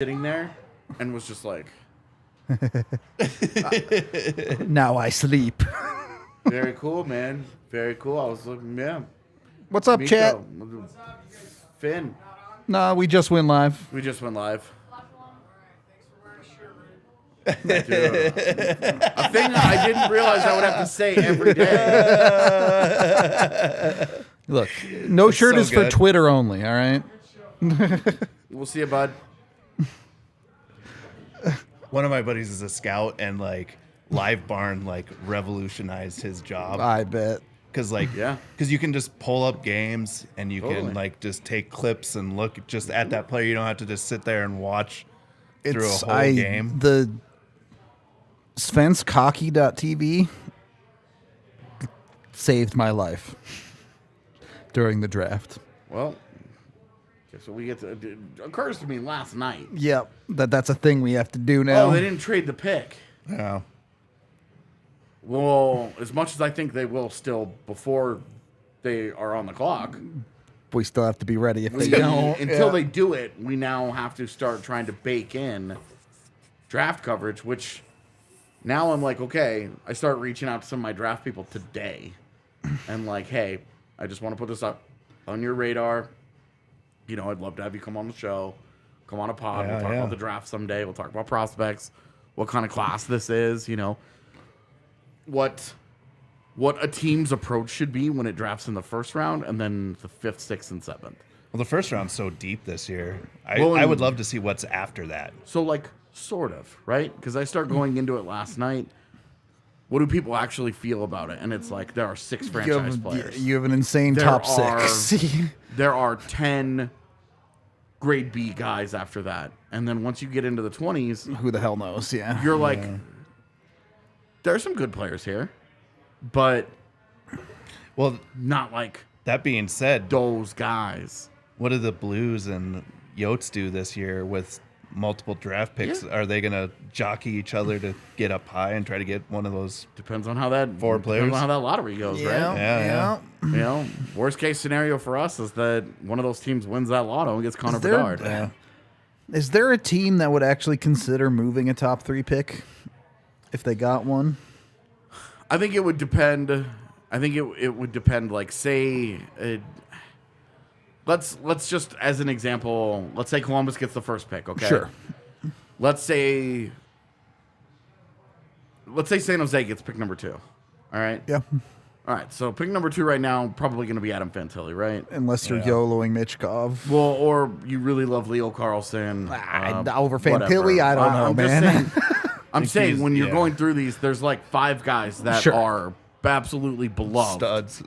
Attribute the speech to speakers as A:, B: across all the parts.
A: sitting there and was just like,
B: Now I sleep.
A: very cool, man. Very cool. I was like, yeah.
B: What's up,
A: Miko,
B: chat?
A: Finn,
B: Nah, we just went live.
A: we just went live. A thing I didn't realize I would have to say every day.
B: Look, no shirt
C: so
B: is for
C: good.
B: Twitter only, all right?
A: We'll see you, bud.
C: One of my buddies is a scout, and like Live Barn like revolutionized his job
B: I bet.
C: because like
A: Yeah.
C: because you can just pull up games and you
A: Totally.
C: can like just take clips and look just at that player. You don't have to just sit there and watch through a whole game.
B: The svenskhockey.tv saved my life during the draft.
A: Well, guess what we get to. It occurs to me last night.
B: Yep, that's a thing we have to do now.
A: Oh, they didn't trade the pick.
C: Yeah.
A: Well, as much as I think they will still before they are on the clock,
B: We still have to be ready if they
A: we,
B: don't.
A: until
B: Yeah.
A: they do it, we now have to start trying to bake in draft coverage, which now I'm like, okay, I start reaching out to some of my draft people today and like, hey, I just want to put this up on your radar. You know, I'd love to have you come on the show, come on a pod.
C: Yeah,
A: we'll talk
C: yeah.
A: about the draft someday. We'll talk about prospects, what kind of class this is, you know, what a team's approach should be when it drafts in the first round and then the 5th, 6th, and 7th.
C: Well, the first round's so deep this year. I
A: Well,
C: would love to see what's after that.
A: So, like, sort of, right? Because I start going into it last night. What do people actually feel about it? And it's like there are 6 franchise players.
B: You have an insane
A: There
B: top
A: are-
B: 6.
A: There are 10 grade B guys after that. And then once you get into the 20s,
B: Who the hell knows? Yeah.
A: you're like, there are some good players here, but
C: Well,
A: not like
C: that being said,
A: those guys.
C: what do the Blues and Yotes do this year with multiple draft picks?
A: Yeah.
C: Are they going to jockey each other to get up high and try to get one of those?
A: Depends on how that
C: Four
A: depends
C: players?
A: on how that lottery goes, right?
C: Yeah.
A: You know, worst case scenario for us is that one of those teams wins that lotto and gets Connor
B: there-
A: Bedard.
C: Yeah.
B: Is there a team that would actually consider moving a top 3 pick if they got one?
A: I think it would depend. I think it would depend. Like, say, let's just as an example. Let's say Columbus gets the first pick. Okay.
B: Sure.
A: Let's say San Jose gets pick number 2. All right.
B: Yeah.
A: All right. So pick number 2 right now probably going to be Adam Fantilli, right?
B: Unless you're
C: Yeah.
B: YOLOing Michkov.
A: Well, or you really love Leo Carlson.
B: Over
A: whatever.
B: Fantilli, I don't know,
A: I'm
B: man.
A: Just saying, I'm saying
C: he's-
A: when you're
C: yeah.
A: going through these, there's like 5 guys that
B: Sure.
A: are absolutely beloved.
C: Studs.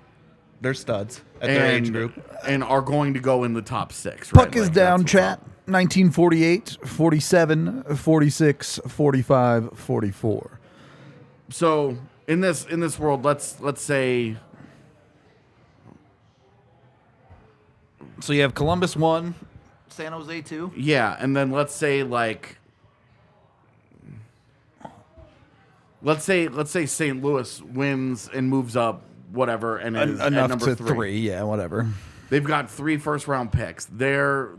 C: They're studs at their age group.
A: and are going to go in the top 6.
B: Puck
A: right?
B: is
A: Like,
B: down,
A: that's what's
B: chat.
A: up.
B: 1948, 47, 46, 45, 44.
A: So in this world, let's say
B: So you have Columbus 1, San Jose 2.
A: yeah, and then let's say St. Louis wins and moves up whatever and is at
B: Enough
A: number
B: to
A: 3.
B: 3, yeah, whatever.
A: They've got 3 first-round picks. They're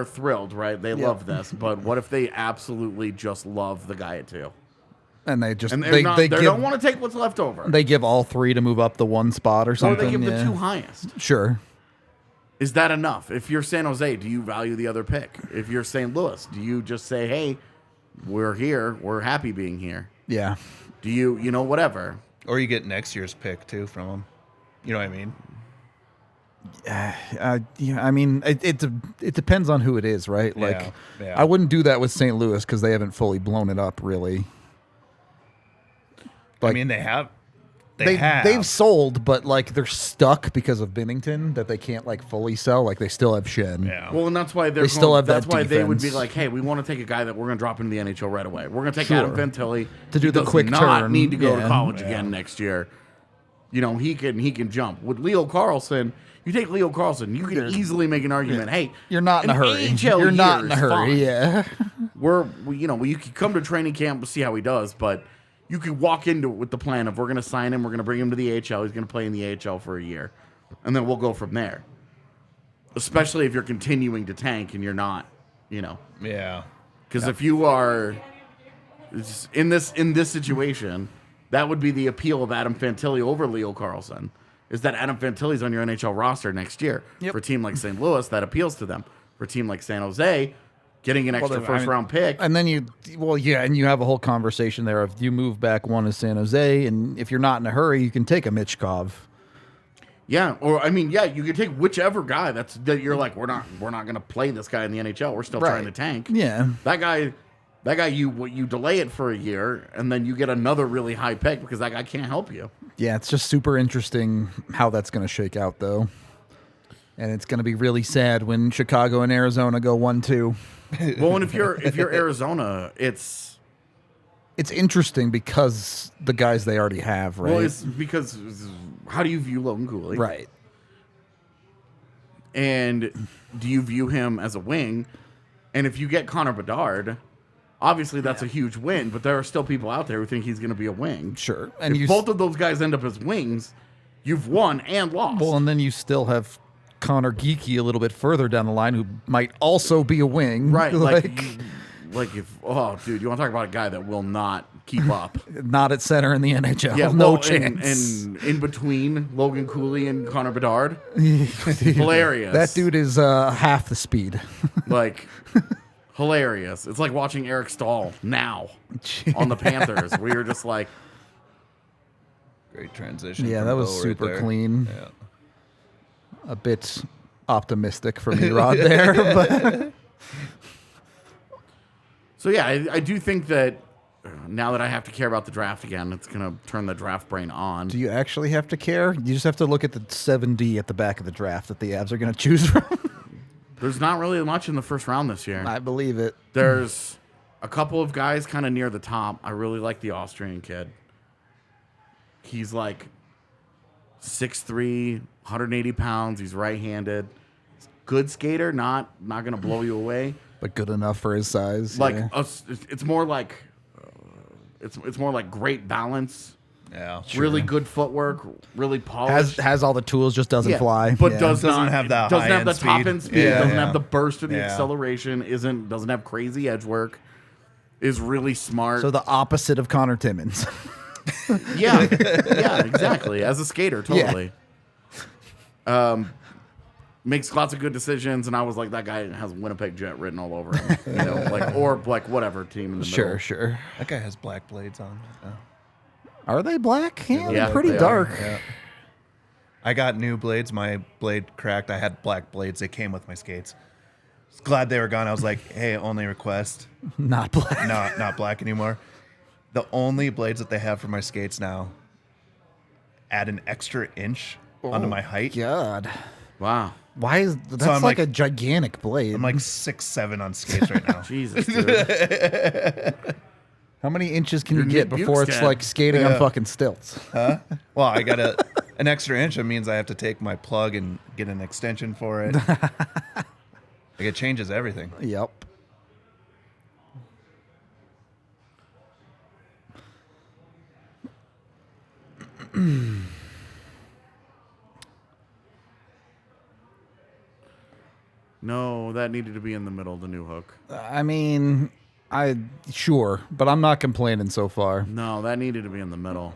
A: thrilled, right? They love this. But what if they absolutely just love the guy at 2?
B: And they just
A: And
B: they
A: they
B: give
A: don't want to take what's left over.
B: they give all 3 to move up the 1 spot or
A: Or
B: something.
A: they give
B: yeah.
A: the 2 highest.
B: Sure.
A: Is that enough? If you're San Jose, do you value the other pick? If you're St. Louis, do you just say, hey, we're here. We're happy being here?
B: Yeah.
A: Do you know, whatever?
C: Or you get next year's pick, too, from them. You know what I mean?
B: Yeah, I mean, it depends on who it is, right? Like,
C: Yeah, yeah.
B: I wouldn't do that with St. Louis because they haven't fully blown it up, really.
C: I
B: Like,
C: mean, they have.
B: They've sold, but like they're stuck because of Binnington that they can't like fully sell. Like they still have Shen.
C: Yeah.
A: Well, and that's why
B: They still have
A: that's
B: that
A: why they would be
B: defense.
A: like, hey, we want to take a guy that we're going to drop into the NHL right away. We're going to take
B: Sure.
A: Adam Fantilli
B: To do
A: He
B: the
A: does
B: quick
A: not
B: turn.
A: need to go
B: Yeah.
A: to college again next year. You know, he can jump. With Leo Carlson, you take Leo Carlson, you can easily make an argument. Hey,
B: You're not in a
A: an
B: hurry.
A: AHL
B: You're not
A: year
B: in a
A: is
B: hurry.
A: fine.
B: Yeah.
A: You can come to training camp to see how he does, but you could walk into it with the plan of we're going to sign him, we're going to bring him to the AHL, he's going to play in the AHL for a year, and then we'll go from there. Especially if you're continuing to tank and you're not,
C: Yeah.
A: Because if you are in this situation, that would be the appeal of Adam Fantilli over Leo Carlson. Is that Adam Fantilli's on your NHL roster next year?
B: Yep.
A: For a team like St. Louis, that appeals to them. For a team like San Jose, getting an extra first-round pick.
B: And then you have a whole conversation there of you move back one to San Jose, and if you're not in a hurry, you can take a Michkov.
A: Yeah, or I mean, yeah, you could take whichever guy that you're like, we're not going to play this guy in the NHL. We're still trying to tank.
B: Yeah,
A: that guy, you delay it for a year, and then you get another really high pick because that guy can't help you.
B: Yeah, it's just super interesting how that's going to shake out, though, and it's going to be really sad when Chicago and Arizona go 1-2.
A: Well, and if you're Arizona, it's
B: interesting because the guys they already have, right?
A: Well, it's because how do you view Logan Cooley?
B: Right.
A: And do you view him as a wing? And if you get Connor Bedard, obviously that's a huge win, but there are still people out there who think he's going to be a wing.
B: Sure.
A: And if both of those guys end up as wings, you've won and lost.
B: Well, and then you still have Connor Geeky a little bit further down the line who might also be a wing.
A: Right. Like if, oh, dude, you want to talk about a guy that will not keep up.
B: Not at center in the NHL.
A: Yeah,
B: no chance.
A: And in between Logan Cooley and Connor Bedard, hilarious.
B: That dude is half the speed.
A: Like, hilarious. It's like watching Eric Stahl now on the Panthers, where you're just like.
C: Great transition.
B: Yeah, that was super
C: right
B: clean.
C: Yeah.
B: A bit optimistic for me, Rod, there. But.
A: So, yeah, I do think that now that I have to care about the draft again, it's going to turn the draft brain on.
B: Do you actually have to care? You just have to look at the 7D at the back of the draft that the Avs are going to choose from.
A: There's not really much in the first round this year.
B: I believe it.
A: There's a couple of guys kind of near the top. I really like the Austrian kid. He's like 6'3", 180 pounds. He's right-handed. Good skater, not going to blow you away.
B: But good enough for his size.
A: Like
B: yeah.
A: it's more like it's more like great balance.
C: Yeah,
A: really good footwork, really polished.
B: Has all the tools, just doesn't fly.
A: But
B: yeah.
A: doesn't
C: have that
A: doesn't have
C: high-end
A: the top end speed.
C: Yeah,
A: doesn't
C: yeah.
A: have the burst or the
C: Yeah.
A: acceleration. Doesn't have crazy edge work. Is really smart.
B: So the opposite of Connor Timmins.
A: yeah, exactly. As a skater, totally. Makes lots of good decisions, and I was like, that guy has Winnipeg Jet written all over him, or whatever team in the middle.
B: Sure.
C: That guy has black blades on.
B: Are they black? Yeah,
A: Yeah,
B: they're pretty
A: they
B: dark.
C: Yeah. I got new blades. My blade cracked. I had black blades. They came with my skates. Was glad they were gone. I was like, hey, only request.
B: Not black.
C: Not black anymore. The only blades that they have for my skates now add an extra inch onto my height.
B: God.
A: Wow.
B: Why is that's
C: I'm
B: like
C: like-
B: a gigantic blade?
C: I'm like 6'7" on skates right now.
A: Jesus, dude.
B: How many inches can
A: You're
B: you get
A: Nick
B: before it's
A: Bukestad.
B: like skating on
C: Yeah.
B: fucking stilts?
C: Well, I got an extra inch. It means I have to take my plug and get an extension for it. Like it changes everything.
B: Yep.
A: No, that needed to be in the middle of the new hook.
B: I mean, sure, but I'm not complaining so far.
A: No, that needed to be in the middle.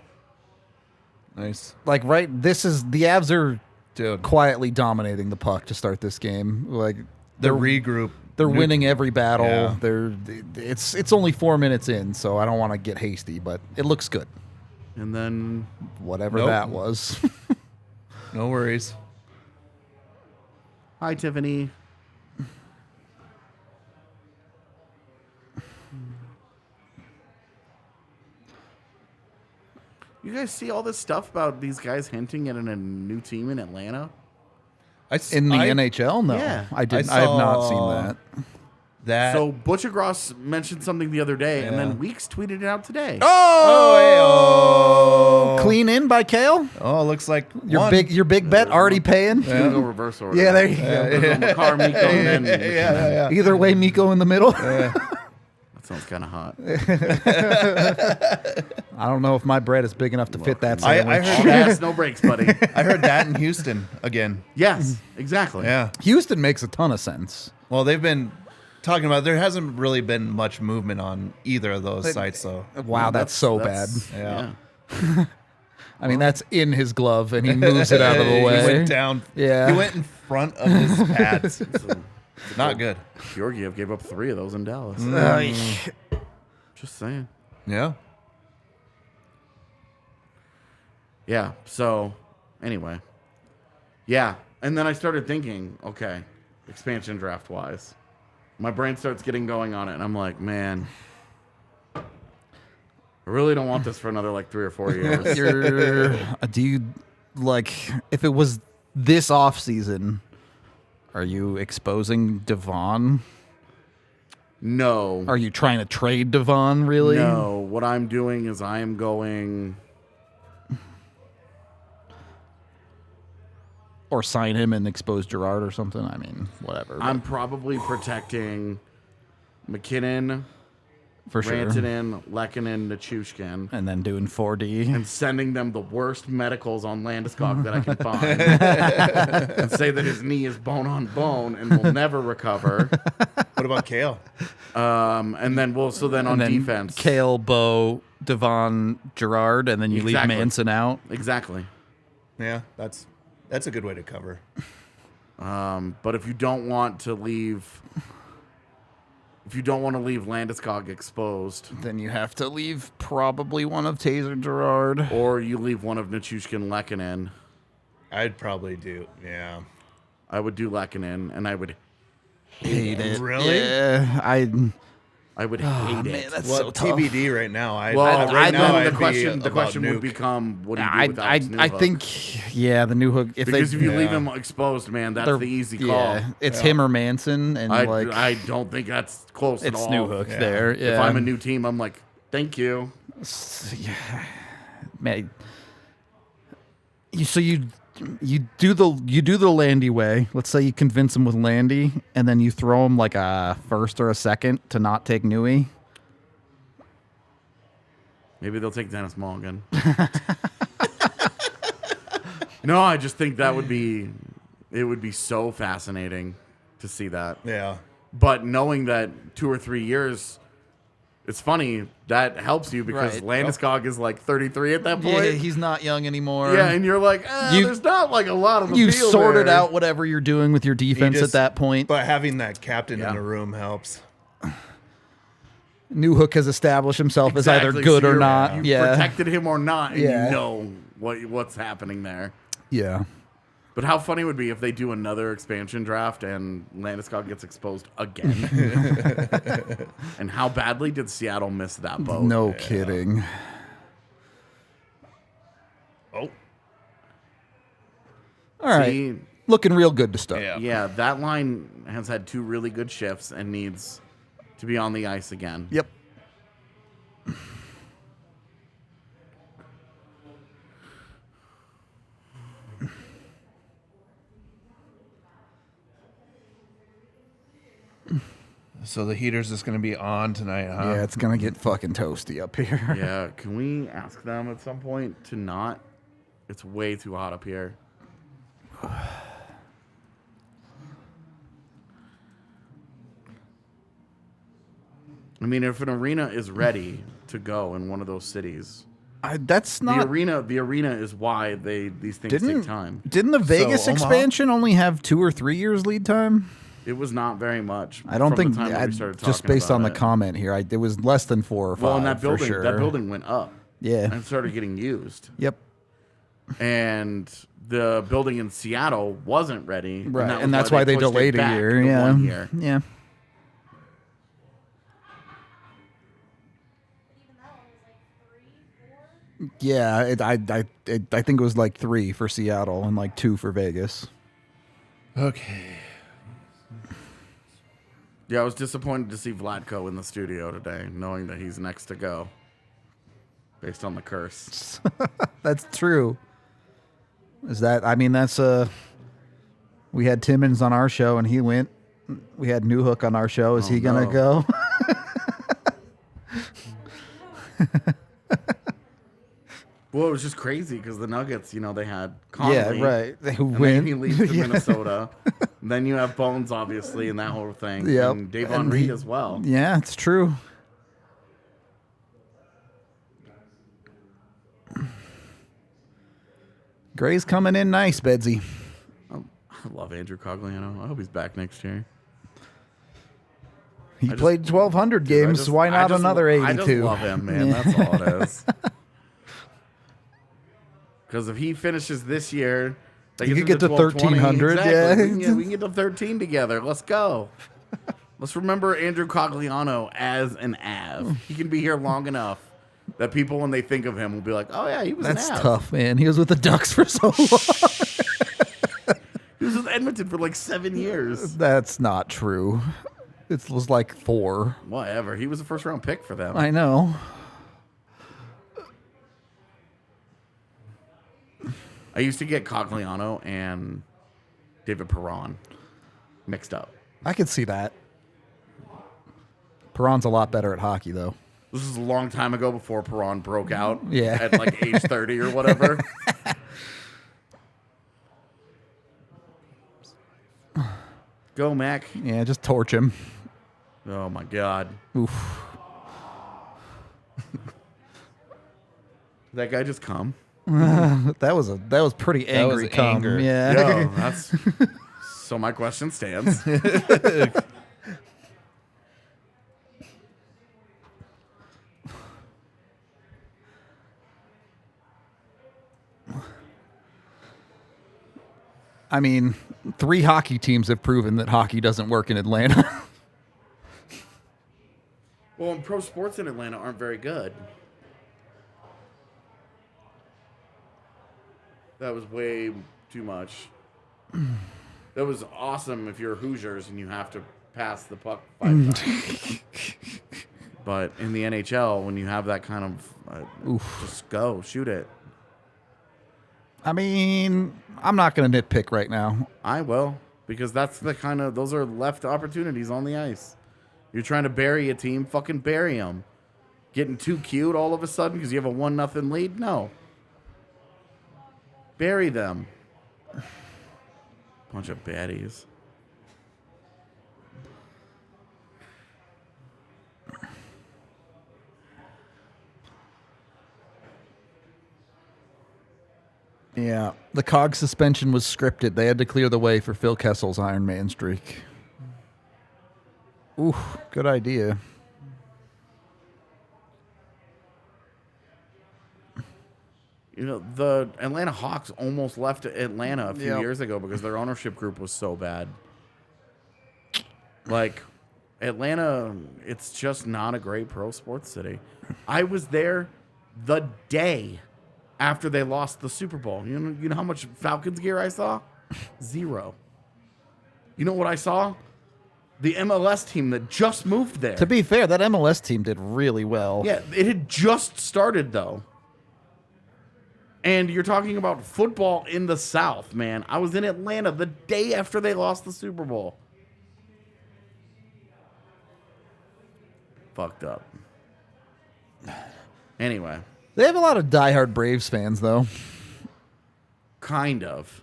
C: Nice.
B: Like, right, this is the Avs are
C: Dude,
B: quietly dominating the puck to start this game. Like
C: the regroup.
B: they're winning every battle.
C: Yeah.
B: It's only 4 minutes in, so I don't want to get hasty, but it looks good.
A: And then
B: Whatever
C: Nope.
B: that was.
C: No worries.
A: hi, Tiffany. You guys see all this stuff about these guys hinting at a new team in Atlanta?
B: In the NHL? No.
A: Yeah.
B: I didn't. I have not seen that.
C: That.
A: So Butchergross mentioned something the other day, and then Weeks tweeted it out today.
B: Oh, clean in by Kale.
C: Oh, looks like
B: Your big bet already paying.
A: We're gonna go reverse order.
B: Yeah, there you go.
A: We're going Makar, Mikko, and then
C: yeah.
B: Either way, Miko in the middle.
A: that sounds kind of hot.
B: I don't know if my bread is big enough to fit that
C: I
B: sandwich.
C: heard
A: All gas, no brakes, buddy.
C: I heard that in Houston again.
A: Yes, exactly.
C: Yeah.
B: Houston makes a ton of sense.
C: Well, they've been talking about, there hasn't really been much movement on either of those sites, though.
B: Wow, that's so bad.
C: Yeah.
B: I mean, that's in his glove, and he moves it out of the
C: He
B: way.
C: went down.
B: Yeah.
C: He went in front of his pads. Not good.
A: Georgiev gave up 3 of those in Dallas. Just saying.
C: Yeah.
A: Yeah. So, anyway. Yeah. And then I started thinking, okay, expansion draft wise. My brain starts getting going on it, and I'm like, man, I really don't want this for another like 3 or 4 years.
B: Do you, like, if it was this off season, are you exposing Devon?
A: No.
B: Are you trying to trade Devon, really?
A: No. What I'm doing is I am going...
B: Or sign him and expose Gerard or something? I mean, whatever.
A: I'm probably protecting McKinnon,
B: for sure.
A: Rantanen, Lehkonen, Nichushkin,
B: And then doing 4D.
A: and sending them the worst medicals on Landeskog that I can find, and say that his knee is bone on bone and will never recover.
C: What about Kale?
A: And then on defense,
B: Kale, Bo, Devon, Gerard, and then you
A: Exactly.
B: leave Manson out.
A: exactly.
C: Yeah, that's a good way to cover.
A: But if you don't want to leave Landeskog exposed,
B: Then you have to leave probably one of Taser Gerard.
A: or you leave one of Nichushkin, Lehkonen,
C: I'd probably do. Yeah.
A: I would do Lehkonen, and I would
B: Hate it.
C: Really?
B: Yeah,
A: I would hate
B: man,
A: it.
B: that's
C: Well,
B: so tough.
C: TBD right now.
A: The
C: I'd
A: question
C: be about
A: would
C: Nuke.
A: become, what do you do with
B: I
A: Alex Newhook?
B: think, yeah, the new hook.
A: Because if you leave him exposed, man, that's the easy call.
B: Yeah, it's him or Manson, and
A: I don't think that's close at
B: it's
A: all.
B: new hook
C: Yeah.
B: there. Yeah.
A: If I'm a new team, I'm like, thank you.
B: Yeah. Man, you do the Landy way. Let's say you convince him with Landy, and then you throw him like a first or a second to not take Nui.
A: Maybe they'll take Dennis Mulligan. No, I just think it would be so fascinating to see that.
C: Yeah.
A: But knowing that 2 or 3 years, it's funny, that helps you because
B: Right.
A: Landeskog is like 33 at that point.
B: Yeah, he's not young anymore.
A: Yeah, and you're like, there's not like a lot of the
B: You
A: field
B: sorted
A: there.
B: out whatever you're doing with your defense
C: just-
B: at that point.
C: But having that captain
A: Yeah.
C: in the room helps.
B: New Hook has established himself as either
A: Exactly,
B: good
A: so
B: or
A: you're-
B: not.
A: You
B: Yeah.
A: protected him or not, and
B: Yeah.
A: you know what's happening there.
B: Yeah.
A: But how funny would it be if they do another expansion draft and Landeskog gets exposed again? And how badly did Seattle miss that boat?
B: No kidding.
C: Oh.
B: All right.
A: See,
B: Looking real good to start.
A: yeah, that line has had 2 really good shifts and needs to be on the ice again.
B: Yep.
C: So the heater's just going to be on tonight, huh?
B: Yeah, it's going to get fucking toasty up here.
A: Yeah, can we ask them at some point to not? It's way too hot up here. I mean, if an arena is ready to go in one of those cities,
B: That's not.
A: the arena is why these things take time.
B: Didn't the Vegas
C: Omaha?
B: expansion only have 2 or 3 years lead time?
A: It was not very much.
B: I don't
A: from
B: think
A: the time that we started
B: just
A: talking
B: based on the
A: about it.
B: comment here, it was less than 4 or 5.
A: Well, and that
B: for
A: building,
B: sure.
A: that building went up
B: Yeah.
A: and started getting used.
B: Yep.
A: And the building in Seattle wasn't ready,
B: Right,
A: that was
B: and that's why they
A: pushed it
B: delayed a
A: back
B: year.
A: to
B: Yeah.
A: 1 year.
B: Yeah. Yeah, I think it was like 3 for Seattle and like 2 for Vegas.
C: Okay.
A: Yeah, I was disappointed to see Vlatko in the studio today, knowing that he's next to go, based on the curse.
B: That's true. Is that? I mean, that's we had Timmons on our show and he went. We had New Hook on our show. Is he gonna
A: no.
B: go?
A: Well, it was just crazy because the Nuggets, they had Conley.
B: Yeah, right. Who
A: And then
B: went?
A: he leaves to
B: Yeah.
A: Minnesota. Then you have Bones, obviously, and that whole thing.
B: Yep.
A: And Davon
B: And
A: Reed
B: he-
A: as well.
B: Yeah, it's true. Gray's coming in nice, Bedsy.
A: I love Andrew Cogliano. I hope he's back next year.
B: He played 1,200 games. Why not another 82?
A: I just love him, man. That's all it is. Because if he finishes this year,
B: You could get to 1,300.
A: Exactly.
B: Yeah.
A: We can get to 13 together. Let's go. Let's remember Andrew Cogliano as an Av. He can be here long enough that people, when they think of him, will be like, "Oh yeah, he was
B: That's
A: an Av."
B: tough, man. He was with the Ducks for so long.
A: He was with Edmonton for like 7 years.
B: That's not true. It was like 4.
A: Whatever. He was a first-round pick for them.
B: I know.
A: I used to get Cogliano and David Perron mixed up.
B: I could see that. Perron's a lot better at hockey, though.
A: This is a long time ago before Perron broke out
B: Yeah.
A: at like age 30 or whatever. Go, Mac.
B: Yeah, just torch him.
A: Oh, my God.
B: Oof.
A: Did that guy just come?
B: That was pretty angry.
C: was
B: cum.
C: anger.
B: Yeah.
A: Yo, that's... So my question stands.
B: I mean, 3 hockey teams have proven that hockey doesn't work in Atlanta.
A: Well, and pro sports in Atlanta aren't very good. That was way too much. That was awesome if you're Hoosiers and you have to pass the puck 5 times. But in the NHL, when you have that kind of, just go, shoot it.
B: I mean, I'm not going to nitpick right now.
A: I will, because that's the kind of, those are left opportunities on the ice. You're trying to bury a team, fucking bury them. Getting too cute all of a sudden because you have a 1-0 lead? No. Bury them. Bunch of baddies.
B: Yeah, the COG suspension was scripted. They had to clear the way for Phil Kessel's Iron Man streak. Ooh, good idea.
A: You know, the Atlanta Hawks almost left Atlanta a few
B: Yep.
A: years ago because their ownership group was so bad. Like, Atlanta, it's just not a great pro sports city. I was there the day after they lost the Super Bowl. You know how much Falcons gear I saw? 0. You know what I saw? The MLS team that just moved there.
B: To be fair, that MLS team did really well.
A: Yeah, it had just started, though. And you're talking about football in the South, man. I was in Atlanta the day after they lost the Super Bowl. Fucked up. Anyway,
B: They have a lot of diehard Braves fans, though.
A: kind of.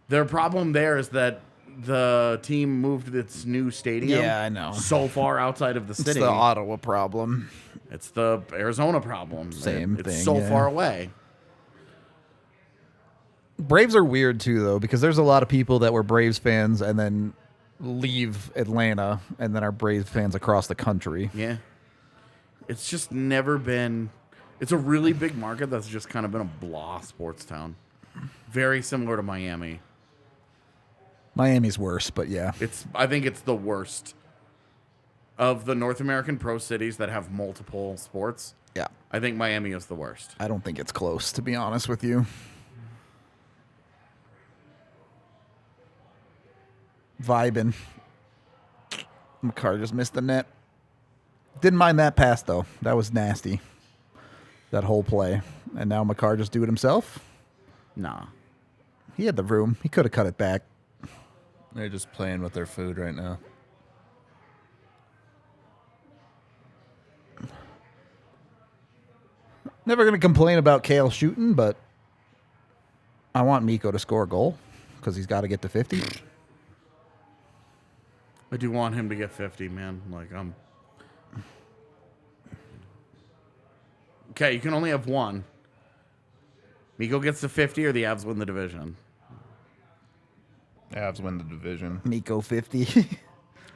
A: Their problem there is that the team moved its new stadium
B: Yeah, I know.
A: so far outside of the
B: It's
A: city.
B: the Ottawa problem.
A: It's the Arizona problem.
B: Same
A: It's
B: thing,
A: so
B: yeah.
A: far away.
B: Braves are weird, too, though, because there's a lot of people that were Braves fans and then leave Atlanta and then are Braves fans across the country.
A: Yeah. It's just never been... It's a really big market that's just kind of been a blah sports town. Very similar to Miami.
B: Miami's worse, but yeah.
A: I think it's the worst of the North American pro cities that have multiple sports.
B: Yeah.
A: I think Miami is the worst.
B: I don't think it's close, to be honest with you. Vibing. McCarr just missed the net. Didn't mind that pass, though. That was nasty. That whole play. And now McCarr just do it himself?
A: Nah.
B: He had the room. He could have cut it back.
C: They're just playing with their food right now.
B: Never going to complain about Kale shooting, but I want Miko to score a goal. because he's got to get to 50.
A: I do want him to get 50, man. Okay, you can only have one. Miko gets to 50 or the Avs win the division.
C: Avs win the division.
B: Miko 50.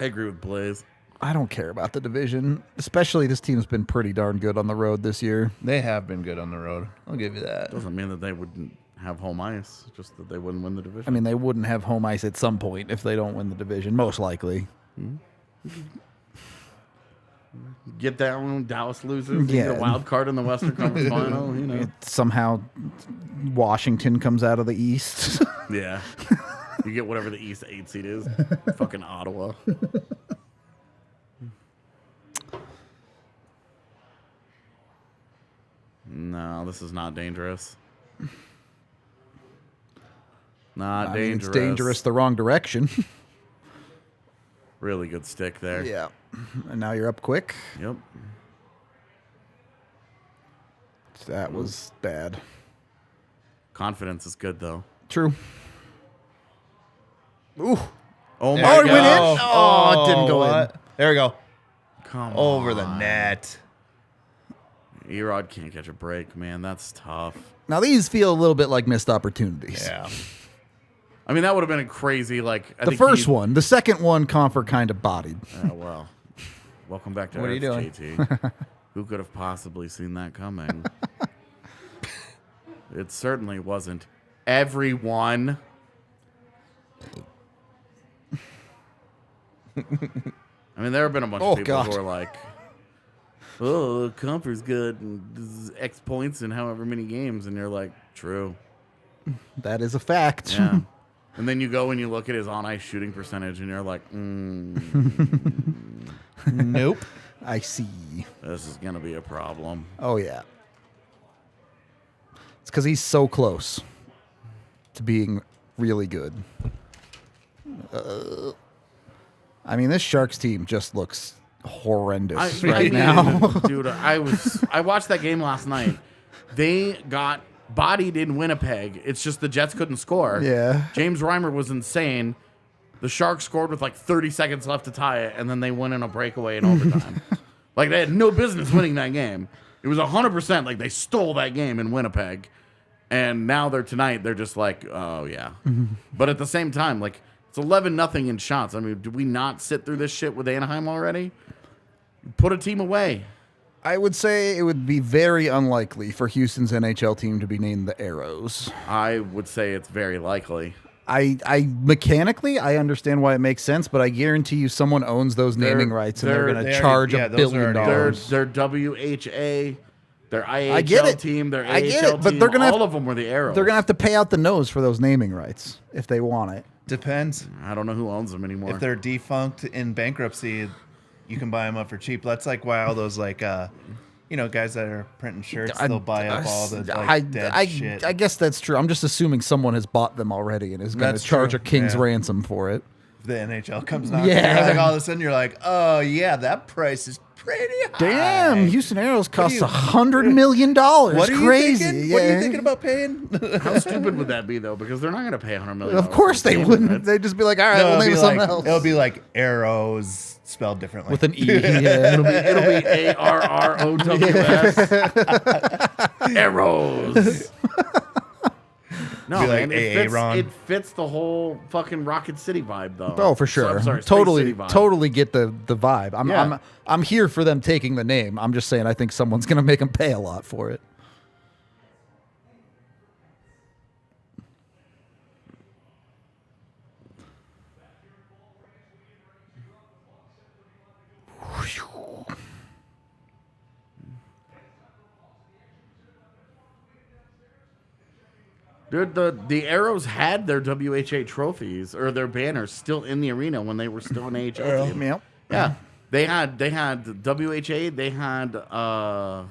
A: I agree with Blaze.
B: I don't care about the division, especially this team's been pretty darn good on the road this year.
C: They have been good on the road. I'll give you that.
A: Doesn't mean that they wouldn't have home ice, just that they wouldn't win the division.
B: I mean, they wouldn't have home ice at some point if they don't win the division, most likely.
A: Get that one, Dallas loses.
B: Yeah.
A: The wild card in the Western Conference Final, you know.
B: Somehow Washington comes out of the East.
A: Yeah. You get whatever the East 8 seed is. Fucking Ottawa. No, this is not dangerous. Not
B: I mean,
A: dangerous.
B: it's dangerous the wrong direction.
A: Really good stick there.
B: Yeah. And now you're up quick.
A: Yep.
B: That was bad.
A: Confidence is good, though.
B: True. Ooh.
A: Oh, my
B: Oh, it went in?
A: God.
B: Oh, it didn't go in.
C: There we go.
A: Come
C: Over
A: on.
C: the net.
A: Erod can't catch a break, man. That's tough.
B: Now, these feel a little bit like missed opportunities.
C: Yeah.
A: I mean, that would have been a crazy, I
B: The
A: think
B: first one. The second one, Comfort kind of bodied.
A: Oh, well. Welcome back to
C: What are
A: Earth,
C: you doing?
A: JT. Who could have possibly seen that coming? It certainly wasn't everyone. I mean, there have been a bunch of people who are like, oh, Comfort's good, and this is X points in however many games, and you're like, true.
B: That is a fact.
A: Yeah. And then you go and you look at his on-ice shooting percentage, and you're like,
C: Nope.
B: I see.
A: this is going to be a problem.
B: Oh, yeah. It's because he's so close to being really good. I mean, this Sharks team just looks horrendous right now.
A: Dude, I watched that game last night. They got bodied in Winnipeg. It's just the Jets couldn't score.
B: Yeah.
A: James Reimer was insane. The Sharks scored with 30 seconds left to tie it, and then they went in a breakaway in overtime. They had no business winning that game. It was 100% they stole that game in Winnipeg. And now they're just oh, yeah. But at the same time, it's 11-0 in shots. I mean, did we not sit through this shit with Anaheim already? Put a team away.
B: I would say it would be very unlikely for Houston's NHL team to be named the Arrows.
A: I would say it's very likely.
B: I mechanically, I understand why it makes sense, but I guarantee you someone owns those naming rights and they're going to charge $1 billion.
A: Their WHA, their IHL
B: get it.
A: team, their
B: I get
A: AHL
B: it, but
A: team,
B: they're gonna
A: all of them were the Arrows.
B: They're going to have to pay out the nose for those naming rights if they want it.
C: Depends.
A: I don't know who owns them anymore.
C: If they're defunct in bankruptcy, you can buy them up for cheap. That's why all those guys that are printing shirts, they'll buy up all the dead shit.
B: I guess that's true. I'm just assuming someone has bought them already and is going to charge
C: true.
B: a king's
C: Yeah.
B: ransom for it.
C: If the NHL comes knocking,
B: Yeah.
C: all of a sudden you're like, oh yeah, that price is pretty high.
B: Damn, Houston Arrows cost
C: you-
B: $100 million.
C: What are you
B: Crazy.
C: thinking?
B: Yeah.
C: What are you thinking about paying?
A: How stupid would that be, though? Because they're not going to pay $100 million.
B: Of course they wouldn't. They'd just be like, all right, we'll name it something else.
C: It'll be like arrows spelled differently.
B: With an E. Yeah.
A: It'll be ARROWS. Arrows. No,
C: Be like
A: man,
C: Aaron.
A: it fits the whole fucking Rocket City vibe, though.
B: Oh, for sure.
A: I'm sorry, Space
B: totally,
A: City vibe.
B: totally get the vibe.
A: Yeah.
B: I'm here for them taking the name. I'm just saying I think someone's going to make them pay a lot for it.
A: Dude, the Arrows had their WHA trophies or their banners still in the arena when they were still an AHL team.
B: Yep.
A: Yeah, they had WHA. They had the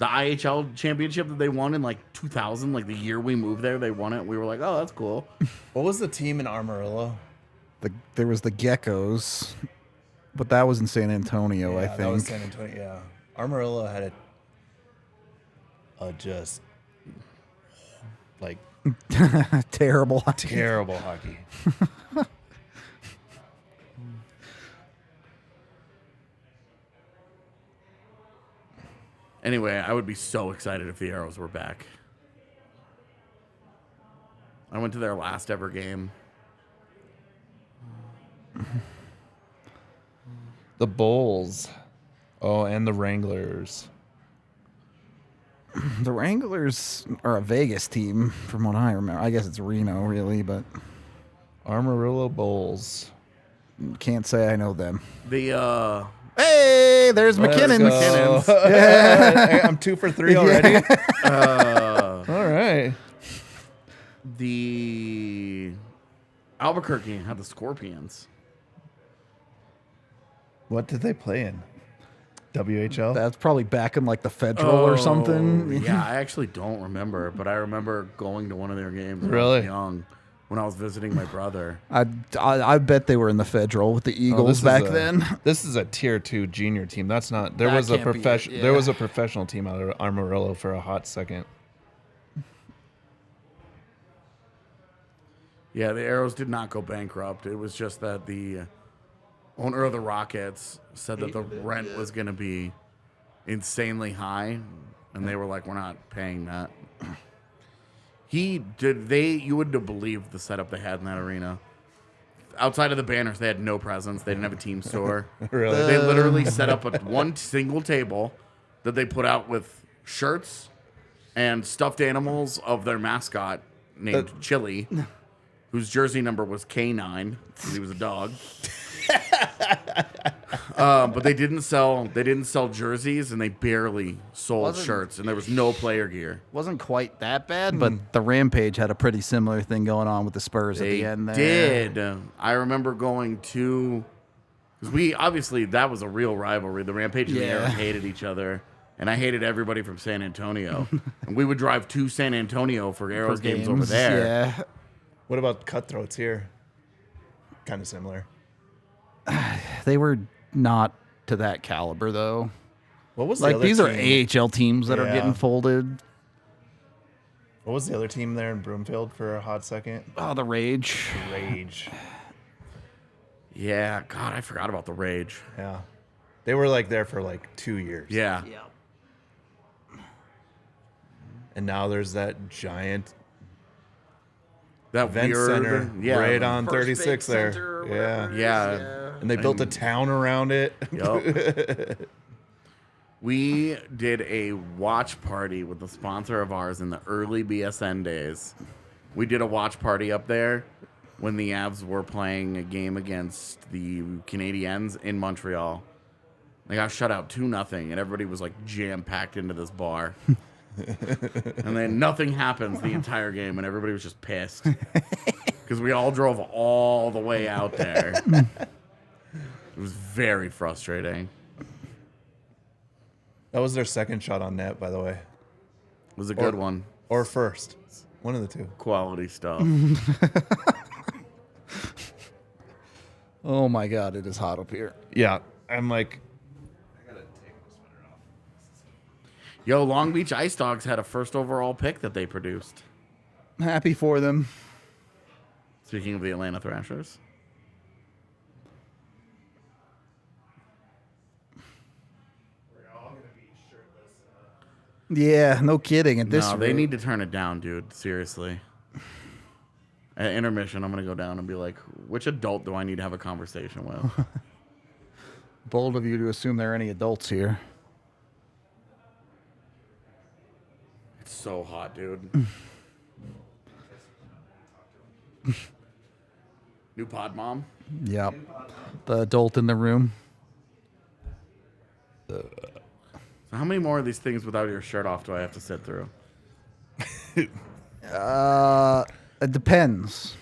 A: IHL championship that they won in 2000, the year we moved there. They won it. We were like, oh, that's cool.
C: What was the team in Amarillo?
B: There was the Geckos, but that was in San Antonio, I
C: Yeah,
B: think.
C: that was San Antonio. Yeah, Amarillo had a just
B: Terrible hockey.
C: Terrible hockey.
A: Anyway, I would be so excited if the Arrows were back. I went to their last ever game.
C: The Bulls. Oh, and the Wranglers.
B: The Wranglers are a Vegas team, from what I remember. I guess it's Reno, really, but
C: Amarillo Bulls.
B: can't say I know them.
A: The
B: Hey, there's McKinnon's.
C: McKinnon's. I'm 2 for 3 already. All right.
A: The Albuquerque had the Scorpions.
C: What did they play in? WHL?
B: That's probably back in like the Federal or something.
A: Yeah, I actually don't remember, but I remember going to one of their games when I
C: Really?
A: was young, when I was visiting my brother.
B: I bet they were in the Federal with the Eagles back then.
C: This is a tier 2 junior team. That's not. There
B: That
C: was a
B: can't be it,
C: professional.
B: yeah.
C: There was a professional team out of Amarillo for a hot second.
A: Yeah, the Arrows did not go bankrupt. It was just that the owner of the Rockets said that the rent was going to be insanely high, and they were like, "We're not paying that." You wouldn't have believed the setup they had in that arena. Outside of the banners, they had no presence. They didn't have a team store.
C: Really?
A: They literally set up one single table that they put out with shirts and stuffed animals of their mascot named Chili, whose jersey number was K9 because he was a dog. But they didn't sell jerseys, and they barely sold shirts, and there was no player gear.
B: Wasn't quite that bad, but the Rampage had a pretty similar thing going on with the Spurs at the end there.
A: Did. I remember going to, because obviously that was a real rivalry. The Rampage and the Arrows hated each other, and I hated everybody from San Antonio. And we would drive to San Antonio for Arrows games over there.
B: Yeah.
C: What about Cutthroats here? Kind of similar.
B: They were not to that caliber, though.
C: What was the
B: Like,
C: other
B: these
C: team?
B: are AHL teams that are getting folded.
C: What was the other team there in Broomfield for a hot second?
B: Oh, the Rage.
C: Rage.
A: Yeah, God, I forgot about the Rage.
C: Yeah. They were like there for like 2 years.
A: Yeah.
C: And now there's that giant
A: That
C: event
A: weird,
C: center right on
B: First
C: 36
B: Big
C: there.
B: Center or
C: Yeah.
B: whatever it is,
A: Yeah.
C: And they built a town around it.
A: Yup. We did a watch party with a sponsor of ours in the early BSN days. We did a watch party up there when the Avs were playing a game against the Canadiens in Montreal. They got shut out 2-0, and everybody was like jam-packed into this bar. And then nothing happens the entire game, and everybody was just pissed. Because we all drove all the way out there. It was very frustrating.
C: That was their second shot on net, by the way.
A: It was a good one.
C: Or first. One of the two.
A: Quality stuff.
B: Oh, my God. It is hot up here.
C: Yeah. I'm like,
A: Yo, Long Beach Ice Dogs had a first overall pick that they produced.
B: Happy for them.
A: Speaking of the Atlanta Thrashers.
B: Yeah, no kidding. At this
A: No, they
B: rate.
A: need to turn it down, dude. Seriously. At intermission, I'm going to go down and be like, which adult do I need to have a conversation with?
B: Bold of you to assume there are any adults here.
A: It's so hot, dude. New pod mom?
B: Yep. The adult in the room.
A: So how many more of these things without your shirt off do I have to sit through?
B: It depends.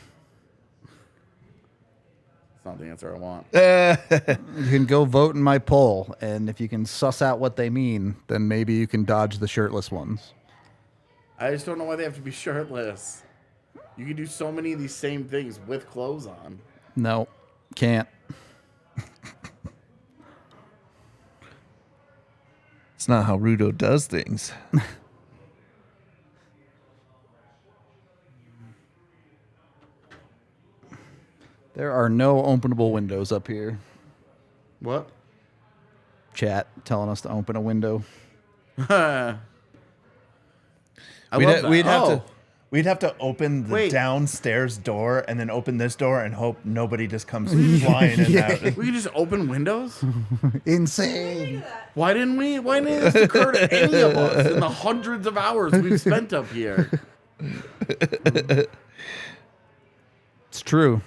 A: That's not the answer I want.
B: You can go vote in my poll, and if you can suss out what they mean, then maybe you can dodge the shirtless ones.
A: I just don't know why they have to be shirtless. You can do so many of these same things with clothes on.
B: No, can't.
C: it's not how Rudo does things.
B: There are no openable windows up here.
A: What?
B: Chat telling us to open a window.
C: We'd have to open the downstairs door and then open this door and hope nobody just comes flying in out.
A: We could just open windows?
B: Insane.
A: Why didn't this occur to any of us in the hundreds of hours we've spent up here?
B: It's true.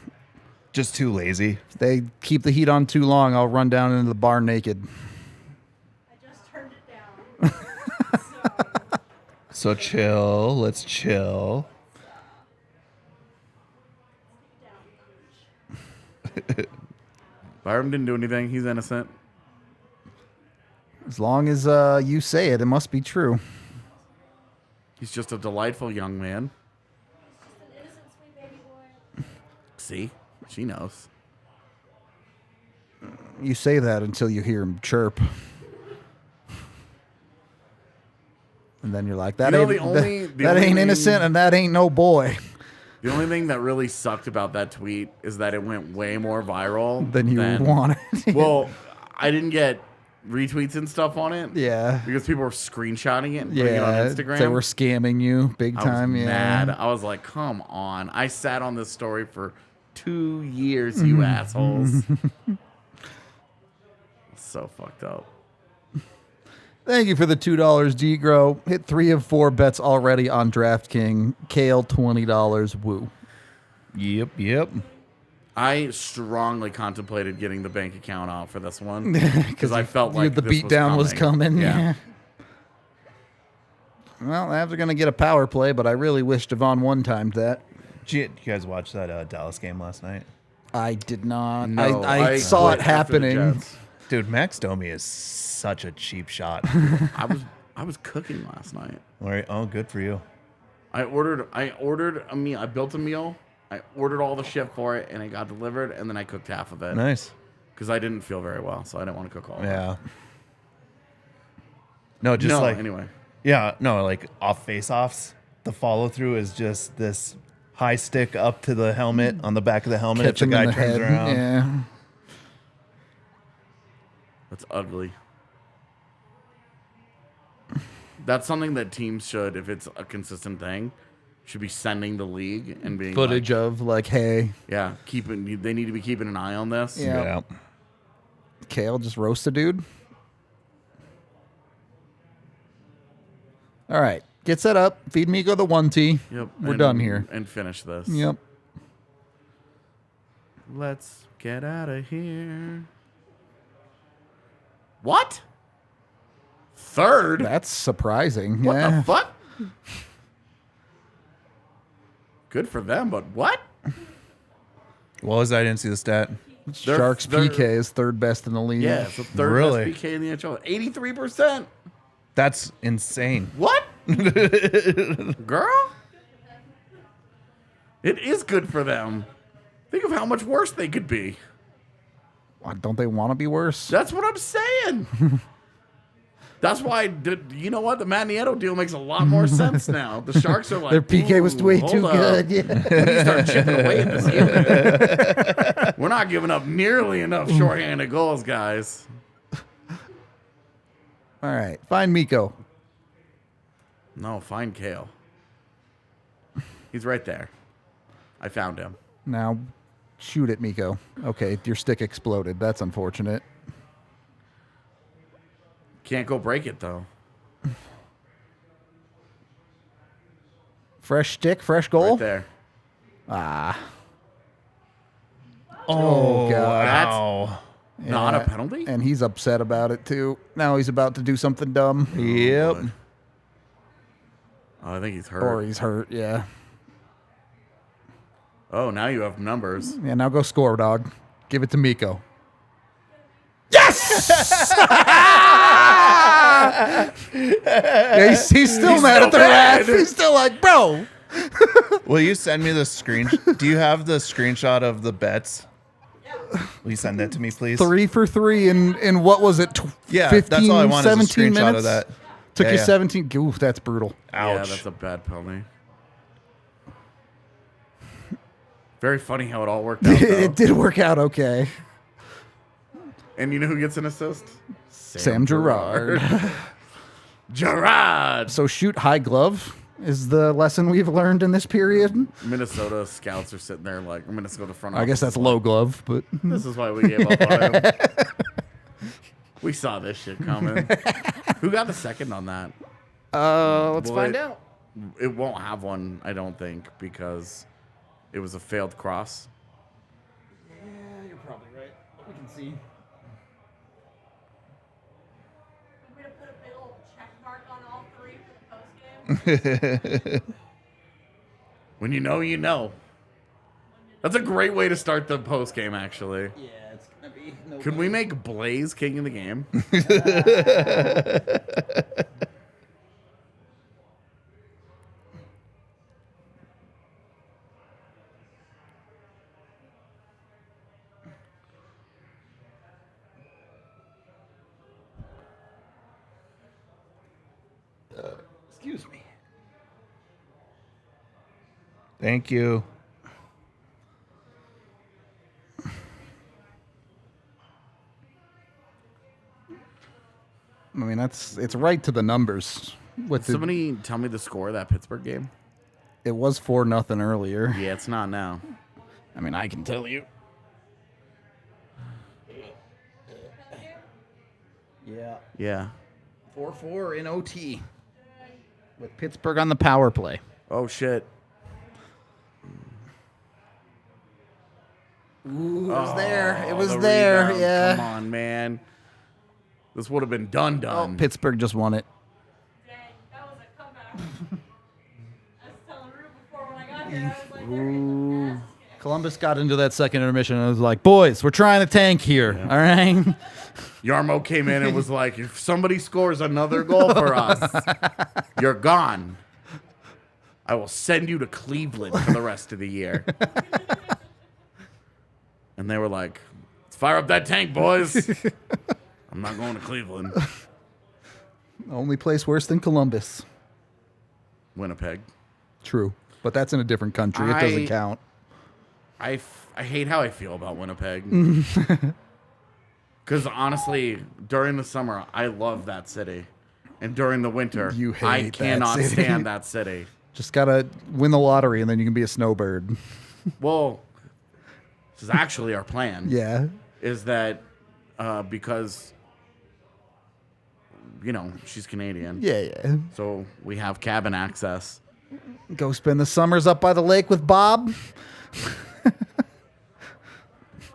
C: Just too lazy.
B: If they keep the heat on too long, I'll run down into the bar naked.
D: I just turned it down.
C: So chill. Let's chill.
A: Byram didn't do anything. He's innocent.
B: As long as you say it, it must be true.
A: He's just a delightful young man.
D: Just an innocent, sweet baby boy.
A: See? She knows.
B: You say that until you hear him chirp. And then you're like, that ain't innocent and that ain't no boy.
A: The only thing that really sucked about that tweet is that it went way more viral
B: than you wanted.
A: Well, I didn't get retweets and stuff on it.
B: Yeah.
A: Because people were screenshotting it and putting it on Instagram.
B: They were scamming you big time.
A: I was mad. I was like, come on. I sat on this story for 2 years, you assholes. So fucked up.
B: Thank you for the $2, D-Grow. Hit 3 of 4 bets already on DraftKings. Kale, $20. Woo.
C: Yep.
A: I strongly contemplated getting the bank account out for this one because I felt like
B: the beatdown was coming.
A: Yeah.
B: Well, the Avs are going to get a power play, but I really wish Devon one-timed that.
C: Did you guys watch that Dallas game last night?
B: I did not.
A: No,
B: I saw it happening.
C: Dude, Max Domi is such a cheap shot.
A: I was cooking last night.
C: Oh, good for you.
A: I ordered a meal. I built a meal. I ordered all the shit for it, and it got delivered, and then I cooked half of it.
C: Nice.
A: Because I didn't feel very well, so I didn't want to cook all of it.
C: Yeah. No, anyway. Yeah, no, like off face-offs. The follow-through is just this high stick up to the helmet on the back of the helmet
B: Catch
C: if the guy turns
B: head.
C: around.
B: Yeah.
A: That's ugly. That's something that teams should, if it's a consistent thing, should be sending the league and being
B: footage of hey.
A: Yeah, they need to be keeping an eye on this.
B: Yeah. Kale just roast a dude. All right. Get set up. Feed Miko the 1T.
A: Yep.
B: We're done here.
A: And finish this.
B: Yep.
A: Let's get out of here. What? Third?
B: That's surprising.
A: What the fuck? Good for them, but what?
C: What was that? I didn't see the stat.
B: Sharks PK is third best in the league.
A: Yeah, it's the third best PK in the NHL. 83%.
C: That's insane.
A: What? Girl? It is good for them. Think of how much worse they could be.
B: Why, don't they want to be worse?
A: That's what I'm saying. That's why, you know what? The Matt Nieto deal makes a lot more sense now. The Sharks are like,
B: their PK was way too good. Yeah.
A: You start chipping away at this unit. We're not giving up nearly enough shorthanded goals, guys.
B: All right. Find Miko.
A: No, find Kale. He's right there. I found him.
B: Now, shoot at Miko. Okay, your stick exploded. That's unfortunate.
A: Can't go break it, though.
B: Fresh stick, fresh goal?
A: Right there.
B: Ah.
C: Oh,
A: God.
C: wow.
A: That's not a penalty?
B: And he's upset about it, too. Now he's about to do something dumb.
C: Yep.
A: Oh, I think he's hurt.
B: Or he's hurt, yeah.
A: Oh, now you have numbers.
B: Yeah, now go score, dog. Give it to Miko. Yes! Yeah, he's still mad at the ref. He's still like, bro.
C: Will you send me the screen? Do you have the screenshot of the bets? Will you send that to me, please?
B: 3 for 3 in what was it? 15,
C: that's all I wanted.
B: 17
C: is a screenshot
B: minutes?
C: of that.
B: Took you 17. Oof, that's brutal.
C: Ouch.
A: Yeah, that's a bad penalty. Very funny how it all worked out.
B: It did work out okay.
A: And you know who gets an assist?
B: Sam Gerard.
A: Gerard.
B: So shoot high glove is the lesson we've learned in this period.
A: Minnesota scouts are sitting there like Minnesota front office.
B: I guess that's low glove, but
A: This is why we gave up on him. We saw this shit coming. Who got the second on that?
B: let's find out.
A: It won't have one, I don't think, because it was a failed cross.
B: Yeah, you're probably right. We can see.
D: I'm going to put a big old check mark on all three for the post game.
A: When you know, you know. That's a great way to start the post game, actually.
B: Yeah, it's gonna be. No
A: Could we make Blaze king of the game?
B: Excuse me.
C: Thank you.
B: I mean, it's right to the numbers. With the,
A: Somebody tell me the score of that Pittsburgh game.
B: it was 4-0 earlier.
A: Yeah, it's not now.
B: I mean, I can tell you. Yeah,
A: Yeah.
B: 4-4 in OT with Pittsburgh on the power play.
A: Oh, shit.
B: Ooh, it was there. It was
A: the
B: there.
A: rebound.
B: Yeah.
A: Come on, man. This would have been done.
B: Oh, Pittsburgh just won it.
D: Dang, that was a comeback. I was telling Rue before when I got here, I was like, they're getting their asses kicked.
B: Columbus got into that second intermission and was like, boys, we're trying to tank here. All right.
A: Yarmo came in and was like, if somebody scores another goal for us, you're gone. I will send you to Cleveland for the rest of the year. And they were like, let's fire up that tank, boys. I'm not going to Cleveland.
B: Only place worse than Columbus.
A: Winnipeg.
B: True. But that's in a different country. It doesn't count.
A: I hate how I feel about Winnipeg. Because honestly, during the summer, I love that city. And during the winter,
B: You hate
A: I
B: that
A: cannot
B: city.
A: stand that city.
B: Just got to win the lottery and then you can be a snowbird.
A: Well, this is actually our plan.
B: Yeah.
A: Is that because, you know, she's Canadian.
B: Yeah.
A: So we have cabin access.
B: Go spend the summers up by the lake with Bob.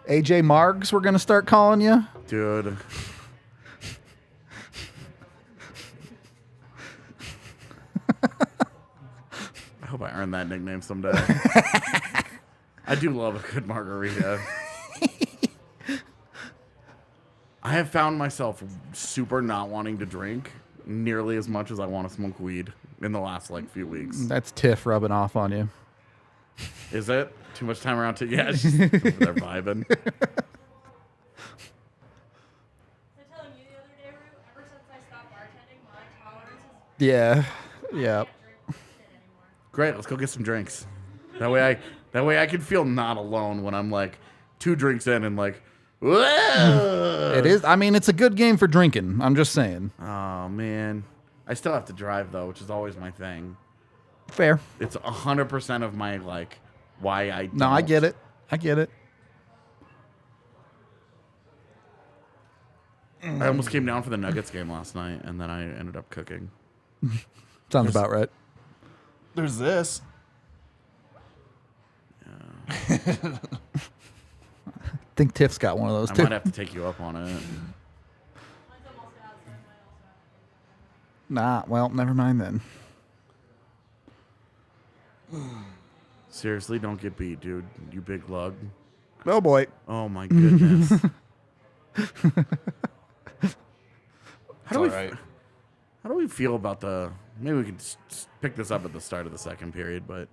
B: AJ Margs, we're going to start calling you.
A: Dude. I hope I earn that nickname someday. I do love a good margarita. I have found myself super not wanting to drink nearly as much as I want to smoke weed in the last like few weeks.
B: That's Tiff rubbing off on you.
A: Is it? Too much time around to yeah, she's over there vibing.
D: Was I telling you the other day, Rue, ever since I stopped bartending, my tolerance is
B: Yeah.
D: I
B: Yeah.
D: can't drink shit anymore.
A: Great, let's go get some drinks. That way I can feel not alone when I'm like 2 drinks in and like, whoa!
B: It is. I mean, it's a good game for drinking. I'm just saying.
A: Oh man, I still have to drive though, which is always my thing.
B: Fair.
A: It's 100% of my like why I.
B: No, I
A: don't.
B: get it. I get it.
A: I almost came down for the Nuggets game last night, and then I ended up cooking.
B: Sounds about right.
C: There's this.
B: I think Tiff's got one of those
A: I
B: too.
A: might have to take you up on it.
D: Mine's almost out, so I might also.
B: Nah, well, never mind then.
A: Seriously, don't get beat, dude. You big lug.
B: Oh boy.
A: Oh my goodness. How
C: All right.
A: do we feel about the? Maybe we could pick this up at the start of the second period, but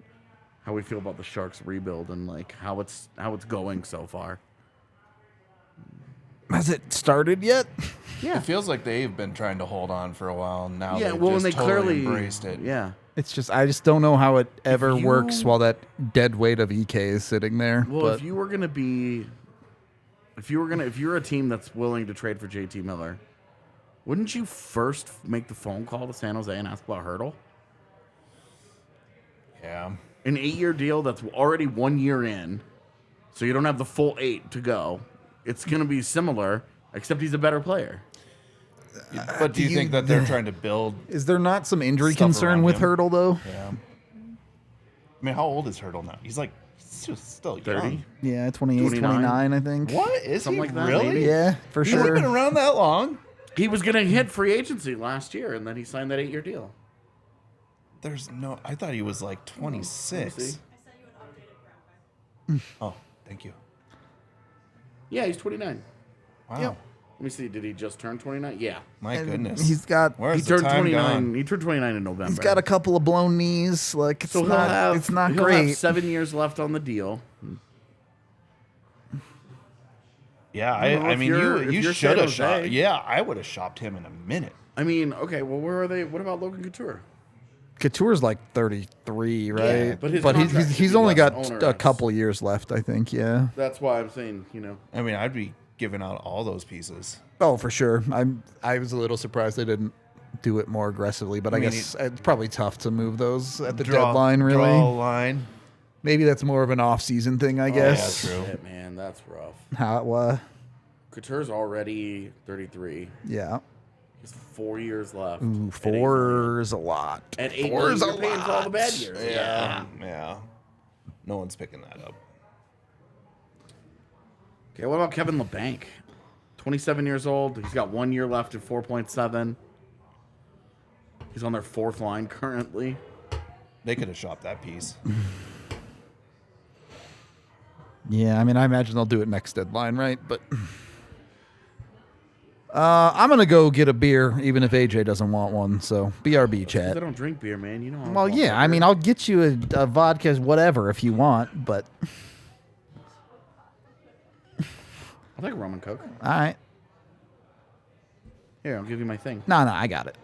A: how we feel about the Sharks rebuild and like how it's going so far.
B: Has it started yet?
C: It feels like they've been trying to hold on for a while now.
A: Yeah,
C: They've
A: well, and
C: just
A: they
C: totally
A: clearly
C: embraced it.
A: Yeah,
B: It's just I just don't know how it ever
A: you-
B: works while that dead weight of EK is sitting there.
A: Well,
B: but
A: if you're a team that's willing to trade for JT Miller, wouldn't you first make the phone call to San Jose and ask about Hurdle?
C: Yeah.
A: An 8-year deal that's already 1 year in, so you don't have the full 8 to go. It's going to be similar, except he's a better player.
C: But do you think that they're trying to build?
B: is there not some injury
C: Stuff
B: concern
C: around
B: with
C: him.
B: Hurdle though?
C: Yeah. I mean, how old is Hurdle now? He's just still
A: 30?
C: young.
B: Yeah, 28,
A: 29,
B: 29, I think.
C: What is
A: Something
C: he
A: like that,
C: really?
A: maybe?
B: Yeah, for
C: He's only
B: sure.
C: been around that long.
A: He was going to hit free agency last year, and then he signed that 8-year deal.
C: There's no. I thought he was like 26.
A: Let me see.
D: I sent you an updated graphic.
C: Oh, thank you.
A: Yeah, he's 29.
C: Wow.
B: Yep.
A: Let me see. Did he just turn 29? Yeah.
C: My
B: And
C: goodness.
B: he's got
C: Where's
A: He
C: the
A: turned
C: time
A: 29.
C: gone?
A: He turned 29 in November.
B: he's got a couple of blown knees. Like it's
A: so
B: not it's not
A: he'll
B: great.
A: have 7 years left on the deal.
C: Yeah,
A: don't know
C: I
A: if
C: mean,
A: you're- if
C: you
A: you're
C: should have
A: San Jose.
C: shot. Yeah, I would have shopped him in a minute.
A: I mean, okay, well, where are they? What about Logan Couture?
B: Couture's like 33, right?
A: Yeah, but his
B: he's
A: contract should
B: he's
A: be
B: only
A: less
B: got
A: than
B: a
A: owner
B: couple years left, I think. Yeah.
A: That's why I'm saying, you know.
C: I mean, I'd be giving out all those pieces.
B: Oh, for sure. I was a little surprised they didn't do it more aggressively, but I,
C: mean,
B: guess it's probably tough to move those at the
C: Draw-
B: deadline. Really,
C: Draw a line.
B: maybe that's more of an off-season thing. I
C: yeah,
B: guess.
C: true.
A: Shit, man, that's rough.
B: How it was.
A: Couture's already 33.
B: Yeah.
A: He's 4 years left.
B: Ooh,
A: At 8 million.
B: four's a lot.
A: At 8
B: Four's
A: million,
B: a
A: you're paying for all the bad
B: lot.
A: years.
C: Yeah. No one's picking that up.
A: Okay, what about Kevin LeBanc? 27 years old. He's got 1 year left at 4.7. He's on their 4th line currently.
C: They could have shopped that piece.
B: Yeah, I mean, I imagine they'll do it next deadline, right? But I'm gonna go get a beer, even if AJ doesn't want one. So BRB
A: I
B: chat.
A: don't drink beer, man. You know. I'm
B: Well, yeah, I mean, I'll get you a vodka, whatever, if you want. But
A: I'll take a rum and coke.
B: all right,
A: Here, I'll give you my thing.
B: no, I got it.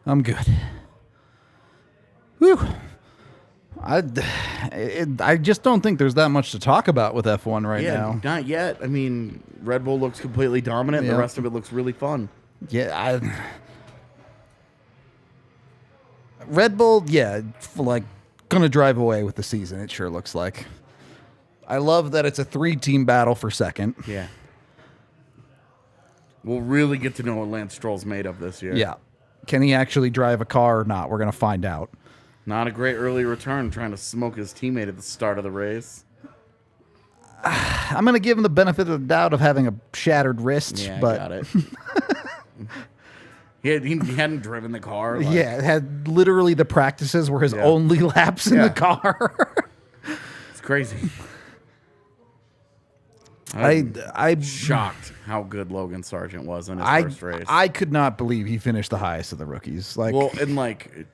B: I'm good. Whew. I just don't think there's that much to talk about with F1 right now.
A: Not yet. I mean, Red Bull looks completely dominant.
B: Yeah.
A: The rest of it looks really fun.
B: Yeah, Red Bull, like gonna drive away with the season. It sure looks like. I love that it's a 3-team battle for second.
A: Yeah. We'll really get to know what Lance Stroll's made of this year.
B: Yeah. Can he actually drive a car or not? We're gonna find out.
A: Not a great early return, trying to smoke his teammate at the start of the race.
B: I'm gonna give him the benefit of the doubt of having a shattered wrist,
A: Yeah,
B: but
A: got it. he hadn't driven the car. Like,
B: yeah, it had literally the practices were his only laps in the car.
A: It's crazy.
B: I'm
A: shocked how good Logan Sargent was in his first race.
B: I could not believe he finished the highest of the rookies. Like,
A: well, and like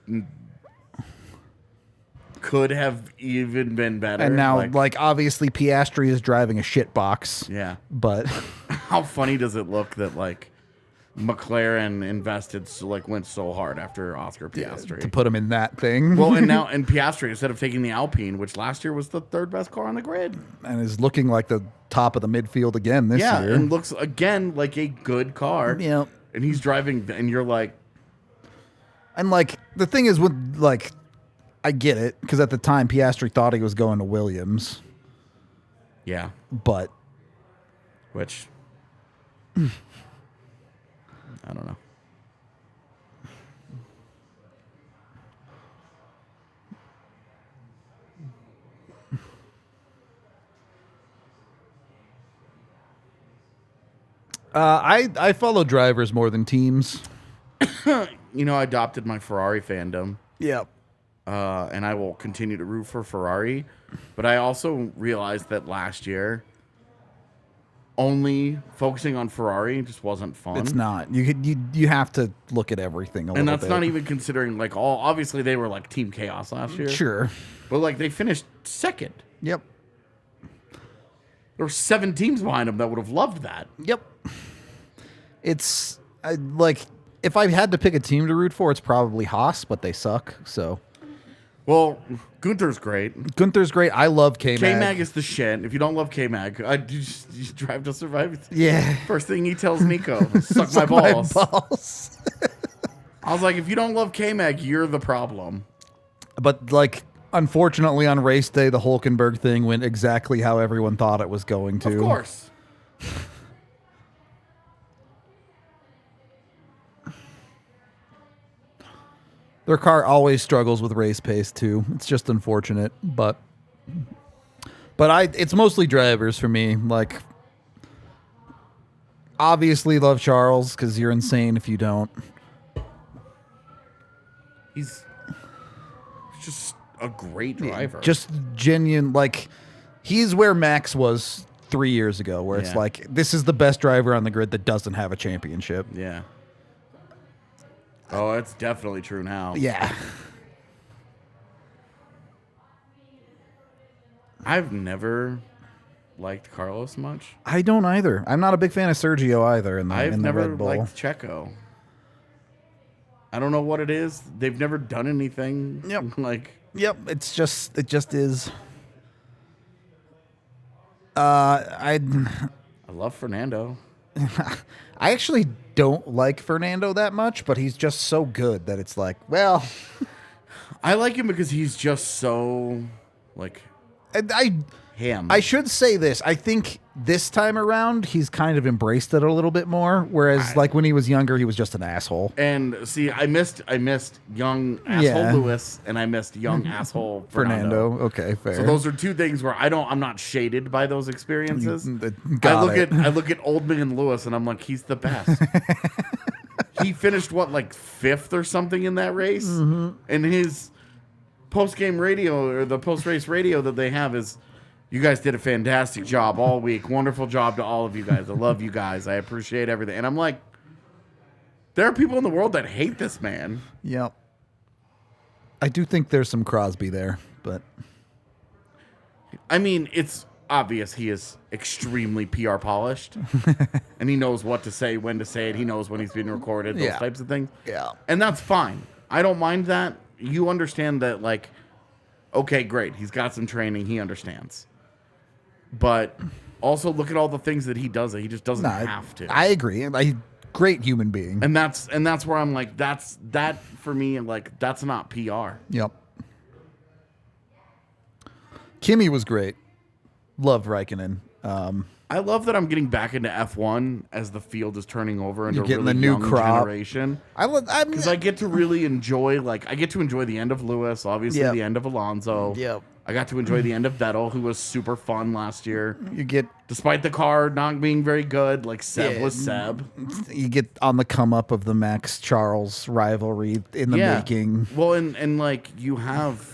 A: could have even been better.
B: And now, like obviously, Piastri is driving a shit box.
A: Yeah,
B: but
A: how funny does it look that like McLaren invested went so hard after Oscar Piastri
B: to put him in that thing?
A: Well, and now Piastri, instead of taking the Alpine, which last year was the 3rd best car on the grid,
B: and is looking like the top of the midfield again this year.
A: Yeah, and looks again like a good car.
B: Yeah,
A: and he's driving, and you're like,
B: and like the thing is with like, I get it because at the time Piastri thought he was going to Williams.
A: Yeah,
B: but
A: which. I don't know.
B: I follow drivers more than teams.
A: You know, I adopted my Ferrari fandom.
B: Yep.
A: And I will continue to root for Ferrari. But I also realized that last year, only focusing on Ferrari just wasn't fun.
B: It's not. You have to look at everything a little bit.
A: And that's not even considering like all. Obviously, they were like Team Chaos last year.
B: Sure.
A: But like they finished 2nd.
B: Yep.
A: There were 7 teams behind them that would have loved that.
B: Yep. It's like if I had to pick a team to root for, it's probably Haas, but they suck. So.
A: Well, Gunther's great.
B: Gunther's great. I love K-Mag.
A: K-Mag is the shit. If you don't love K-Mag, you drive to survive.
B: Yeah.
A: First thing he tells Nico, suck my balls. I was like, if you don't love K-Mag, you're the problem.
B: But like, unfortunately, on race day, the Hulkenberg thing went exactly how everyone thought it was going to.
A: Of course.
B: Their car always struggles with race pace too. It's just unfortunate, but it's mostly drivers for me. Like, obviously love Charles because you're insane if you don't.
A: He's just a great driver.
B: Just genuine, like he's where Max was 3 years ago, where it's like this is the best driver on the grid that doesn't have a championship.
A: Yeah. Oh, it's definitely true now.
B: Yeah.
A: I've never liked Carlos much.
B: I don't either. I'm not a big fan of Sergio either in the
A: I've
B: in the
A: never
B: Red Bull.
A: liked Checo. I don't know what it is. They've never done anything.
B: Yep.
A: Yep.
B: It just is. I
A: love Fernando.
B: I actually don't like Fernando that much, but he's just so good that it's like, well,
A: I like him because he's just so like him.
B: I should say this. I think this time around he's kind of embraced it a little bit more, whereas like when he was younger, he was just an asshole.
A: And see, I missed young asshole Lewis, and I missed young asshole Fernando.
B: Okay, fair.
A: So those are 2 things where I'm not shaded by those experiences.
B: I
A: look at Oldman and Lewis, and I'm like, he's the best. He finished like 5th or something in that race, and his post-game radio or the post-race radio that they have is, you guys did a fantastic job all week. Wonderful job to all of you guys. I love you guys. I appreciate everything. And I'm like, there are people in the world that hate this man.
B: Yep. I do think there's some Crosby there, but
A: I mean, it's obvious he is extremely PR polished, and he knows what to say, when to say it. He knows when he's being recorded, those types of things.
B: Yeah.
A: And that's fine. I don't mind that. You understand that, like, okay, great. He's got some training. He understands. But also look at all the things that he does that he just doesn't have to.
B: I agree. Great human being.
A: And that's where I'm like, that for me, like, that's not PR.
B: Yep. Kimi was great. Loved Raikkonen.
A: I love that I'm getting back into F1 as the field is turning over into
B: You're
A: a
B: getting
A: really
B: the new
A: young
B: crop.
A: generation.
B: Because
A: Because I get to really enjoy, the end of Lewis, obviously the end of Alonso.
B: Yep.
A: I got to enjoy the end of Vettel, who was super fun last year.
B: You get
A: Despite the car not being very good, like Seb was Seb.
B: you get on the come up of the Max Charles rivalry in the making.
A: Well, and like you have,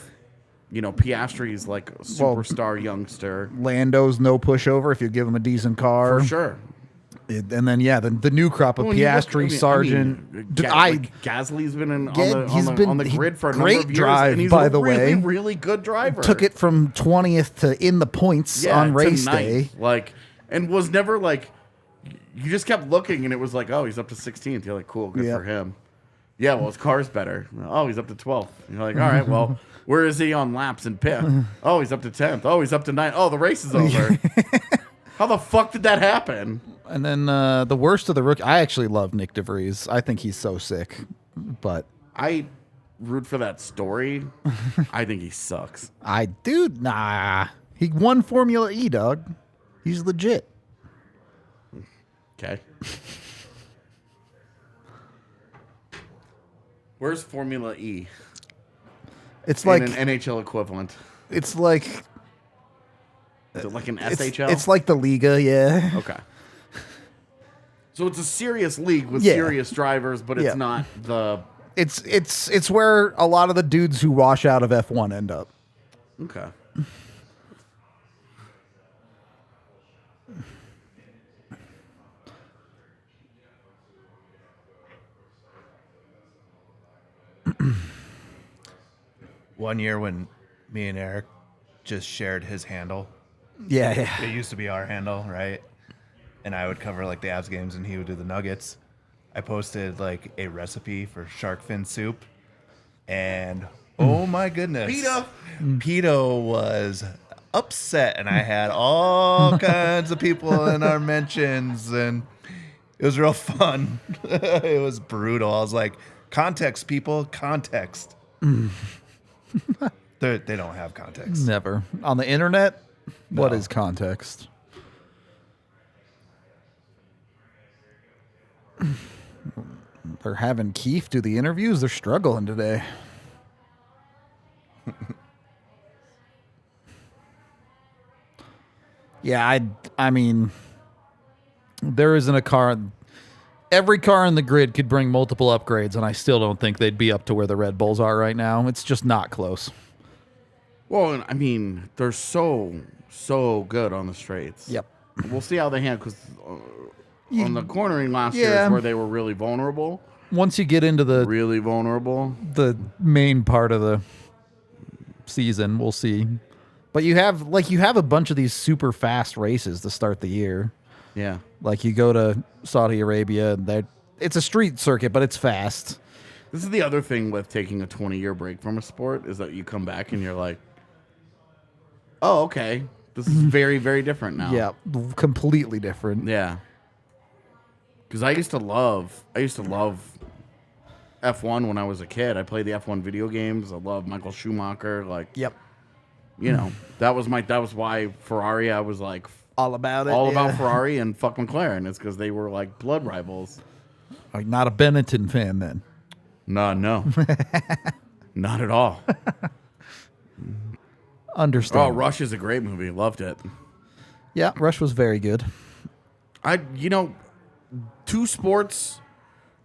A: Piastri's like a superstar youngster.
B: Lando's no pushover if you give him a decent car.
A: For sure.
B: And then the new crop of Piastri, Sargent.
A: Gasly's been on the grid for a number of years,
B: drive,
A: and he's
B: by
A: a
B: the
A: really,
B: way.
A: really good driver.
B: Took it from 20th to in the points on race day.
A: And was never like, you just kept looking, and it was like, oh, he's up to 16th. You're like, cool, good for him. Yeah, well, his car's better. Oh, he's up to 12th. You're like, all right, well, where is he on laps and pit? Oh, he's up to 10th. Oh, he's up to 9th. Oh, the race is over. How the fuck did that happen?
B: And then the worst of the rookie. I actually love Nick DeVries. I think he's so sick, but
A: I root for that story. I think he sucks.
B: Nah. He won Formula E, dog. He's legit.
A: Okay. Where's Formula E?
B: It's like
A: an NHL equivalent.
B: It's like
A: Is it like an SHL?
B: It's like the Liga, yeah.
A: Okay. So it's a serious league with serious drivers, but it's not the.
B: It's where a lot of the dudes who wash out of F1 end up.
A: Okay.
C: One year when me and Eric just shared his handle.
B: Yeah.
C: It used to be our handle, right? And I would cover like the Avs games and he would do the Nuggets. I posted like a recipe for shark fin soup. And oh my goodness. Pito was upset. And I had all kinds of people in our mentions. And it was real fun. It was brutal. I was like, context, people, context. They don't have context.
B: Never. On the internet, what is context? They're having Keith do the interviews. They're struggling today. Yeah, I mean, there isn't a car. Every car in the grid could bring multiple upgrades, and I still don't think they'd be up to where the Red Bulls are right now. It's just not close.
A: Well, I mean, they're so good on the straights.
B: Yep.
A: We'll see how they handle, because on the cornering last year is where they were really vulnerable.
B: Once you get into the main part of the season, we'll see. But you have a bunch of these super fast races to start the year.
A: Yeah.
B: Like you go to Saudi Arabia, and it's a street circuit, but it's fast.
A: This is the other thing with taking a 20-year break from a sport, is that you come back and you're like, oh, okay, this is very, very different now.
B: Yeah, completely different.
A: Yeah. Because I used to love F1 when I was a kid. I played the F1 video games. I loved Michael Schumacher.
B: Yep.
A: That was why Ferrari, I was like,
B: all about it.
A: About Ferrari and fuck McLaren. It's because they were like blood rivals.
B: Like not a Benetton fan then.
A: No. Not at all.
B: Understand.
A: Oh, Rush is a great movie. Loved it.
B: Yeah, Rush was very good.
A: Two sports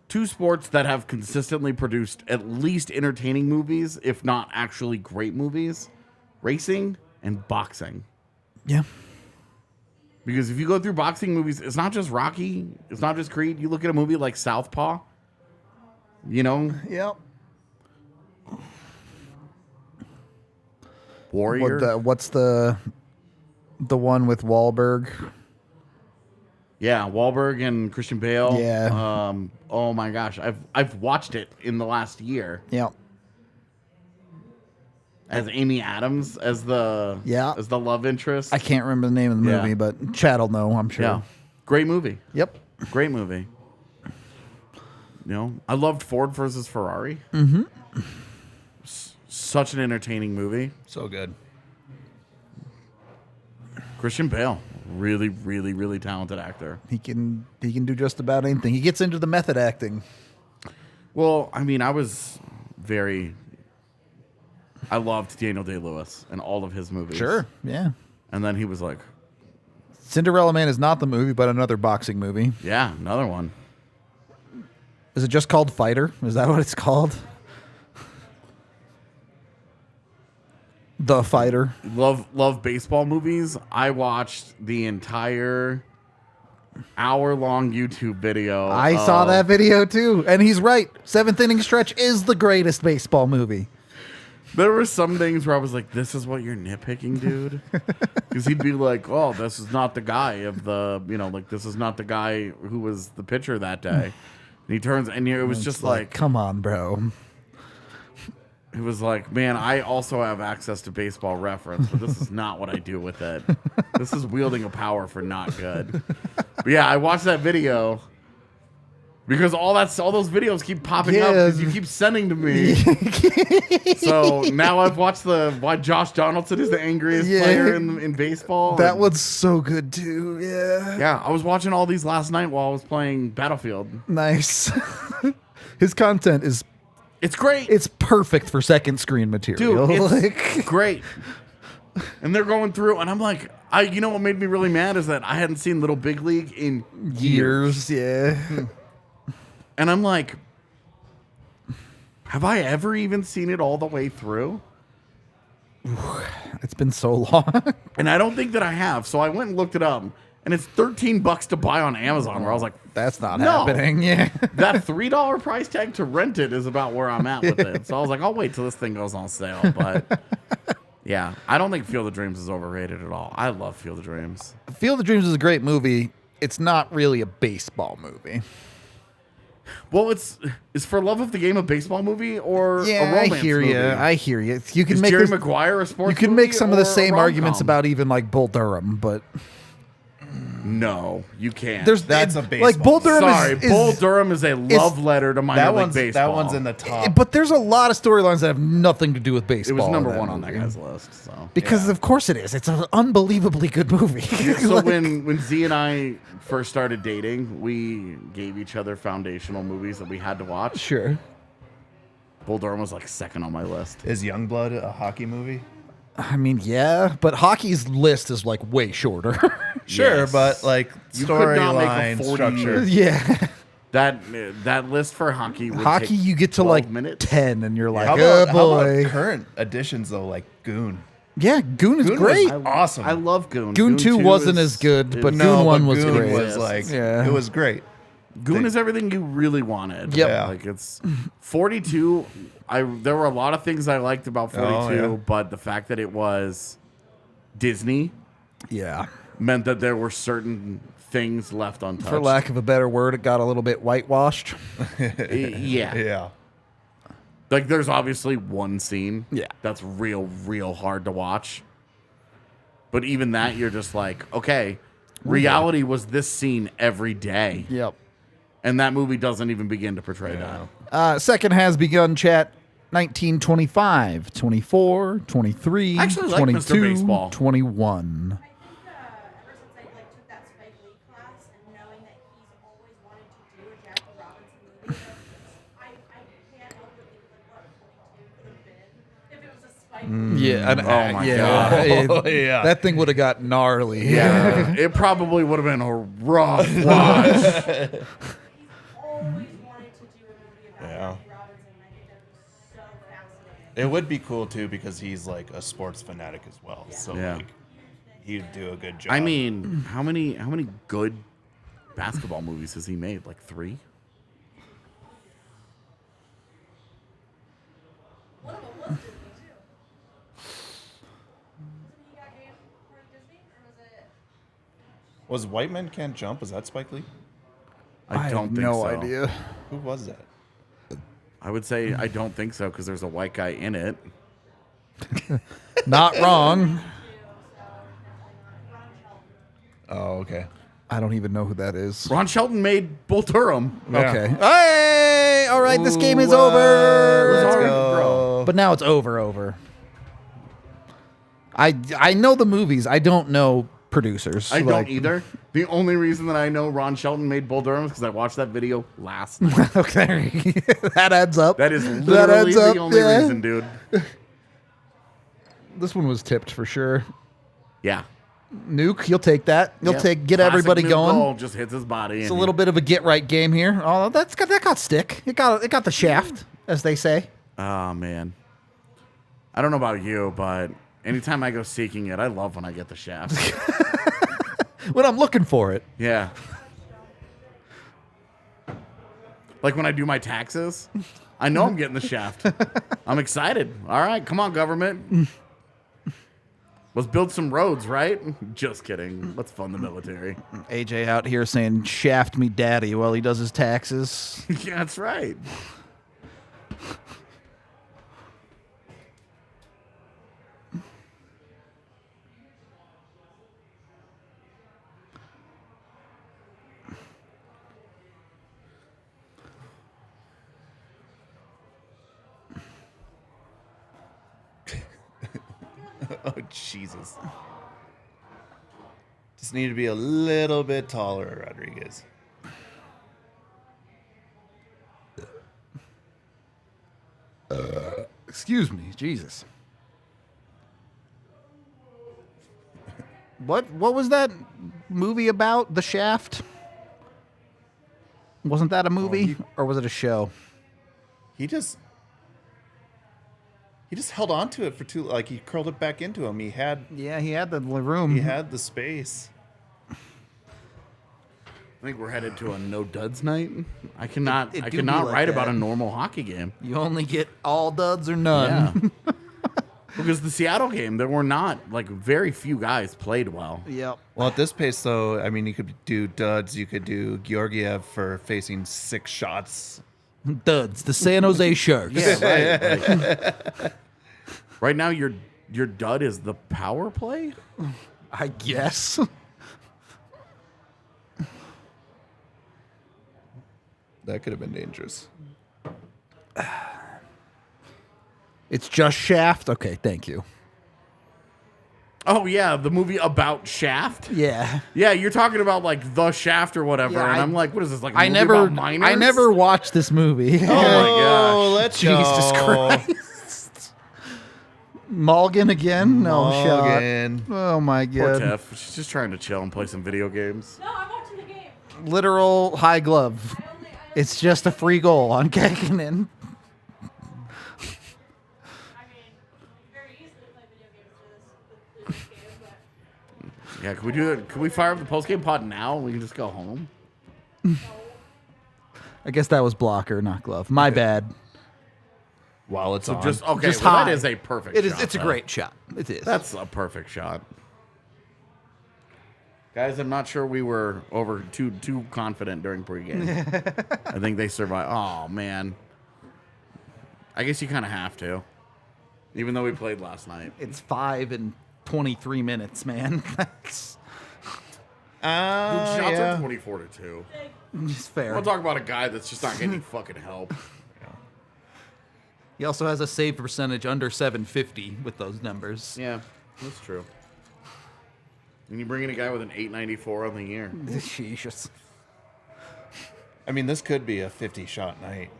A: that have consistently produced at least entertaining movies, if not actually great movies: racing and boxing.
B: Yeah.
A: Because if you go through boxing movies, it's not just Rocky, it's not just Creed. You look at a movie like Southpaw,
B: Yep.
A: Warrior.
B: What's the The one with Wahlberg.
A: Yeah, Wahlberg and Christian Bale.
B: Yeah.
A: Oh my gosh, I've watched it in the last year.
B: Yeah.
A: As Amy Adams as the love interest.
B: I can't remember the name of the movie,
A: Yeah.
B: but Chad will know, I'm sure.
A: Yeah, great movie.
B: Yep.
A: Great movie. You know, I loved Ford versus Ferrari. Mm-hmm. Such an entertaining movie.
C: So good.
A: Christian Bale, really, really, really talented actor.
B: He can do just about anything. He gets into the method acting.
A: Well, I mean, I loved Daniel Day-Lewis and all of his movies.
B: Sure. Yeah.
A: And then he was like,
B: Cinderella Man is not the movie, but another boxing movie.
A: yeah, another one.
B: Is it just called Fighter? Is that what it's called? The Fighter.
A: Love baseball movies. I watched the entire hour-long YouTube video.
B: I saw that video too, and he's right. Seventh Inning Stretch is the greatest baseball movie.
A: There were some things where I was like, this is what you're nitpicking, dude? Because he'd be like, oh, this is not the guy of the, this is not the guy who was the pitcher that day. And he turns, and it was just like,
B: come on, bro.
A: it was like, man, I also have access to Baseball Reference, but this is not what I do with it. This is wielding a power for not good. But yeah, I watched that video because all those videos keep popping up because you keep sending to me. So now I've watched why Josh Donaldson is the angriest player in baseball.
B: That one's so good too. Yeah.
A: Yeah, I was watching all these last night while I was playing Battlefield.
B: Nice. His content is.
A: It's great.
B: It's perfect for second screen material.
A: Dude, it's great. And they're going through, and I'm like, you know what made me really mad is that I hadn't seen Little Big League in years.
B: Yeah.
A: And I'm like, have I ever even seen it all the way through?
B: It's been so long.
A: And I don't think that I have. So I went and looked it up, and it's $13 to buy on Amazon. Where I was like,
B: that's not
A: no.
B: happening. Yeah.
A: That $3 price tag to rent it is about where I'm at with it. So I was like, I'll wait till this thing goes on sale. But yeah, I don't think Field of Dreams is overrated at all. I love Field of Dreams.
B: Field of Dreams is a great movie. It's not really a baseball movie.
A: Well, is For Love of the Game a baseball movie or a romance
B: I hear
A: movie?
B: you. I hear you. You can
A: Is
B: make
A: Jerry
B: this,
A: Maguire a sports
B: You can
A: movie
B: make some of the
A: or a
B: same arguments
A: rom-com?
B: about even like Bull Durham, but
A: No, you can't.
C: That's a baseball
B: like Bull Durham.
A: Sorry, Bull Durham is a love letter to minor league baseball.
C: That one's in the top.
B: But there's a lot of storylines that have nothing to do with
A: It
B: baseball.
A: was number
B: in
A: one on that
B: movie.
A: guy's list. So
B: Because of course it is. It's an unbelievably good movie.
A: So
B: Like,
A: when Z and I first started dating, we gave each other foundational movies that we had to watch.
B: sure.
A: Bull Durham was like second on my list.
C: Is Youngblood a hockey movie?
B: I mean, yeah, but hockey's list is like way shorter.
C: Sure,
A: Yes.
C: but like
A: You could not make a
C: storyline
A: 40
C: structure.
B: yeah.
A: That list for hockey would
B: Hockey,
A: take
B: you get to
A: 12
B: like
A: minutes.
B: 10 and you're like,
C: How
B: oh
C: about, how
B: boy.
C: about current additions though, like Goon?
B: Yeah, Goon is
C: Goon
B: great.
C: was awesome.
A: I love Goon.
B: Goon 2 wasn't as good, but Goon 1 was
C: Goon
B: great.
C: was like
B: Yeah.
C: it was great.
A: Goon is everything you really wanted.
B: Yep.
C: Yeah.
A: Like it's 42. There were a lot of things I liked about 42,
C: yeah.
A: but the fact that it was Disney
B: Yeah.
A: meant that there were certain things left untouched.
B: For lack of a better word, it got a little bit whitewashed.
A: Yeah.
C: Yeah.
A: Like there's obviously one scene
B: Yeah.
A: that's real hard to watch. But even that you're just like, okay, reality was this scene every day.
B: Yep.
A: And that movie doesn't even begin to portray that.
B: Second has begun, chat. 1925, 24, 23,
A: I actually like Mr.
B: 22,
A: Baseball.
B: 21.
D: I think ever since I took that Spike Lee class and knowing that he's always wanted to do a Jackie Robinson movie, I can't help but think like what 42 could have been if it was a Spike Lee.
B: Yeah.
A: Oh my
B: yeah.
A: God.
C: Yeah.
B: That thing would have got gnarly.
A: Yeah, it probably would have been a rough watch.
D: He's always wanted to do a movie about
C: Yeah.
D: Jackie Robinson, and I think that would be so fascinating.
C: It would be cool too because he's like a sports fanatic as well. So
A: Yeah.
C: like he'd do a good job.
A: I mean, how many good basketball movies has he made? Like 3?
D: One of them was Disney too. Wasn't he got game for Disney, or was
C: Was White Men Can't Jump? Was that Spike Lee?
A: I don't
B: have
A: think
B: no
A: so.
B: idea.
C: Who was that?
A: I would say I don't think so because there's a white guy in it.
B: Not wrong.
C: Oh, okay.
B: I don't even know who that is.
A: Ron Shelton made Bull Durham.
C: Yeah.
B: Okay. Hey! All right, this game is
C: Ooh,
B: over.
C: Let's
A: Sorry,
C: go.
B: But now it's over. I know the movies. I don't know producers.
A: I don't either. The only reason that I know Ron Shelton made Bull Durham is because I watched that video last night.
B: Okay. That adds up.
A: That is literally
B: adds up,
A: the only
B: yeah.
A: reason, dude.
B: This one was tipped for sure.
A: Yeah.
B: Nuke, you'll take that. You'll
A: Yep.
B: get
A: Classic
B: everybody
A: Nuke
B: going.
A: goal just hits his body.
B: It's a little bit of a get right game here. Oh, that got stick. It got the shaft, as they say.
A: Oh, man. I don't know about you, but anytime I go seeking it, I love when I get the shaft.
B: When I'm looking for it.
A: Yeah. Like when I do my taxes, I know I'm getting the shaft. I'm excited. All right, come on, government. Let's build some roads, right? Just kidding. Let's fund the military.
B: AJ out here saying shaft me daddy while he does his taxes.
A: Yeah, that's right.
C: Oh, Jesus. Just need to be a little bit taller, Rodriguez.
B: Excuse me, Jesus. What was that movie about? The Shaft? Wasn't that a movie or was it a show?
C: He just held on to it for too, like he curled it back into him. He had
B: Yeah, he had the room.
C: the space.
A: I think we're headed to a no duds night. I cannot
B: It
A: I
B: do
A: cannot
B: be like
A: write about
B: that.
A: a normal hockey game.
B: You only get all duds or none.
A: Yeah. Because the Seattle game, there were not, like, very few guys played well.
B: Yep.
C: Well, at this pace, though, I mean, you could do duds. You could do Georgiev for facing 6 shots.
B: Duds. The San Jose Sharks.
A: Yeah, right. Like, right now, your dud is the power play?
B: I guess.
C: That could have been dangerous.
B: It's just Shaft? Okay, thank you.
A: Oh, yeah, the movie about Shaft?
B: Yeah.
A: Yeah, you're talking about, like, The Shaft or whatever,
B: Yeah,
A: and
B: I-
A: I'm like, what is this, like, a
B: I
A: movie
B: never
A: about minors?
B: I never watched this movie.
A: Oh, my gosh.
C: Let's
B: Jesus
C: go.
B: Christ. Mulligan again? No shot.
C: Mulligan.
B: Oh my
A: Poor
B: god.
A: Tef. She's just trying to chill and play some video games.
D: No, I'm watching the game.
B: Literal high glove. It's just a free goal on Kekkonen.
D: I mean, very easily play video games to this game, but
A: Yeah, can we do it? Can we fire up the postgame pod now and we can just go home?
B: I guess that was blocker, not glove. My bad.
C: While it's
A: So
C: on.
A: just, okay,
B: Just
A: well,
B: high.
A: that is a perfect
B: It is.
A: shot,
B: It's a
A: though.
B: great shot. It is.
A: That's a perfect shot. Guys, I'm not sure we were over too confident during pregame. I think they survived. Oh, man. I guess you kind of have to. Even though we played last night.
B: It's 5 and 23 minutes, man. That's
A: Dude, shots
C: yeah.
A: are 24 to 2.
B: just fair.
A: We'll talk about a guy that's just not getting fucking help.
B: He also has a save percentage under 750 with those numbers.
A: Yeah, that's true. And you bring in a guy with an 894 on the year.
B: Jesus.
C: I mean, this could be a 50-shot night.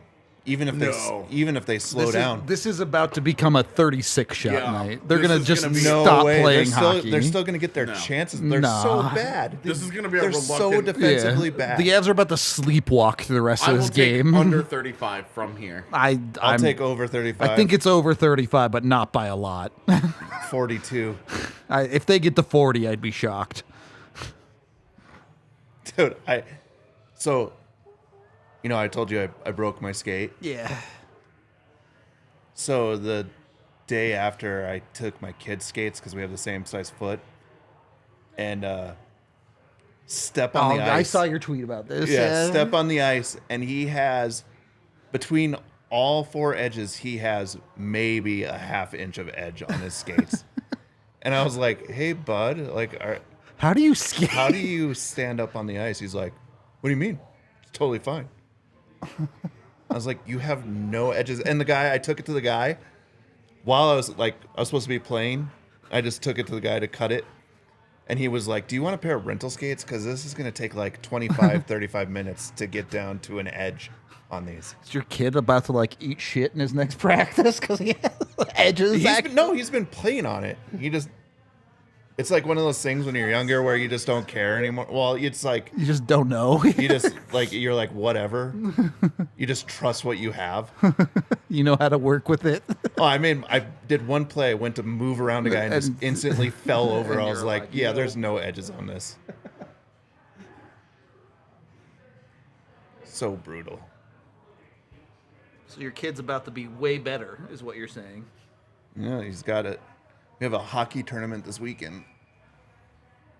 C: Even if
A: No.
C: they slow down.
B: This is about to become a 36 shot
A: Yeah.
B: night. They're
A: This
B: going to
A: is
B: just
A: gonna be-
B: stop
C: way.
B: playing
C: they're still,
B: hockey.
C: They're still going to get their
A: No.
C: chances. They're
B: Nah.
C: so bad.
A: This is gonna be a
C: They're so
A: reluctant-
C: defensively bad.
B: The Avs are about to sleepwalk through the rest
A: I
B: of
A: will
B: this
A: take
B: game.
A: under 35 from here.
C: I'll
B: I'm-
C: take over 35.
B: I think it's over 35, but not by a lot.
C: 42.
B: If they get to 40, I'd be shocked.
C: Dude, so, I told you I broke my skate.
B: Yeah.
C: So the day after I took my kids' skates because we have the same size foot, and step on the ice.
B: I saw your tweet about this.
C: Yeah, step on the ice, and he has, between all 4 edges, he has maybe a half inch of edge on his skates. And I was like, hey, bud, like,
B: How do you skate?
C: how do you stand up on the ice? He's like, what do you mean? It's totally fine. I was like, you have no edges. And I took it to the guy while I was supposed to be playing. I just took it to the guy to cut it. And he was like, do you want a pair of rental skates? Because this is going to take like 25, 35 minutes to get down to an edge on these.
B: Is your kid about to like eat shit in his next practice because he has edges?
C: He's been playing on it. It's like one of those things when you're younger where you just don't care anymore. Well, it's like
B: You just don't know.
C: you just you're like whatever. You just trust what you have.
B: You know how to work with it.
C: Oh, I mean, I did one play, went to move around a guy and just instantly fell over. I was like, yeah, there's no edges on this. So brutal.
B: So your kid's about to be way better, is what you're saying.
C: Yeah, he's got it. We have a hockey tournament this weekend.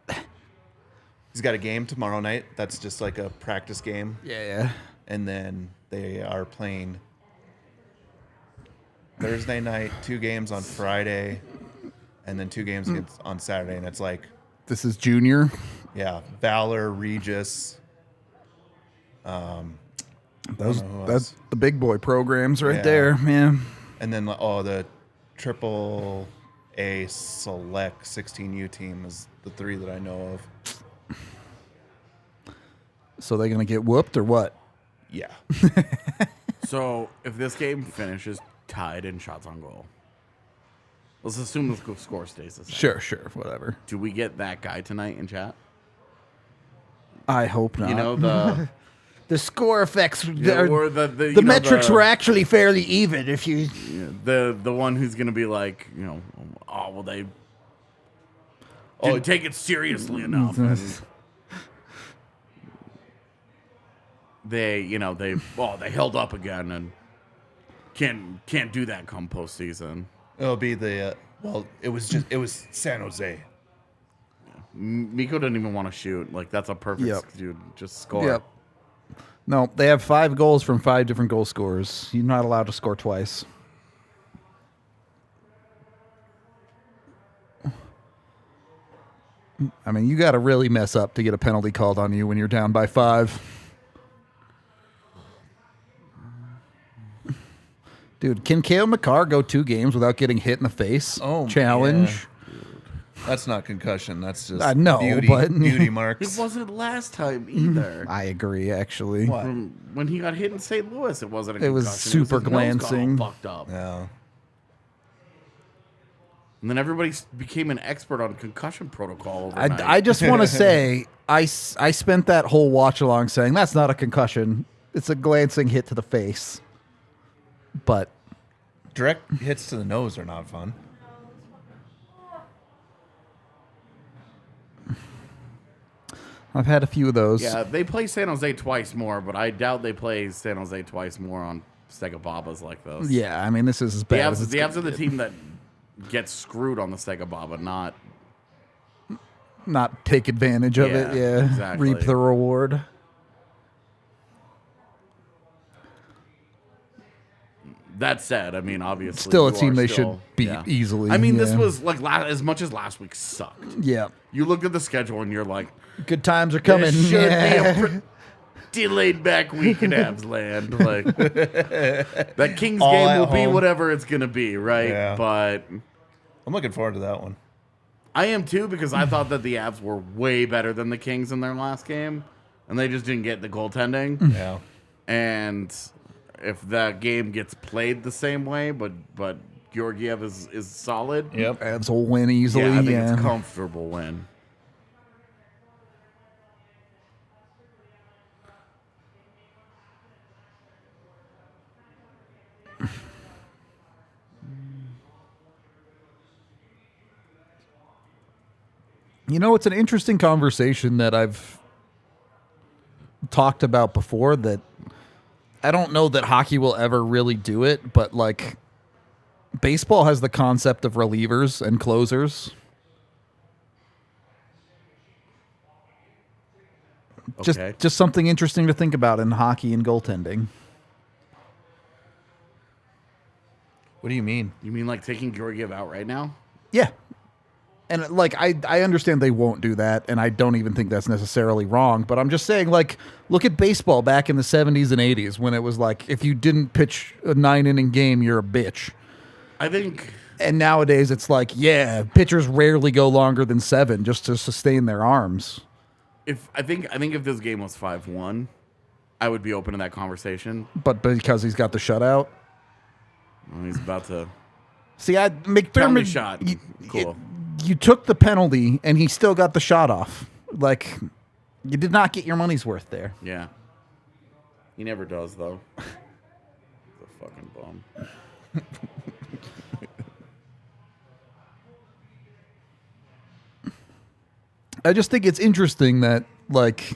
C: He's got a game tomorrow night. That's just like a practice game.
B: Yeah.
C: And then they are playing Thursday night, 2 games on Friday, and then 2 games on Saturday. And it's like,
B: This is junior.
C: yeah, Valor, Regis.
B: That's the big boy programs right
C: Yeah.
B: there, man.
C: And then, the Triple A Select 16U team is the 3 that I know of.
B: So they're gonna get whooped or what?
C: Yeah.
A: So if this game finishes tied in shots on goal, let's assume the score stays the same.
B: Sure, whatever.
A: Do we get that guy tonight in chat?
B: I hope not.
A: You know, the
B: the score effects,
A: or the
B: the metrics were actually fairly even. If you,
A: the one who's gonna be like, oh well, they didn't take it seriously enough. And they they held up again and can't do that come postseason.
C: It'll be it was San Jose.
A: Miko didn't even want to shoot. Like, that's a perfect dude. Just score.
B: Yep. No, they have 5 goals from 5 different goal scorers. You're not allowed to score twice. I mean, you got to really mess up to get a penalty called on you when you're down by 5. Dude, can Cale McCarr go 2 games without getting hit in the face?
C: Oh,
B: challenge.
C: yeah. That's not concussion. That's just
B: I know,
C: beauty marks.
A: It wasn't last time either.
B: I agree, actually.
C: What?
A: From when he got hit in St. Louis, it wasn't a
B: It was
A: concussion.
B: super
A: his nose got all
B: glancing.
A: fucked up.
C: Yeah.
A: And then everybody became an expert on concussion protocol overnight.
B: I just want to say, I spent that whole watch along saying, that's not a concussion. It's a glancing hit to the face. But
C: Direct hits to the nose are not fun.
B: I've had a few of those.
A: Yeah, they play San Jose twice more, but I doubt they play San Jose twice more on Sega Babas like those.
B: Yeah, I mean, this is as
A: The
B: bad as it's
A: Avs are
B: gonna
A: the team that gets screwed on the Sega Baba,
B: not take advantage of it.
A: Yeah,
B: Yeah,
A: exactly.
B: reap the reward.
A: That said, I mean, obviously,
B: Still a
A: you
B: team
A: are
B: they
A: still-
B: should beat easily,
A: I mean, this
B: yeah.
A: was like as much as last week sucked.
B: Yeah,
A: You looked at the schedule and you're like,
B: good times are coming.
A: this should
B: Yeah.
A: be a delayed back week in Avs land. Like that Kings
C: All
A: game
C: at
A: will be
C: home.
A: whatever it's gonna be, right?
C: Yeah.
A: But
C: I'm looking forward to that one.
A: I am too, because I thought that the Avs were way better than the Kings in their last game, and they just didn't get the goaltending.
C: Yeah.
A: And if that game gets played the same way, but Georgiev is solid,
C: Yep.
B: Avs will win easily.
A: yeah, I think
B: yeah.
A: it's a comfortable win.
B: You know, it's an interesting conversation that I've talked about before, that I don't know that hockey will ever really do it, but like baseball has the concept of relievers and closers.
A: Okay.
B: Just something interesting to think about in hockey and goaltending.
C: What do you mean?
A: You mean like taking Georgiev out right now?
B: Yeah. And like I understand they won't do that, and I don't even think that's necessarily wrong, but I'm just saying, like, look at baseball back in the 70s and 80s when it was like, if you didn't pitch a 9-inning game, you're a bitch.
A: I think
B: And nowadays it's like, yeah, pitchers rarely go longer than 7 just to sustain their arms.
A: I think if this game was 5-1, I would be open to that conversation.
B: But because he's got the shutout.
A: Well, he's about to
B: See,
A: penalty
B: McDermott
A: shot. Cool.
B: You took the penalty and he still got the shot off. Like, you did not get your money's worth there.
A: Yeah. He never does, though. He's a fucking bum.
B: I just think it's interesting that, like,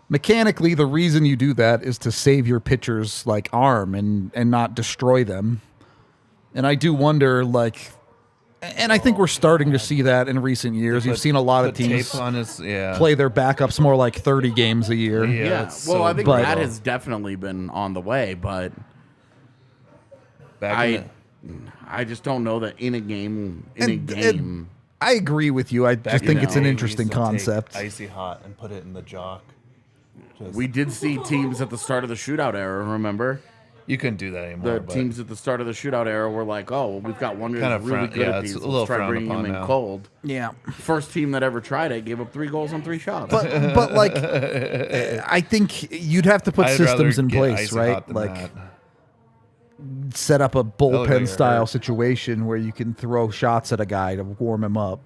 B: mechanically the reason you do that is to save your pitcher's, like, arm and not destroy them. And I do wonder, like, and I think we're starting to see that in recent years. You've seen a lot of
C: Put
B: teams
C: tape on his,
B: play their backups more like 30 games a year.
A: Yeah.
C: it's
A: Well,
C: so
A: I think
B: But-
A: that has definitely been on the way, but
C: back in
A: I just don't know that in a game,
B: And- I agree with you. I just
C: in
B: think
C: the
B: it's an
C: day, we
B: interesting
C: used to take
B: concept.
C: Icy hot and put it in the jock.
A: we did see teams at the start of the shootout era, remember?
C: You couldn't do that anymore.
A: The
C: but
A: teams at the start of the shootout era were like, oh, well, we've got one guy
C: Kinda
A: who's really
C: frown-
A: good
C: yeah,
A: at
C: it's
A: these.
C: a little
A: Let's try
C: frowned
A: bringing him
C: upon
A: in
C: now.
A: cold.
B: Yeah.
A: First team that ever tried it gave up 3 goals on 3 shots.
B: But like, I think you'd have to put
C: I'd
B: systems
C: rather
B: in
C: get
B: place,
C: icy
B: right?
C: hot than
B: Like,
C: that.
B: set up a
C: look like
B: bullpen
C: it
B: style
C: hurt.
B: situation where you can throw shots at a guy to warm him up.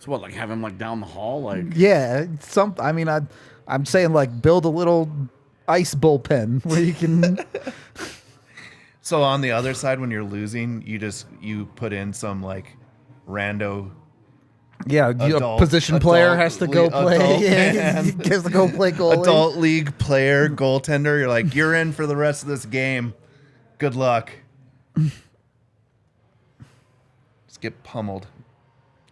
A: So what, like have him like down the hall? Like,
B: Yeah, I'm saying, like, build a little ice bullpen where you can.
C: So on the other side, when you're losing, you put in some like rando
B: Yeah, a position player has to go play. Yeah, he has to go play goalie.
C: adult league player goaltender. You're like, you're in for the rest of this game. Good luck. Just get pummeled.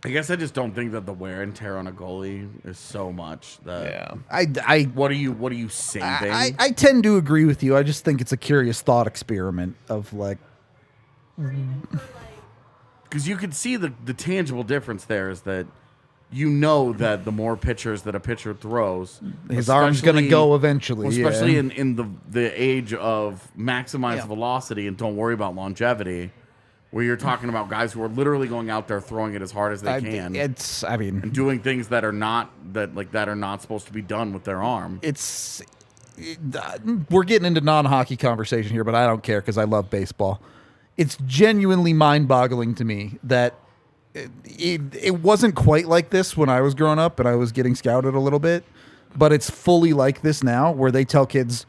A: I guess I just don't think that the wear and tear on a goalie is so much that.
C: Yeah.
A: What are you saving?
B: I tend to agree with you. I just think it's a curious thought experiment of, like,
A: Because you could see the tangible difference there is that you know that the more pitchers that a pitcher throws,
B: his arm's going to
A: especially-
B: go eventually.
A: well, especially
B: yeah.
A: in the age of maximize
B: Yeah.
A: velocity and don't worry about longevity, where you're talking about guys who are literally going out there throwing it as hard as they can and doing things that are not supposed to be done with their arm.
B: We're getting into non-hockey conversation here, but I don't care because I love baseball. It's genuinely mind-boggling to me that it wasn't quite like this when I was growing up and I was getting scouted a little bit, but it's fully like this now where they tell kids,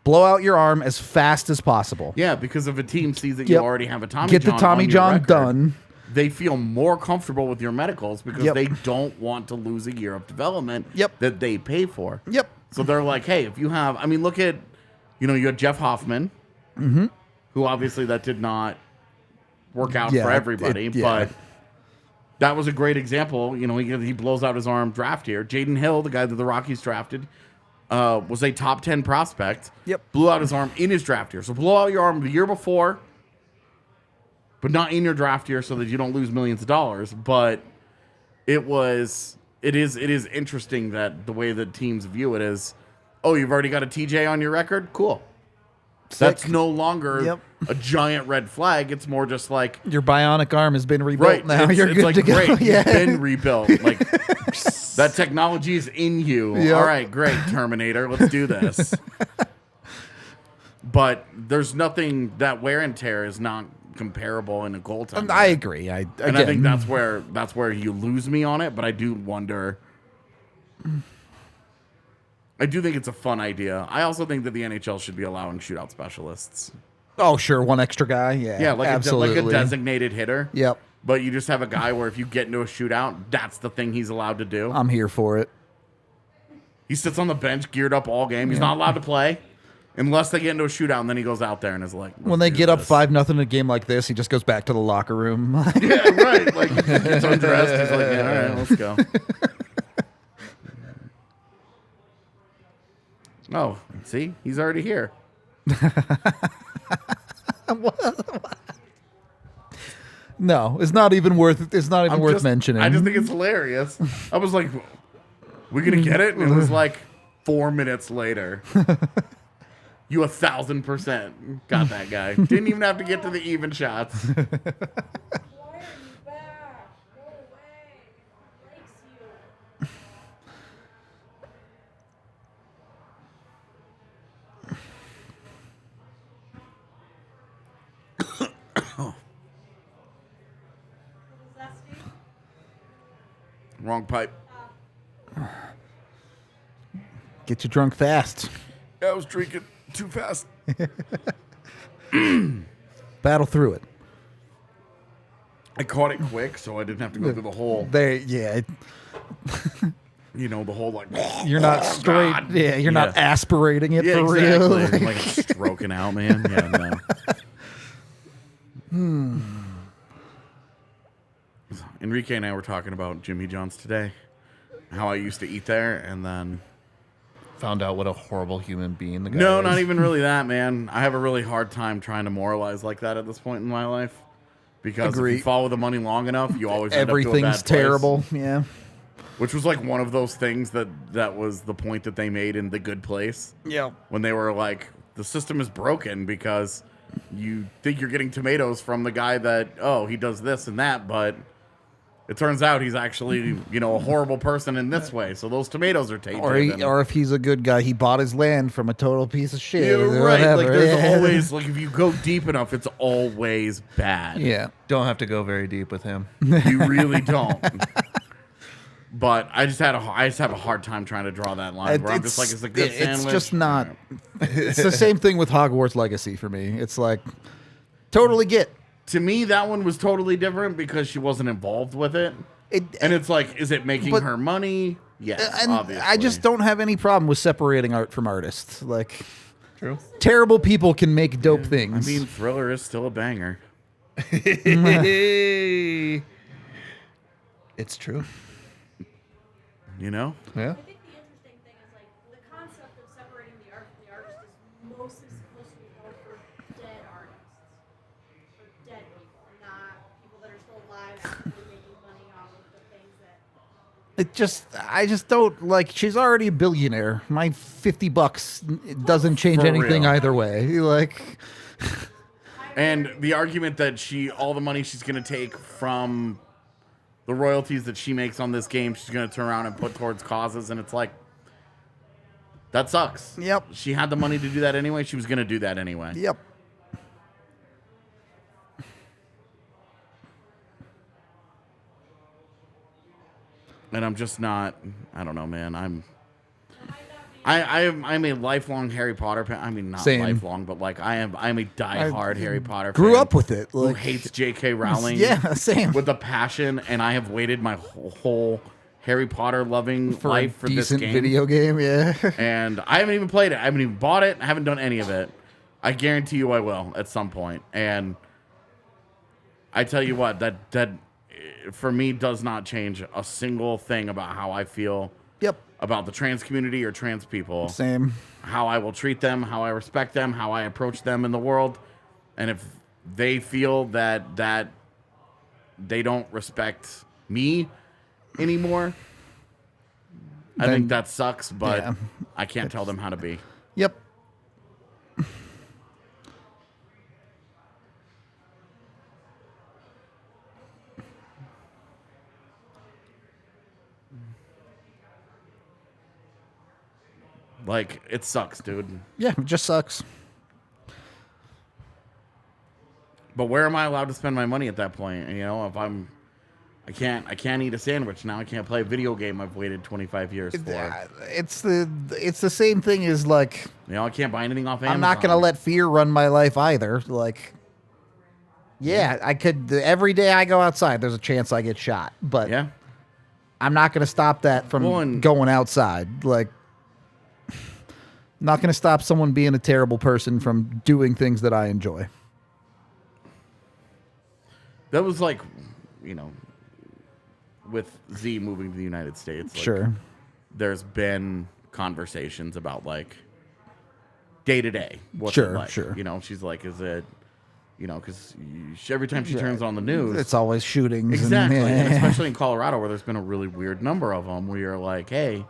B: blow out your arm as fast as possible.
A: Yeah, because if a team sees that you
B: Yep.
A: already have a Tommy
B: Get
A: John
B: the Tommy
A: on your
B: John
A: record,
B: done.
A: they feel more comfortable with your medicals because
B: Yep.
A: they don't want to lose a year of development
B: Yep.
A: that they pay for.
B: Yep.
A: So they're like, hey, if you have, I mean, look at, you had Jeff Hoffman, who obviously that did not work out
B: Yeah,
A: for everybody,
B: yeah.
A: but that was a great example. He blows out his arm draft here. Jaden Hill, the guy that the Rockies drafted, was a top 10 prospect.
B: Yep.
A: Blew out his arm in his draft year. So blow out your arm the year before, but not in your draft year so that you don't lose millions of dollars. But it is interesting that the way that teams view it is, oh, you've already got a TJ on your record? Cool. That's no longer
B: Yep.
A: a giant red flag. It's more just like,
B: Your bionic arm has been rebuilt
A: right,
B: now.
A: it's,
B: You're
A: it's
B: good
A: like,
B: to go.
A: great,
B: Yeah.
A: you've been rebuilt. Like, that technology is in you.
B: Yep.
A: All right, great, Terminator. Let's do this. But there's nothing, that wear and tear is not comparable in a goaltender.
B: I agree.
A: And I think that's where you lose me on it. But I do wonder. I do think it's a fun idea. I also think that the NHL should be allowing shootout specialists.
B: Oh, sure. One extra guy. Yeah.
A: Yeah, like
B: absolutely.
A: a designated hitter.
B: Yep.
A: But you just have a guy where if you get into a shootout, that's the thing he's allowed to do.
B: I'm here for it.
A: He sits on the bench, geared up all game. He's not allowed to play. Unless they get into a shootout, and then he goes out there and is like,
B: When they
A: "Let's
B: get
A: do
B: up
A: this."
B: 5-0 in a game like this, he just goes back to the locker room.
A: Yeah, right. Like, he gets undressed. He's like, yeah, all right, let's go. Oh, see? He's already here.
B: No, it's not even worth. It's not even worth mentioning.
A: I just think it's hilarious. I was like, we gonna get it? And it was like 4 minutes later. You 1,000% got that guy. Didn't even have to get to the even shots.
D: Why are you back? No way. He likes you. What is that, Steve?
A: Wrong pipe.
B: Get you drunk fast.
A: I was drinking too fast.
B: Battle through it.
A: I caught it quick, so I didn't have to go through the whole,
B: Yeah.
A: the whole like.
B: You're not
A: "Oh,
B: straight.
A: God."
B: Yeah, you're not aspirating it
A: Yeah,
B: for
A: exactly.
B: real.
A: Like stroking out, man. Yeah, no. Enrique and I were talking about Jimmy John's today. How I used to eat there, and then
C: Found out what a horrible human being the guy
A: no,
C: is.
A: not even really that, man. I have a really hard time trying to moralize like that at this point in my life, because if
B: Agree.
A: you follow the money long enough, you always end up to a
B: Everything's
A: bad place.
B: terrible. Yeah.
A: Which was like one of those things that was the point that they made in The Good Place.
B: Yeah.
A: When they were like, the system is broken because you think you're getting tomatoes from the guy that, oh, he does this and that, but it turns out he's actually, a horrible person in this way. So those tomatoes are tainted.
B: Or if he's a good guy, he bought his land from a total piece of shit.
A: You're
B: or
A: right.
B: whatever.
A: Like there's
B: Yeah.
A: always, like if you go deep enough, it's always bad.
B: Yeah.
C: Don't have to go very deep with him.
A: You really don't. But I just have a hard time trying to draw that line where I'm just like, it's a good sandwich.
B: It's just not. It's the same thing with Hogwarts Legacy for me. It's like, totally get.
A: To me, that one was totally different because she wasn't involved with it. And it's like, is it making
B: But-
A: her money? Yes,
B: And
A: obviously.
B: I just don't have any problem with separating art from artists. Like,
C: True.
B: terrible people can make dope things.
A: I mean, Thriller is still a banger.
C: It's true.
A: You know?
C: Yeah.
D: I think the interesting thing is like the concept of separating the art from the artist is mostly supposed to be held for dead artists, for dead people, not people that are still alive actively making money off of the things that.
B: I just don't like. She's already a billionaire. My $50 it doesn't change
A: For
B: anything
A: real.
B: either way. Like,
A: And the argument that all the money she's going to take from the royalties that she makes on this game, she's going to turn around and put towards causes. And it's like, that sucks.
B: Yep.
A: She had the money to do that anyway. She was going to do that anyway.
B: yep.
A: And I'm just not, I don't know, man. I'm a lifelong Harry Potter fan. I mean, not
B: Same.
A: lifelong, but like I'm a diehard Harry Potter fan.
B: Grew up with it.
A: Who
B: Like,
A: hates J.K. Rowling.
B: yeah, same.
A: With a passion, and I have waited my whole Harry Potter loving
B: For
A: life
B: a
A: for this
B: decent
A: game.
B: video game, yeah.
A: And I haven't even played it. I haven't even bought it. I haven't done any of it. I guarantee you I will at some point. And I tell you what, that for me does not change a single thing about how I feel
B: Yep.
A: about the trans community or trans people.
B: Same.
A: How I will treat them, how I respect them, how I approach them in the world. And if they feel that they don't respect me anymore, I think that sucks, but
B: yeah.
A: I can't tell them how to be.
B: Yep.
A: Like, it sucks, dude.
B: Yeah, it just sucks.
A: But where am I allowed to spend my money at that point? You know, if I can't eat a sandwich now. I can't play a video game I've waited 25 years for.
B: It's the same thing as like,
A: You know, I can't buy anything off Amazon.
B: I'm not gonna let fear run my life either. Like, yeah, I could every day I go outside, there's a chance I get shot, but
A: Yeah.
B: I'm not gonna stop that from
A: Well, and-
B: going outside. Like, Not going to stop someone being a terrible person from doing things that I enjoy.
A: That was like, you know, with Z moving to the United States. Like,
B: Sure.
A: There's been conversations about like day to day. What's
B: Sure,
A: it like?
B: sure.
A: You know, she's like, is it, you know, because every time she turns on the news,
B: It's always shootings.
A: exactly,
B: And,
A: and especially in Colorado where there's been a really weird number of them. Where you're like, hey,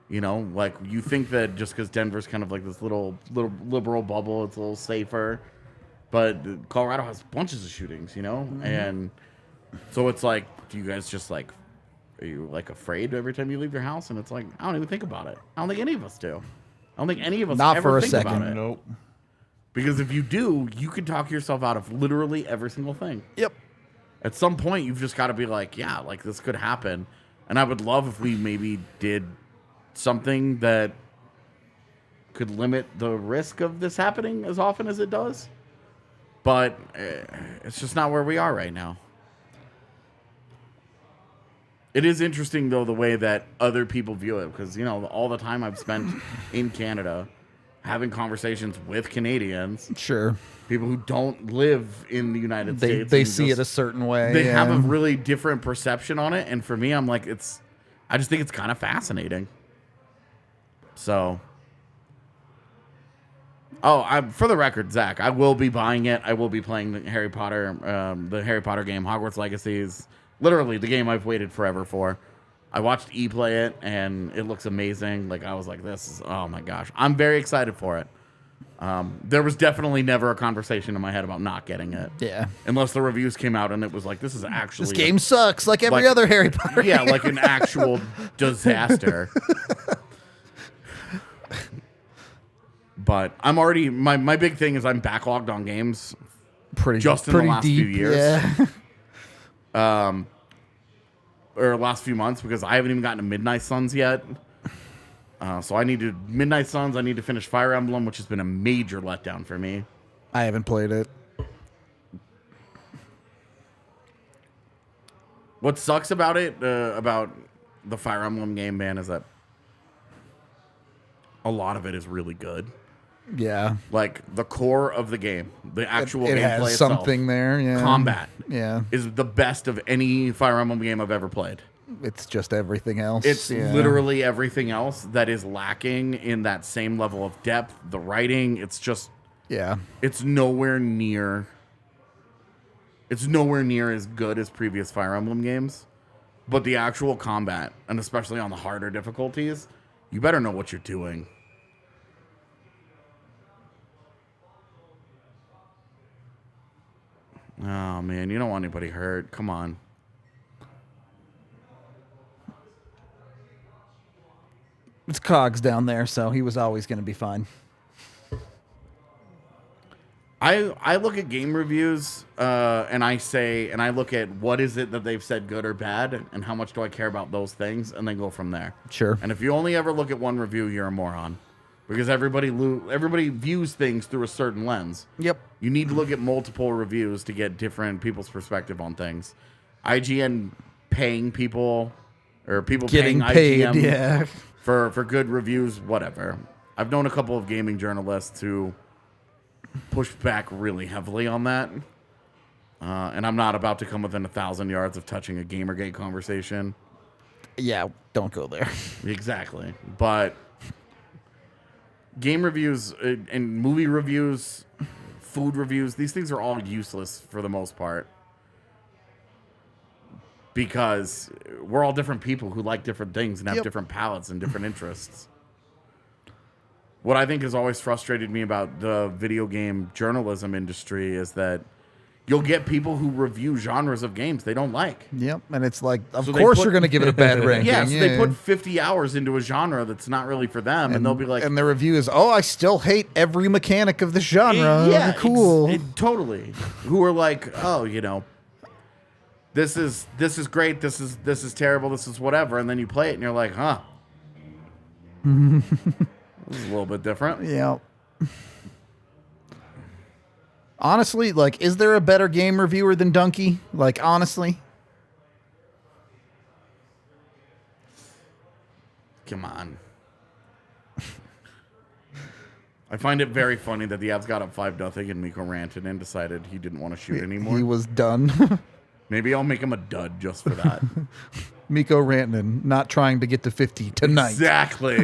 A: you know, like you think that just because Denver's kind of like this little liberal bubble, it's a little safer, but Colorado has bunches of shootings, you know, and so it's like, do you guys just like, are you like afraid every time you leave your house? And it's like, I don't even think about it. I don't think any of us do. I don't think any of us
B: Not
A: ever
B: for a
A: think
B: second.
A: about it.
C: Nope.
A: Because if you do, you can talk yourself out of literally every single thing.
B: Yep.
A: At some point, you've just got to be like, yeah, like this could happen. And I would love if we maybe did something that could limit the risk of this happening as often as it does. But it's just not where we are right now. It is interesting, though, the way that other people view it. Because, you know, all the time I've spent in Canada having conversations with Canadians,
B: Sure.
A: people who don't live in the United
B: They
A: States.
B: they
A: and
B: see
A: just-
B: it a certain way.
A: They have a
B: and-
A: really different perception on it. And for me, I'm like, I just think it's kind of fascinating. So. Oh, for the record, Zach, I will be buying it. I will be playing the Harry Potter game, Hogwarts Legacies. Literally the game I've waited forever for. I watched E play it, and it looks amazing. Like, I was like, oh my gosh. I'm very excited for it. There was definitely never a conversation in my head about not getting it.
B: Yeah.
A: Unless the reviews came out and it was like, this is actually...
B: This game sucks like every
A: like-
B: other Harry Potter.
A: Yeah, like an actual disaster. But I'm already... My big thing is I'm backlogged on games
B: pretty
A: just in the
B: pretty
A: last
B: deep,
A: few years.
B: Yeah.
A: Or last few months, because I haven't even gotten to Midnight Suns yet. So I need to... Midnight Suns, I need to finish Fire Emblem, which has been a major letdown for me.
B: I haven't played it.
A: What sucks about it, about the Fire Emblem game, man, is that a lot of it is really good.
B: Yeah.
A: Like, the core of the game, the actual
B: It
A: gameplay
B: has
A: itself,
B: something there. Yeah.
A: combat,
B: Yeah.
A: is the best of any Fire Emblem game I've ever played.
B: It's just everything else.
A: It's
B: yeah.
A: literally everything else that is lacking in that same level of depth. The writing, it's just...
B: Yeah.
A: It's nowhere near... It's nowhere near as good as previous Fire Emblem games. But the actual combat, and especially on the harder difficulties, you better know what you're doing. Oh, man, you don't want anybody hurt. Come on.
B: It's Cogs down there, so he was always going to be fine.
A: I look at game reviews and I look at what is it that they've said good or bad and how much do I care about those things and then go from there.
B: Sure.
A: And if you only ever look at one review, you're a moron because everybody views things through a certain lens.
B: Yep.
A: You need to look at multiple reviews to get different people's perspective on things. IGN paying people or people
B: Getting
A: paying
B: paid,
A: IGN
B: yeah.
A: for good reviews, whatever. I've known a couple of gaming journalists who push back really heavily on that. And I'm not about to come within 1,000 yards of touching a Gamergate conversation.
B: Yeah, don't go there.
A: Exactly. But game reviews and movie reviews, food reviews, these things are all useless for the most part. Because we're all different people who like different things and have
B: Yep.
A: different palates and different interests. What I think has always frustrated me about the video game journalism industry is that you'll get people who review genres of games they don't like.
B: Yep. And it's like, of
A: So they
B: course
A: put-
B: you're going to give it a bad ranking.
A: Yeah, so they put 50 hours into a genre that's not really for them, and they'll be like,
B: and the review is, oh, I still hate every mechanic of the genre.
A: yeah,
B: Cool.
A: totally. Who are like, oh, you know, this is great, this is terrible, this is whatever, and then you play it and you're like, huh. This is a little bit different.
B: Yeah. Honestly, like, is there a better game reviewer than Donkey? Like, honestly?
A: Come on. I find it very funny that the Avs got up 5-0 and Mikko ranted and decided he didn't want to shoot anymore.
B: He was done.
A: Maybe I'll make him a dud just for that.
B: Mikko Rantanen not trying to get to 50 tonight.
A: Exactly.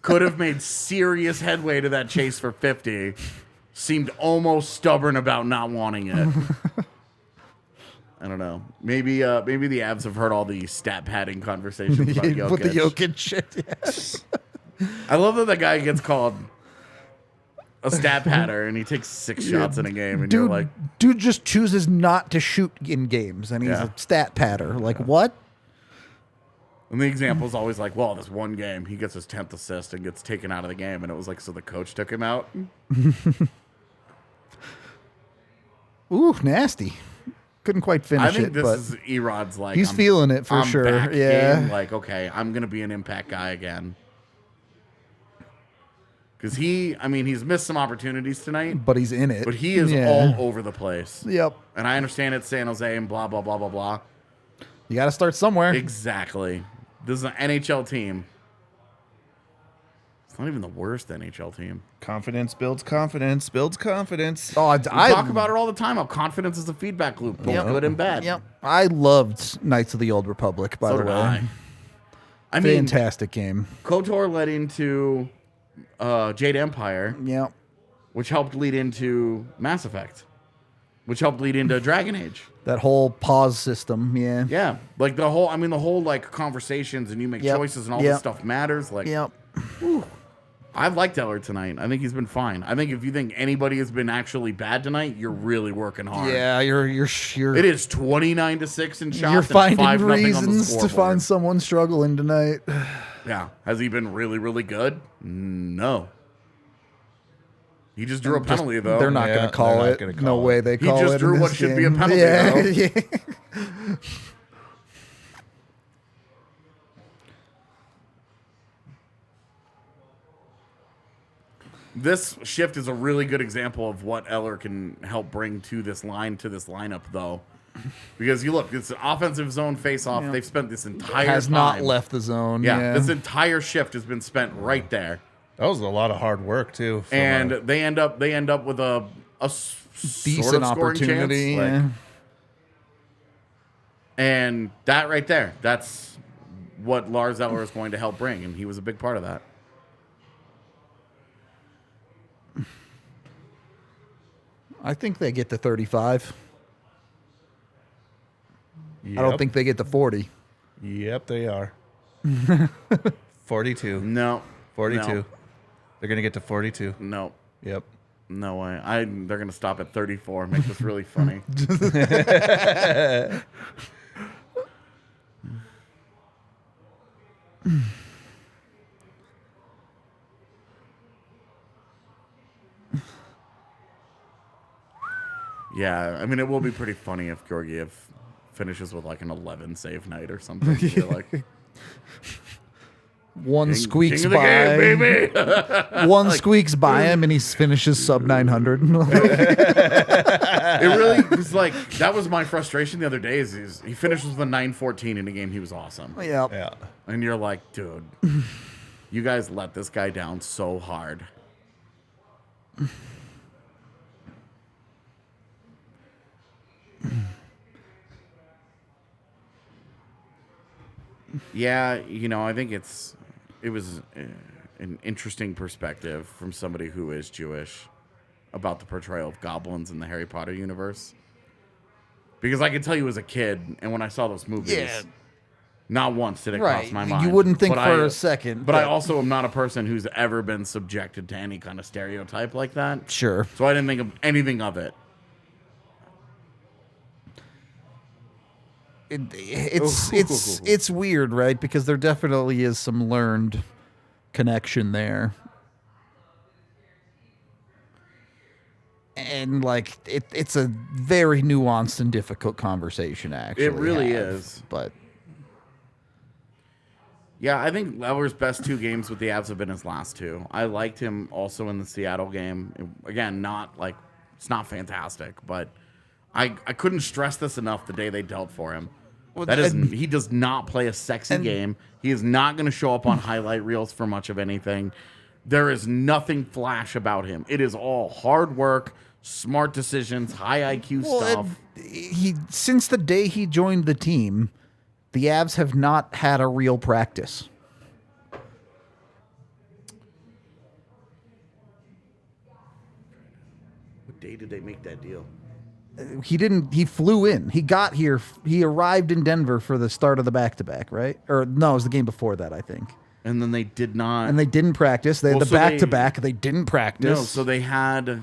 A: Could have made serious headway to that chase for 50. Seemed almost stubborn about not wanting it. I don't know. Maybe the Avs have heard all the stat padding conversations about Jokic.
B: With the Jokic shit. Yes.
A: I love that guy gets called a stat padder and he takes 6 shots in a game, and you're like,
B: dude just chooses not to shoot in games, and he's a stat padder. Like, what?
A: and the example is always like, well, this one game he gets his 10th assist and gets taken out of the game, and it was like, so the coach took him out.
B: Ooh, nasty. Couldn't quite finish
A: I think
B: it,
A: this
B: but
A: is Erod's like,
B: he's feeling it for
A: I'm
B: sure.
A: back
B: Yeah.
A: in, like, okay, I'm gonna be an impact guy again. Because he's missed some opportunities tonight,
B: but he's in it.
A: but he is all over the place.
B: Yep.
A: And I understand it's San Jose and blah, blah, blah, blah, blah.
B: You got to start somewhere.
A: Exactly. This is an NHL team. It's not even the worst NHL team.
C: Confidence builds confidence, builds confidence.
B: Oh,
A: I talk about it all the time, how confidence is a feedback loop, both good and bad.
B: Yep. I loved Knights of the Old Republic, by
A: So
B: the
A: did
B: way.
A: I mean,
B: Fantastic game.
A: KOTOR led into Jade Empire,
B: Yep.
A: which helped lead into Mass Effect, which helped lead into Dragon Age.
B: That whole pause system, yeah.
A: Yeah, like the whole like conversations and you make choices and all this stuff matters. Like,
B: Yep.
A: I liked Eller tonight. I think he's been fine. I think if you think anybody has been actually bad tonight, you're really working hard.
B: Yeah, you're
A: It is 29-6 in shots.
B: you're
A: and
B: finding
A: 5-0 on the
B: reasons to
A: scoreboard.
B: find someone struggling tonight.
A: Yeah. Has he been really, really good? No. He just drew a penalty, though.
B: They're not
C: Yeah,
B: going to call
C: they're not
B: it.
C: gonna
B: No
C: call
B: way
C: it.
B: they
A: He
B: call it.
A: just drew
B: in
A: what
B: this
A: should be a
B: game.
A: penalty,
B: Yeah,
A: though.
B: yeah.
A: This shift is a really good example of what Eller can help bring to this lineup, though. Because you look, it's an offensive zone face-off.
B: Yeah.
A: They've spent this entire
B: Has
A: time.
B: not left the zone.
A: Yeah, this entire shift has been spent right there.
C: That was a lot of hard work too. from,
A: And they end up with a
B: decent
A: sort of scoring
B: opportunity.
A: chance.
B: Yeah.
A: And that right there, that's what Lars Eller is going to help bring, and he was a big part of that.
B: I think they get to 35.
C: Yep.
B: I don't think they get to 40.
C: Yep, they are. 42.
A: No.
C: 42.
A: No.
C: They're gonna get to 42.
A: No.
C: Yep.
A: No way. They're going to stop at 34. Make this really funny. Yeah, I mean, it will be pretty funny if Georgiev finishes with like an 11 save night or something. You're like,
B: One squeaks
A: king of the
B: by.
A: game, baby.
B: One squeaks by him, and he finishes sub 900.
A: It really was like, that was my frustration the other day is he finishes with a 914 in a game. He was awesome.
B: Yep.
C: Yeah.
A: And you're like, dude, you guys let this guy down so hard. Yeah, I think it was an interesting perspective from somebody who is Jewish about the portrayal of goblins in the Harry Potter universe. Because I can tell you as a kid, and when I saw those movies,
B: Yeah.
A: not once did it
B: Right.
A: cross my mind.
B: You wouldn't think
A: But
B: for a second.
A: But I also am not a person who's ever been subjected to any kind of stereotype like that.
B: Sure.
A: So I didn't think of anything of it.
B: It's weird, right? Because there definitely is some learned connection there. And like it's a very nuanced and difficult conversation, actually.
A: It really
B: have.
A: is.
B: But
A: Yeah, I think Lauer's best 2 games with the Avs have been his last 2. I liked him also in the Seattle game. Again, it's not fantastic, but I couldn't stress this enough the day they dealt for him.
B: Well,
A: He does not play a sexy game. He is not going to show up on highlight reels for much of anything. There is nothing flash about him. It is all hard work, smart decisions, high IQ stuff.
B: Since the day he joined the team, the Avs have not had a real practice.
A: What day did they make that deal?
B: He flew in. He got here. He arrived in Denver for the start of the back-to-back, right? Or no, it was the game before that, I think.
A: And then they did not.
B: And they didn't practice. They had the back-to-back. They didn't practice.
A: No, so they had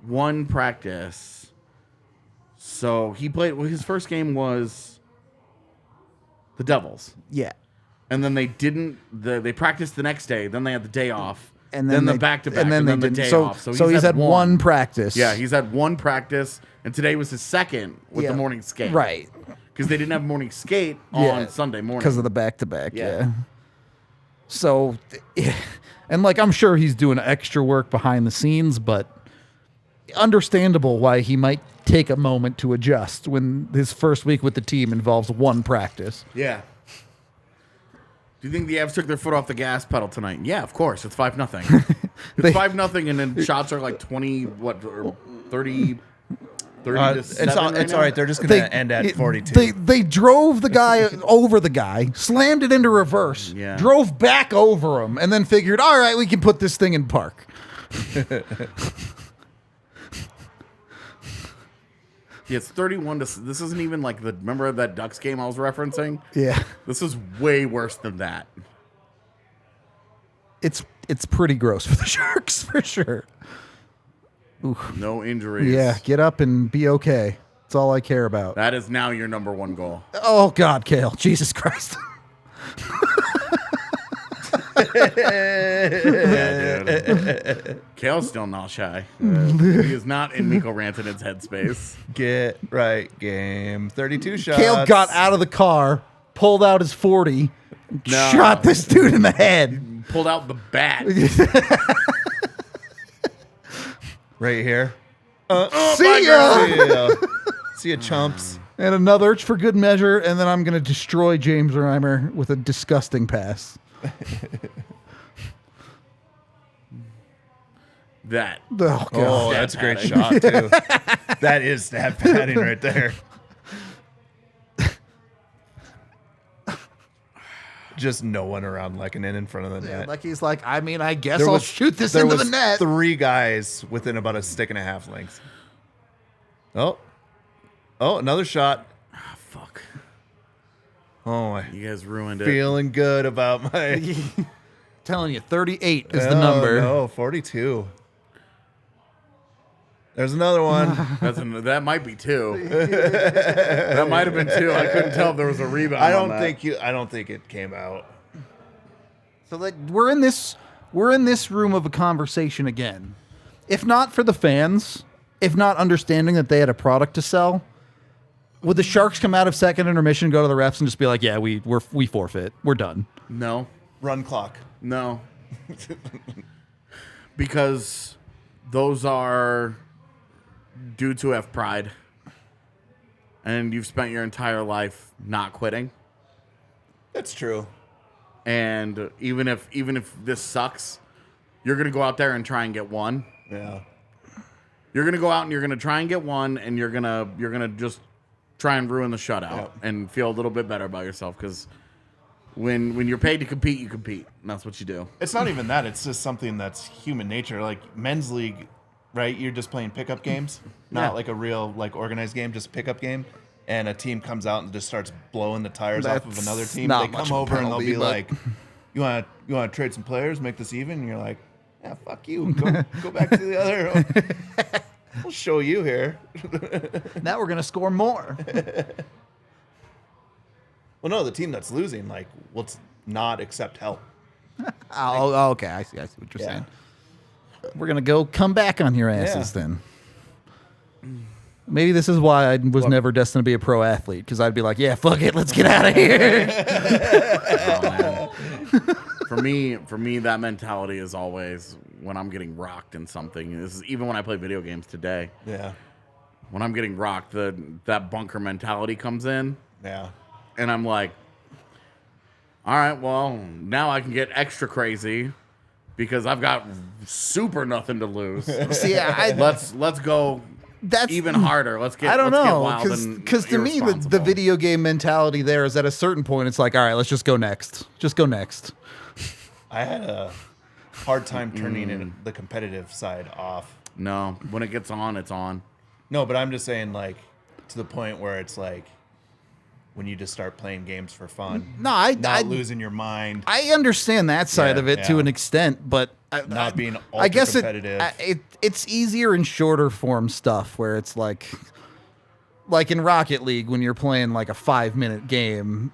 A: one practice. So he played. Well, his first game was the Devils.
B: Yeah.
A: And then they didn't. They practiced the next day. Then they had the day off.
B: And then
A: the back-to-back.
B: And then
A: the
B: didn't.
A: day off.
B: So he's had one practice.
A: Yeah, he's had one practice. And today was his second with the morning skate.
B: Right.
A: Because they didn't have morning skate on Sunday morning.
B: Because of the back-to-back,
A: Yeah.
B: So, and like, I'm sure he's doing extra work behind the scenes, but understandable why he might take a moment to adjust when his first week with the team involves one practice.
A: Yeah. Do you think the Avs took their foot off the gas pedal tonight? Yeah, of course. It's 5-0. It's 5-0, and then shots are like 20, or 30 to 7
C: It's
A: now?
C: all right. They're just going to end at 42.
B: They drove the guy over the guy, slammed it into reverse,
A: Yeah.
B: drove back over him, and then figured, all right, we can put this thing in park.
A: Yeah, it's 31 to. This isn't even like the. Remember that Ducks game I was referencing?
B: Yeah.
A: This is way worse than that.
B: It's pretty gross for the Sharks, for sure.
A: No injuries.
B: Yeah, get up and be okay. That's all I care about.
A: That is now your number one goal.
B: Oh, God, Kale. Jesus Christ.
A: Yeah, dude. Kale's still not shy. He is not in Mikko Rantanen's headspace.
C: Get right, game. 32 shots.
B: Kale got out of the car, pulled out his 40, and
A: No.
B: shot this dude in the head.
A: Pulled out the bat.
C: right here.
B: See ya!
C: See ya, chumps.
B: And another for good measure, and then I'm going to destroy James Reimer with a disgusting pass.
A: That.
B: Oh, God.
C: Oh, that's a great shot, too. That is stat padding right there. Just no one around Lehkonen in front of the net.
B: Like he's like, I mean, I guess I'll shoot this
C: there
B: into
C: was
B: the net.
C: 3 guys within about a stick and a half length. Oh, another shot.
A: Ah, fuck.
C: Oh,
A: You guys ruined it.
C: feeling good about my.
B: Telling you, 38 is the number.
C: No, 42. There's another one.
A: That might be 2. That might have been 2. I couldn't tell if there was a rebound.
C: I
A: on
C: don't
A: that.
C: think it came out.
B: So like we're in this room of a conversation again. If not for the fans, if not understanding that they had a product to sell, would the Sharks come out of second intermission, go to the refs, and just be like, "Yeah, we forfeit. We're done."
A: No.
C: Run clock.
A: No. Because those are dudes who have pride. And you've spent your entire life not quitting.
C: That's true.
A: And even if this sucks, you're going to go out there and try and get one.
C: Yeah.
A: You're going to go out and you're going to try and get one, and you're going to just try and ruin the shutout and feel a little bit better about yourself, because when you're paid to compete, you compete, and that's what you do.
C: It's not even that. It's just something that's human nature. Like men's league, right? You're just playing pickup games, not like a real like organized game, just a pickup game. And a team comes out and just starts blowing the tires off of another team. They come over and they'll be like, "You want to trade some players, make this even?" And you're like, "Yeah, fuck you. Go back to the other. We'll show you here."
B: Now we're gonna score more.
C: Well, no, the team that's losing, like, will not accept help.
B: Oh, okay. I see what you're saying. We're gonna come back on your asses then. Maybe this is why I was never destined to be a pro athlete, because I'd be like, yeah, fuck it, let's get out of here.
A: For me, that mentality is always when I'm getting rocked in something. This is even when I play video games today.
C: Yeah.
A: When I'm getting rocked, that bunker mentality comes in.
C: Yeah.
A: And I'm like, all right, well, now I can get extra crazy because I've got super nothing to lose.
B: See,
A: Let's go
B: that's
A: even harder. Let's get
B: I don't
A: let's get
B: know
A: wild and
B: because to me the
A: irresponsible.
B: video game mentality there is at a certain point it's like, all right, let's just go next. Just go next.
C: I had a hard time turning in the competitive side off.
A: No, when it gets on, it's on.
C: No, but I'm just saying, like, to the point where it's like when you just start playing games for fun.
B: No, I
C: losing your mind.
B: I understand that side
C: Yeah,
B: of it to
C: yeah.
B: an extent, but
C: Not being
B: I guess
C: ultra-competitive.
B: it's easier in shorter form stuff where it's like in Rocket League when you're playing like a 5-minute game,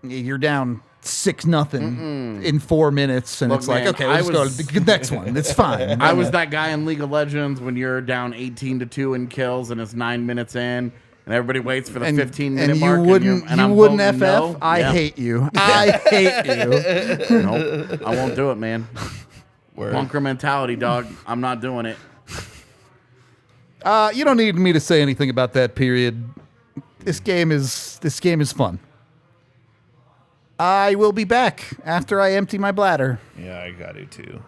B: you're down 6-0 in 4 minutes, and
A: Look,
B: it's like,
A: man,
B: okay, let's go to the next one. It's fine.
A: I was that guy in League of Legends when you're down 18-2 in kills and it's 9 minutes in, and everybody waits for the 15-minute
B: and
A: mark.
B: you wouldn't
A: and I'm
B: wouldn't
A: voting
B: FF.
A: no.
B: I
A: Yeah.
B: hate you. I hate you.
A: Nope, I won't do it, man.
C: Word.
A: Bunker mentality, dog. I'm not doing it.
B: You don't need me to say anything about that period. This game is fun. I will be back after I empty my bladder.
C: Yeah, I got it too.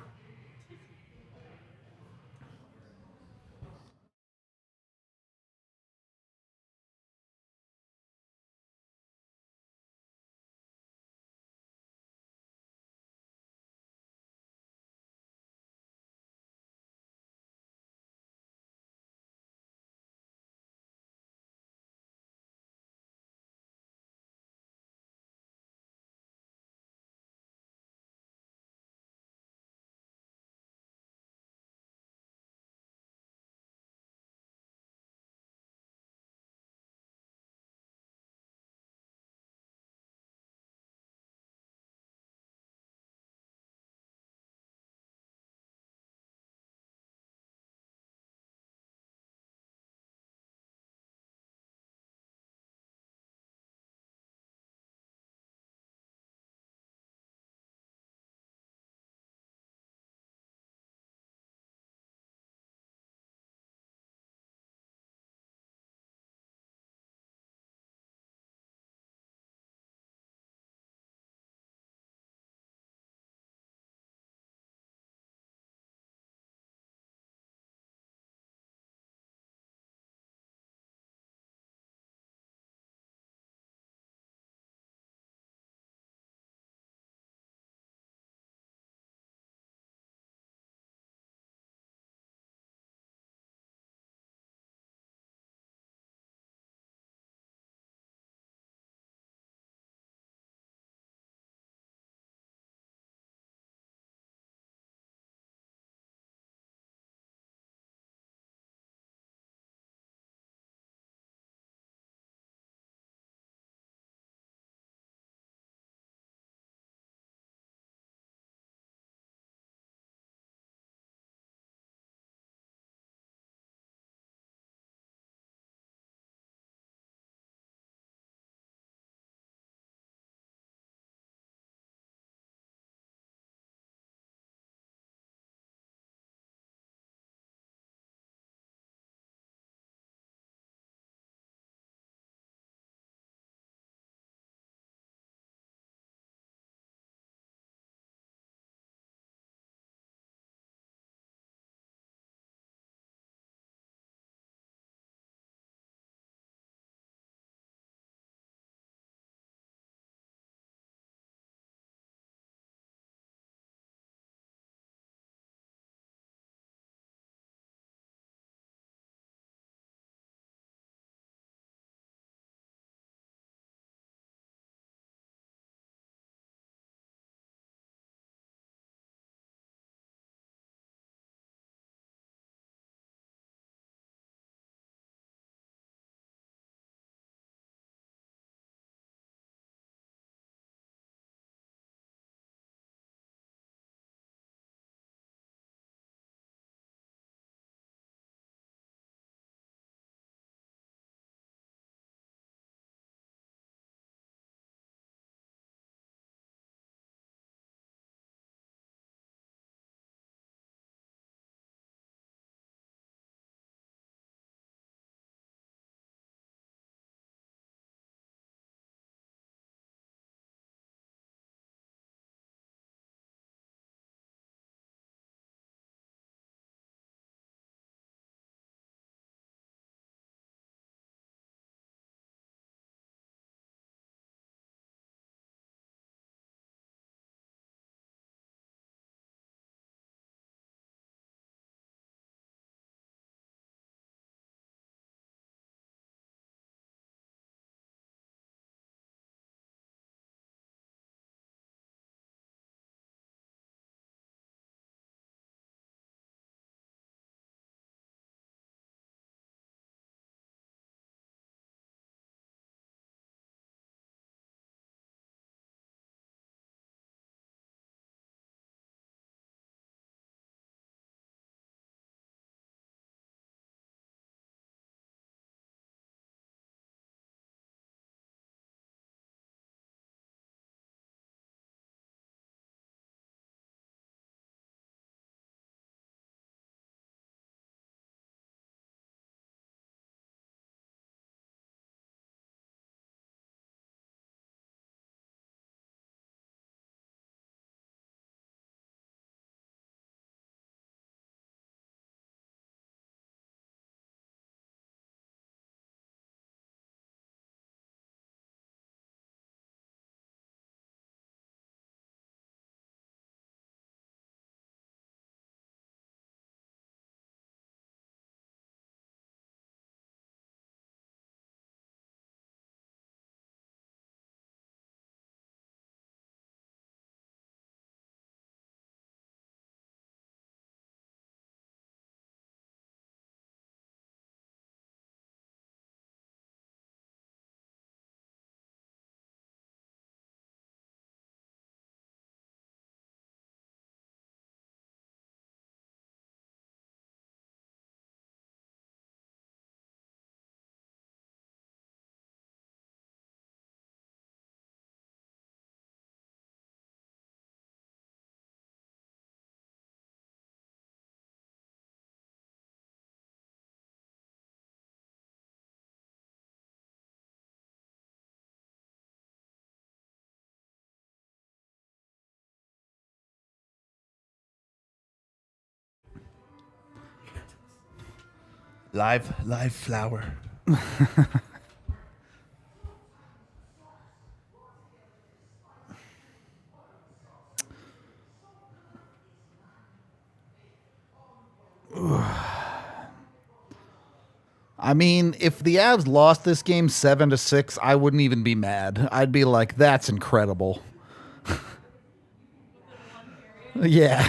C: Live flower.
B: I mean, if the Avs lost this game 7-6, I wouldn't even be mad. I'd be like, that's incredible. Yeah.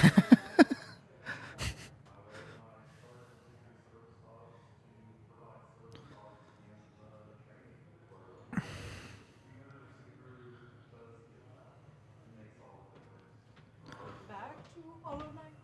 D: Back to Hollow Knight.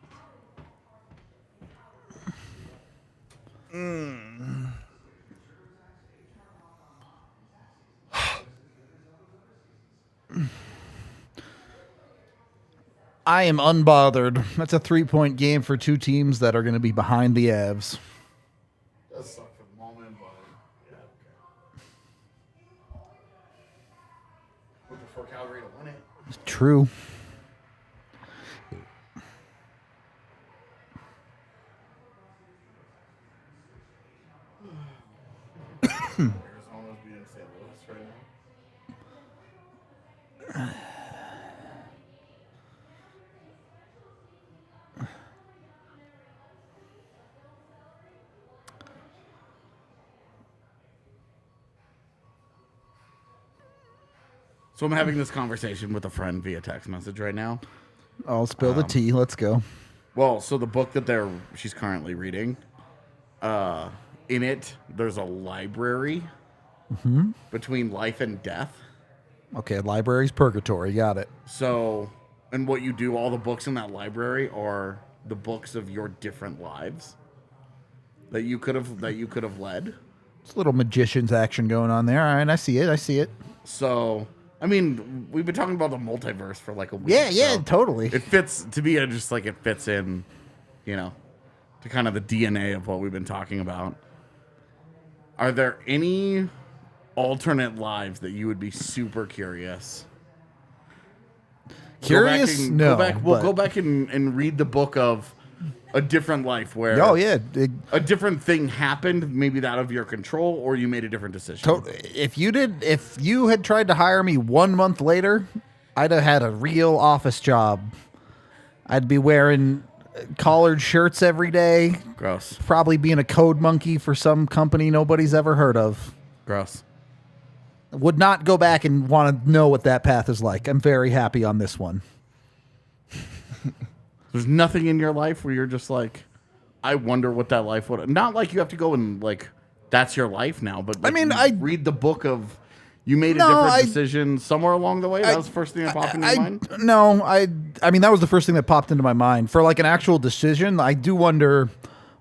B: I am unbothered. That's a 3-point game for two teams that are going to be behind the Avs.
A: Does suck for the moment, but yeah. We prefer Calgary to win it.
B: True.
A: Arizona's beating St. Louis right now. So I'm having this conversation with a friend via text message right now.
B: I'll spill the tea. Let's go.
A: Well, so the book that she's currently reading, in it, there's a library between life and death.
B: Okay, library's purgatory. Got it.
A: So, and what you do, all the books in that library are the books of your different lives that you could have led.
B: It's a little magician's action going on there. All right, I see it. I see it.
A: So, I mean, we've been talking about the multiverse for like a week.
B: Yeah,
A: so
B: totally.
A: It fits to me. Just like it fits in, to kind of the DNA of what we've been talking about. Are there any alternate lives that you would be super curious?
B: Curious? No.
A: Go back and read the book of a different life where a different thing happened, maybe that of your control, or you made a different decision.
B: If you had tried to hire me 1 month later, I'd have had a real office job. I'd be wearing collared shirts every day.
A: Gross.
B: Probably being a code monkey for some company nobody's ever heard of.
A: Gross.
B: Would not go back and want to know what that path is like. I'm very happy on this one.
A: There's nothing in your life where you're just like, I wonder what that life would. Not like you have to go and like, that's your life now. But like, I read the book of you made a different decision somewhere along the way. That was the first thing that popped into your mind.
B: No, I mean that was the first thing that popped into my mind for like an actual decision. I do wonder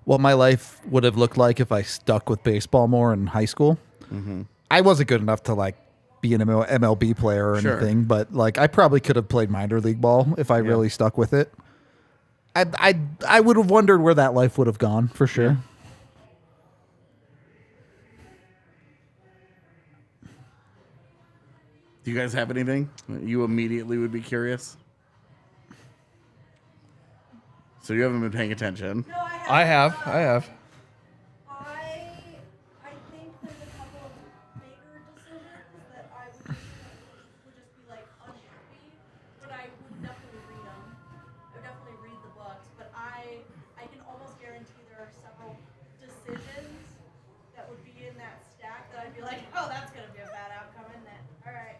B: what my life would have looked like if I stuck with baseball more in high school. Mm-hmm. I wasn't good enough to like be an MLB player or anything, but like I probably could have played minor league ball if I really stuck with it. I would have wondered where that life would have gone for sure. Yeah.
A: Do you guys have anything you immediately would be curious? So you haven't been paying attention.
D: No,
C: I have.
D: I think there's a couple of bigger decisions that I would just be like unhappy, but I would definitely read them. I would definitely read the books, but I can almost guarantee there are several decisions that would be in that stack that I'd be like, oh, that's gonna be a bad outcome, isn't it? All right.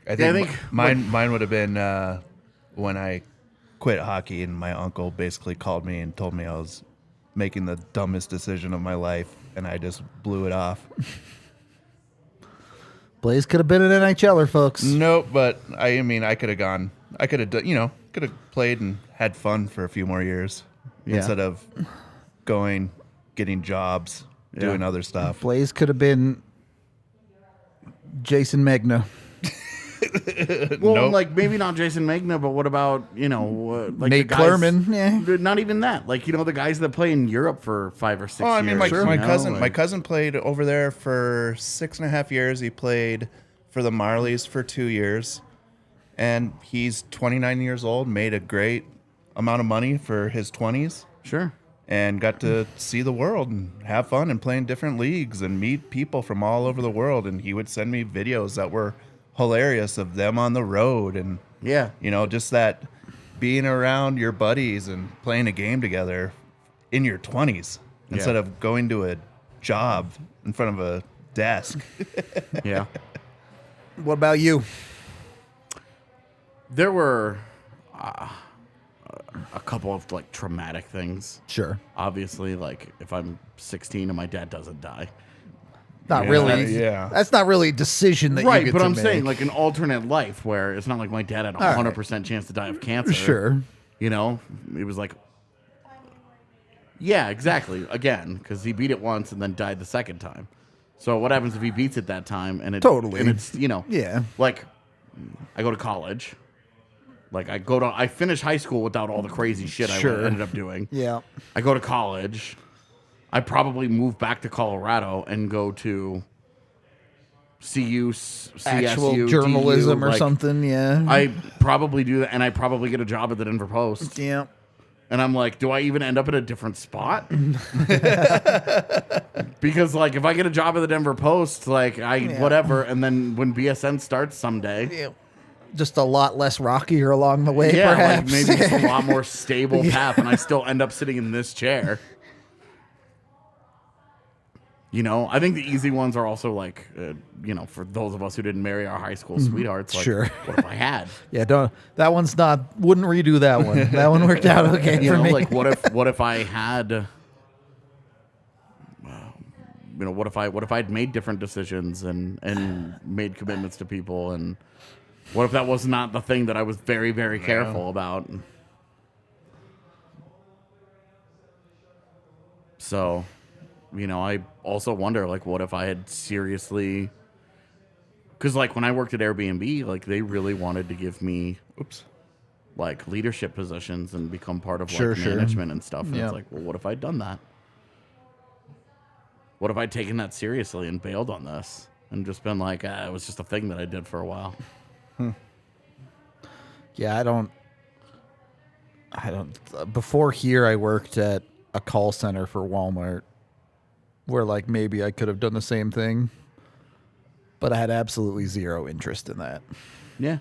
C: I think mine would have been when I quit hockey and my uncle basically called me and told me I was making the dumbest decision of my life, and I just blew it off.
B: Blaze could have been an NHLer, folks.
C: Nope, but I mean, I could have gone. I could have, could have played and had fun for a few more years instead of getting jobs, doing other stuff.
B: Blaze could have been Jason Megna.
A: Well,
C: Nope.
A: like maybe not Jason Magna, but what about like
B: Nate
A: the guys,
B: Klerman? Yeah,
A: not even that. Like the guys that play in Europe for 5 or 6 years.
C: Oh, I mean, my cousin,
A: like,
C: my cousin played over there for 6.5 years. He played for the Marlies for 2 years, and he's 29 years old. Made a great amount of money for his 20s.
A: Sure.
C: and got to see the world and have fun and play in different leagues and meet people from all over the world. And he would send me videos that were hilarious of them on the road. And,
A: Yeah.
C: you know, just that being around your buddies and playing a game together in your 20s instead of going to a job in front of a desk.
A: Yeah.
B: What about you?
A: There were a couple of like traumatic things.
B: Sure.
A: Obviously, like if I'm 16 and my dad doesn't die.
B: Not
C: Yeah,
B: really.
C: yeah.
B: That's not really a decision that you
A: Right,
B: get
A: but
B: to
A: I'm
B: make.
A: saying like an alternate life where it's not like my dad had a
B: right.
A: 100% chance to die of cancer.
B: Sure.
A: You know, it was like, yeah, exactly. Again, because he beat it once and then died the second time. So what happens if he beats it that time and it
B: Totally.
A: and it's, you know,
B: Yeah.
A: like I go to college. Like I finish high school without all the crazy shit
B: Sure.
A: I ended up doing.
B: Yeah.
A: I go to college. I probably move back to Colorado and go to CU, CSU,
B: Actual journalism
A: DU,
B: or
A: like,
B: something. Yeah.
A: I probably do that, and I probably get a job at the Denver Post.
B: yeah.
A: And I'm like, do I even end up in a different spot? Because like, if I get a job at the Denver Post, like whatever, and then when BSN starts someday,
B: Yeah. Just a lot less rockier along the way,
A: yeah,
B: perhaps.
A: like maybe just a lot more stable path, and I still end up sitting in this chair. You know, I think the easy ones are also like, you know, for those of us who didn't marry our high school sweethearts. Like,
B: Sure.
A: What if I had?
B: Yeah, don't. That one's not. Wouldn't redo that one. That one worked out okay
A: You
B: for
A: know,
B: me.
A: like what if I had? You know, what if I'd made different decisions and made commitments to people, and what if that was not the thing that I was very, very careful about? So, you know, I also wonder, like, what if I had seriously... Because, like, when I worked at Airbnb, like, they really wanted to give me, like, leadership positions and become part of, like,
B: Sure, sure.
A: management and stuff. And
B: Yeah.
A: it's like, well, what if I'd done that? What if I'd taken that seriously and bailed on this? And just been like, it was just a thing that I did for a while.
B: Yeah, I don't. Before here, I worked at a call center for Walmart, where like maybe I could have done the same thing, but I had absolutely zero interest in that.
A: Yeah.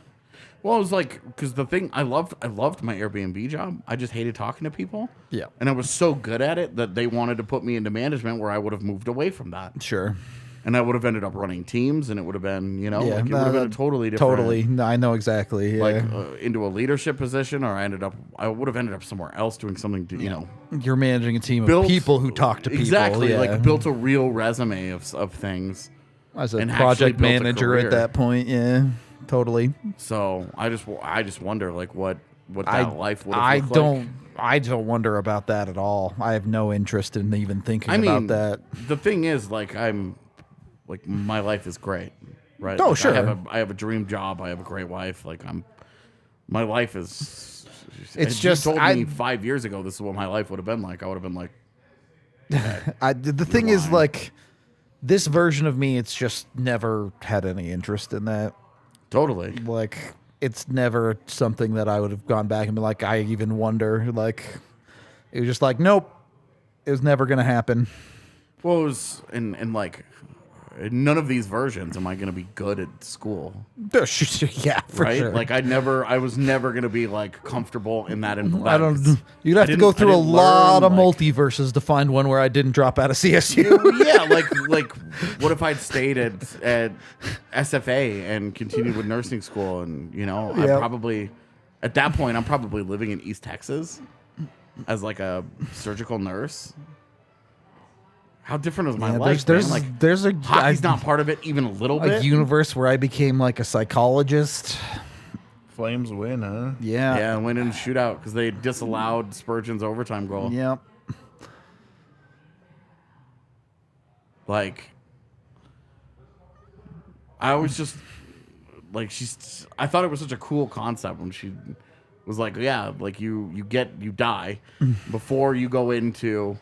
A: Well, it was like, because the thing, I loved my Airbnb job. I just hated talking to people.
B: Yeah.
A: And I was so good at it that they wanted to put me into management where I would have moved away from that.
B: Sure.
A: And I would have ended up running teams, and it would have been, you know,
B: Yeah,
A: like it
B: no,
A: would have been a
B: that-
A: totally different.
B: Totally. No, I know exactly. Yeah.
A: Like into a leadership position, or I would have ended up somewhere else doing something to, you know.
B: You're managing a team
A: built-
B: of people who talk to people.
A: Exactly.
B: Yeah.
A: Like built a real resume of things.
B: As a
A: and actually
B: project
A: built a
B: manager at
A: career.
B: that point. Yeah. Totally.
A: So I just wonder like what that life would have
B: I
A: looked
B: don't.
A: like.
B: I don't wonder about that at all. I have no interest in even thinking
A: I mean,
B: about that.
A: the thing is, like, my life is great, right?
B: Oh,
A: Like,
B: sure.
A: I have a dream job. I have a great wife. Like, my life is.
B: It's
A: if
B: just
A: you told me 5 years ago this is what my life would have been like, I would have been like,
B: The thing is,
A: lying.
B: like, this version of me, it's just never had any interest in that.
A: totally.
B: Like, it's never something that I would have gone back and been like, I even wonder. Like, it was just like, nope, it was never going to happen.
A: Well, it was and like, none of these versions am I going to be good at school,
B: Yeah, for
A: right?
B: sure.
A: Like, I was never going to be like comfortable in that environment.
B: I don't. You'd have to go through a lot of multiverses to find one where I didn't drop out of CSU.
A: Yeah, like what if I'd stayed at SFA and continued with nursing school, and you know, I
B: Yep.
A: probably at that point I'm probably living in East Texas as like a surgical nurse. How different is my
B: Yeah,
A: life?
B: there's
A: man? Like,
B: there's a
A: hockey's not part of it even a little
B: a
A: bit.
B: universe where I became like a psychologist.
C: Flames win, huh?
B: Yeah.
A: Yeah, and went in a shootout because they disallowed Spurgeon's overtime goal.
B: Yep.
A: Like, I was just like, I thought it was such a cool concept when she was like, yeah, like you die before you go into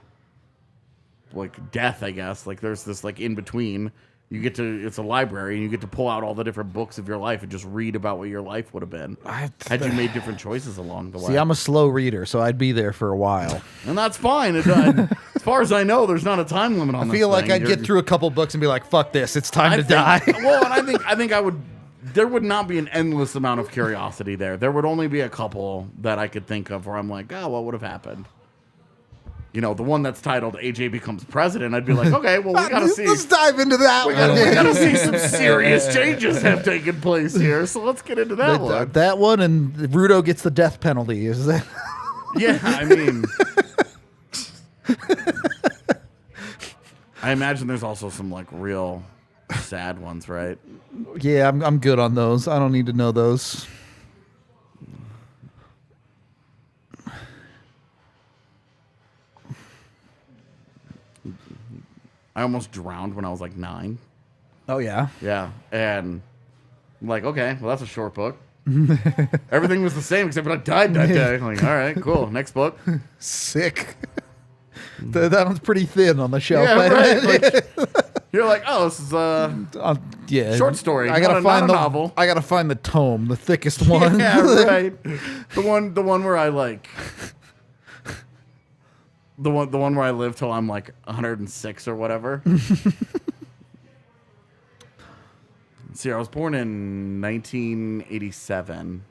A: like death, I guess. Like there's this like in between it's a library, and you get to pull out all the different books of your life and just read about what your life would have been had you made different choices along the way.
B: See, I'm a slow reader, so I'd be there for a while.
A: And that's fine. As far as I know, there's not a time limit on
B: I
A: this
B: feel like
A: thing.
B: I'd get through a couple books and be like, fuck this, it's time to die.
A: Well, and I think I would. There would not be an endless amount of curiosity there. There would only be a couple that I could think of where I'm like, oh, what would have happened? You know, the one that's titled AJ becomes president. I'd be like, okay, well, we gotta see.
B: Let's dive into that
A: We
B: one.
A: gotta see some serious changes have taken place here. So let's get into that one.
B: That one, and Rudo gets the death penalty. Is that?
A: Yeah, I mean, I imagine there's also some like real sad ones, right?
B: Yeah, I'm good on those. I don't need to know those.
A: I almost drowned when I was like 9.
B: Oh yeah.
A: Yeah, and I'm like, okay, well, that's a short book. Everything was the same except for I died that day. I'm like, all right, cool. Next book.
B: Sick. That one's pretty thin on the shelf.
A: Yeah, right. Like, you're like, oh, this is
B: yeah,
A: short story.
B: I gotta
A: not
B: find
A: a
B: the
A: novel.
B: I gotta find the tome, the thickest one.
A: Yeah, right. The one where I like. The one where I live till I'm like 106 or whatever. See, I was born in 1987.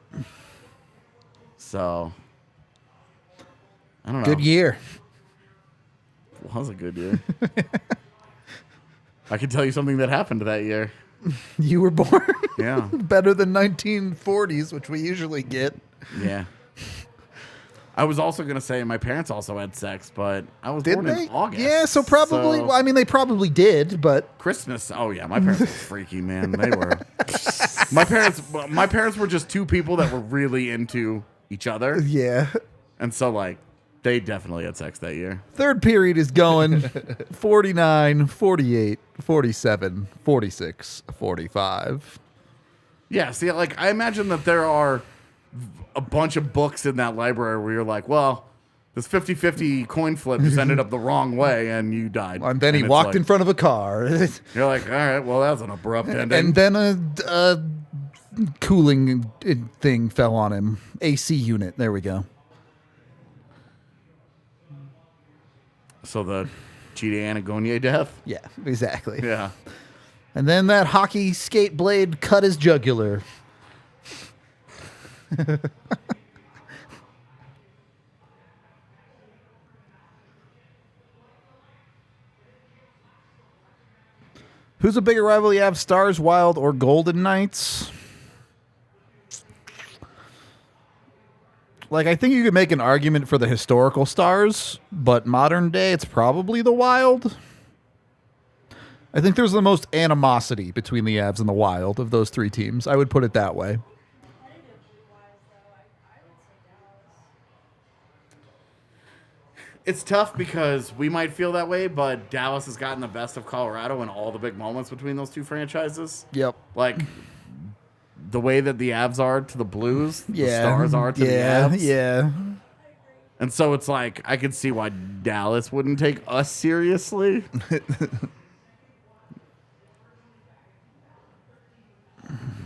A: So I don't know.
B: Good year.
A: It was a good year. I can tell you something that happened that year.
B: You were born
A: Yeah.
B: better than 1940s, which we usually get.
A: Yeah. I was also going to say my parents also had sex, but I was
B: Did
A: born
B: they?
A: in August.
B: Yeah, so probably. Well, I mean, they probably did, but
A: Christmas. Oh yeah, my parents were freaky, man. They were. My parents were just two people that were really into each other,
B: yeah.
A: and so like they definitely had sex that year.
B: Third period is going 49, 48, 47, 46, 45.
A: Yeah. See, like I imagine that there are a bunch of books in that library where you're like, well, this 50-50 coin flip just ended up the wrong way and you died.
B: And then he
A: it's
B: walked
A: like-
B: in front of a car.
A: You're like, all right, well, that was an abrupt ending.
B: And then a cooling thing fell on him. AC unit. There we go.
A: So the Chidi Anagonye death.
B: Yeah, exactly.
A: Yeah.
B: And then that hockey skate blade cut his jugular. Who's a bigger rival you have, Stars, Wild, or Golden Knights? Like, I think you could make an argument for the historical Stars, but modern day, it's probably the Wild. I think there's the most animosity between the Avs and the Wild of those three teams. I would put it that way.
A: It's tough because we might feel that way, but Dallas has gotten the best of Colorado in all the big moments between those two franchises.
B: Yep.
A: Like the way that the Avs are to the Blues, the
B: Yeah.
A: Stars are to the Avs.
B: Yeah.
A: And so it's like I could see why Dallas wouldn't take us seriously.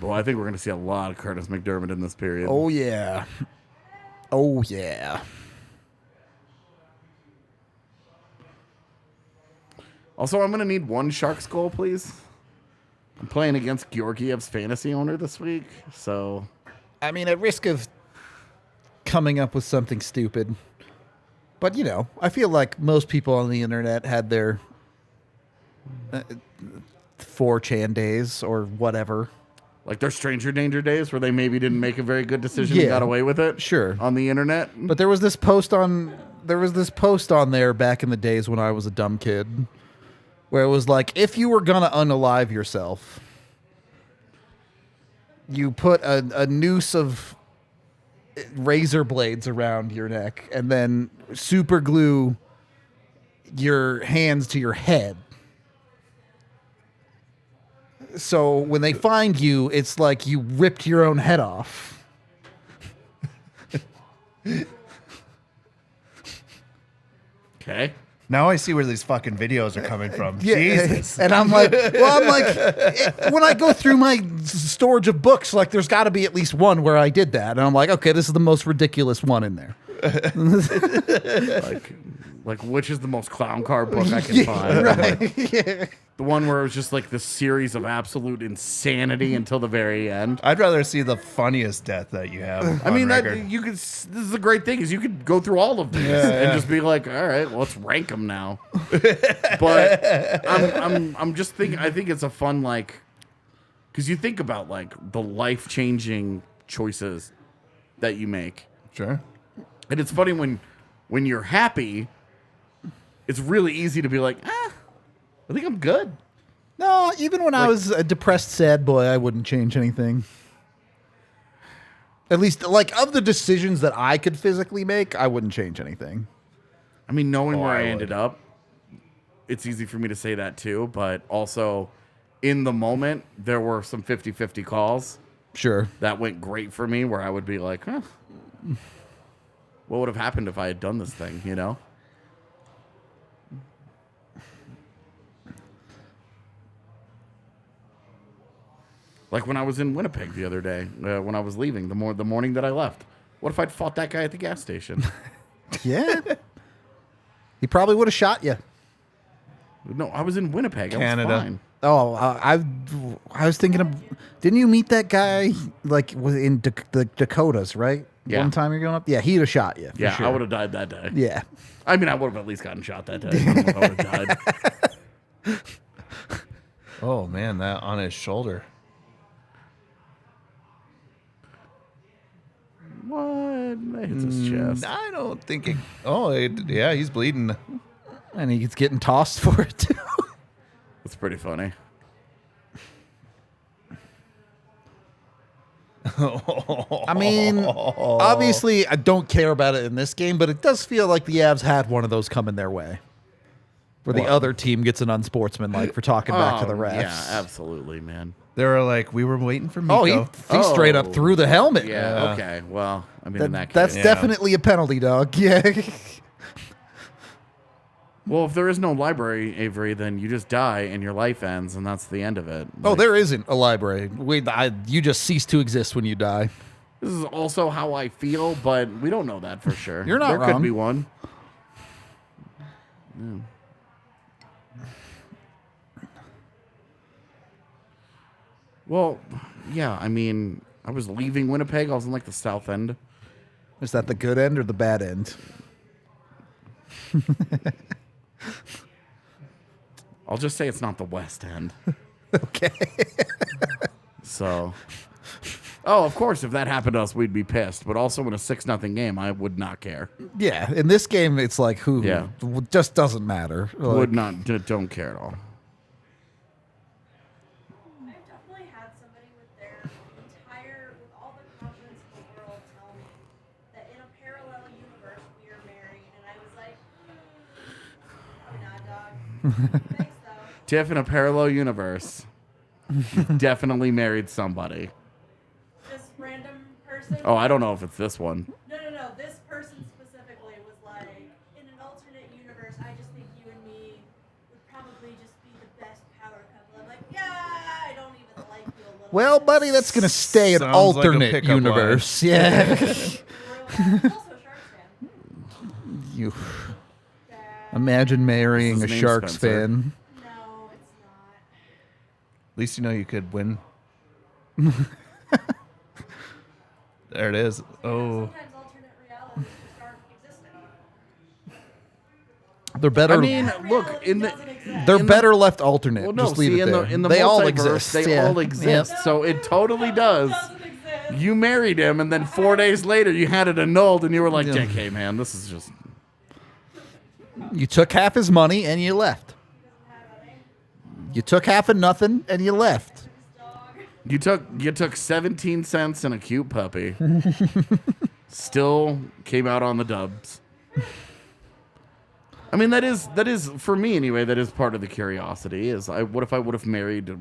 A: Boy, I think we're going to see a lot of Curtis McDermott in this period.
B: Oh, yeah. Oh, yeah.
A: Also, I'm going to need one Sharks goal, please. I'm playing against Georgiev's fantasy owner this week, so...
B: I mean, at risk of coming up with something stupid, but, you know, I feel like most people on the internet had their 4chan days or whatever.
A: Like their stranger danger days where they maybe didn't make a very good decision
B: Yeah,
A: and got away with it.
B: sure.
A: On the internet.
B: But there was this post on there back in the days when I was a dumb kid where it was like, if you were gonna unalive yourself, you put a noose of razor blades around your neck and then super glue your hands to your head. So when they find you, it's like you ripped your own head off.
A: Okay.
C: Now I see where these fucking videos are coming from.
B: Yeah,
C: Jesus.
B: and I'm like, when I go through my storage of books, like there's got to be at least one where I did that, and I'm like, okay, this is the most ridiculous one in there.
A: Like which is the most clown car book I can find? Like, the one where it was just like the series of absolute insanity until the very end.
C: I'd rather see the funniest death that you have.
A: I mean,
C: on
A: that
C: record.
A: you could. This is the great thing is you could go through all of these and just be like, all right, well, let's rank them now. But I'm just thinking. I think it's a fun like, because you think about like the life changing choices that you make,
C: Sure.
A: and it's funny when you're happy, it's really easy to be like, I think I'm good.
B: No, even when I was a depressed, sad boy, I wouldn't change anything. At least, like, of the decisions that I could physically make, I wouldn't change anything.
A: I mean, knowing where I
C: I
A: ended up, it's easy for me to say that too, but also in the moment, there were some 50-50 calls
B: Sure.
A: that went great for me where I would be like, what would have happened if I had done this thing, you know? Like when I was in Winnipeg the other day, when I was leaving, the morning that I left. What if I'd fought that guy at the gas station?
B: Yeah. He probably would have shot you.
A: No, I was in Winnipeg.
C: Canada.
A: I was fine.
B: Oh, I was thinking of. Didn't you meet that guy like in the Dakotas, right?
A: Yeah.
B: One time you're going up. Yeah, he'd have shot you. For
A: Yeah,
B: sure.
A: I would have died that day.
B: Yeah.
A: I mean, I would have at least gotten shot that day. I don't know if I would have died.
C: Oh man, that on his shoulder.
A: What? That hits his chest.
C: I don't think it. Oh, yeah, he's bleeding.
B: And he's getting tossed for it too.
A: That's pretty funny.
B: I mean, obviously, I don't care about it in this game, but it does feel like the Avs had one of those coming their way, where the other team gets an unsportsmanlike for talking back to the refs.
A: Yeah, absolutely, man.
C: They were like, we were waiting for
B: Oh,
C: Miko.
B: he straight up threw the helmet.
A: Yeah, okay. Well, I mean, in that case.
B: That's
C: Yeah.
B: definitely a penalty, dog. Yeah.
A: Well, if there is no library, Avery, then you just die and your life ends, and that's the end of it.
B: Oh,
A: Like,
B: there isn't a library. You just cease to exist when you die.
A: This is also how I feel, but we don't know that for sure.
B: You're not
A: There
B: wrong.
A: could be one. Well, yeah, I mean, I was leaving Winnipeg. I was in like the south end.
B: Is that the good end or the bad end?
A: I'll just say it's not the west end.
B: Okay.
A: So, oh, of course, if that happened to us, we'd be pissed. But also in a 6-0 game, I would not care.
B: Yeah, in this game, it's like who?
A: Yeah.
B: Just doesn't matter. Like,
A: Would not, don't care at all.
D: I've definitely had somebody with all the confidence in the world tell me that in a parallel universe we are married, and I was like, probably not, dog. Thanks though.
A: Tiff, in a parallel universe, you've definitely married somebody.
D: This random person.
A: Oh, I don't know if it's this one.
D: No. This person specifically was like, in an alternate universe, I just think you and me would probably just be the best power couple. I'm like, yeah, I don't even like you a little.
B: Well,
D: bit.
B: buddy, that's gonna stay an
C: Sounds like a
B: alternate
C: pickup line.
B: universe. Yeah.
D: Real bad. I'm also a Sharks fan.
B: You
D: Bad.
B: imagine marrying a
A: What's his name,
B: Sharks
A: Spencer?
D: No,
B: fan.
D: it's not.
C: At least you know you could win. There it is. Oh,
D: Sometimes alternate realities just aren't existing.
B: They're better.
A: I mean,
D: That
A: look,
D: reality
A: in the
D: doesn't exist.
B: they're
A: in the-
B: better left alternate.
A: well, no,
B: Just leave
A: see,
B: it there.
A: in the
B: they all
A: multiverse,
B: exist.
A: they
B: yeah.
A: all exist.
B: Yep.
A: So it totally does.
D: Doesn't exist.
A: You married him, and then 4 days later, you had it annulled, and you were like, "JK, man, this is just."
B: You took half his money and you left. You took half of nothing and you left.
A: You took 17 cents and a cute puppy. Still came out on the dubs. I mean, that is for me anyway. That is part of the curiosity. Is what if I would have married?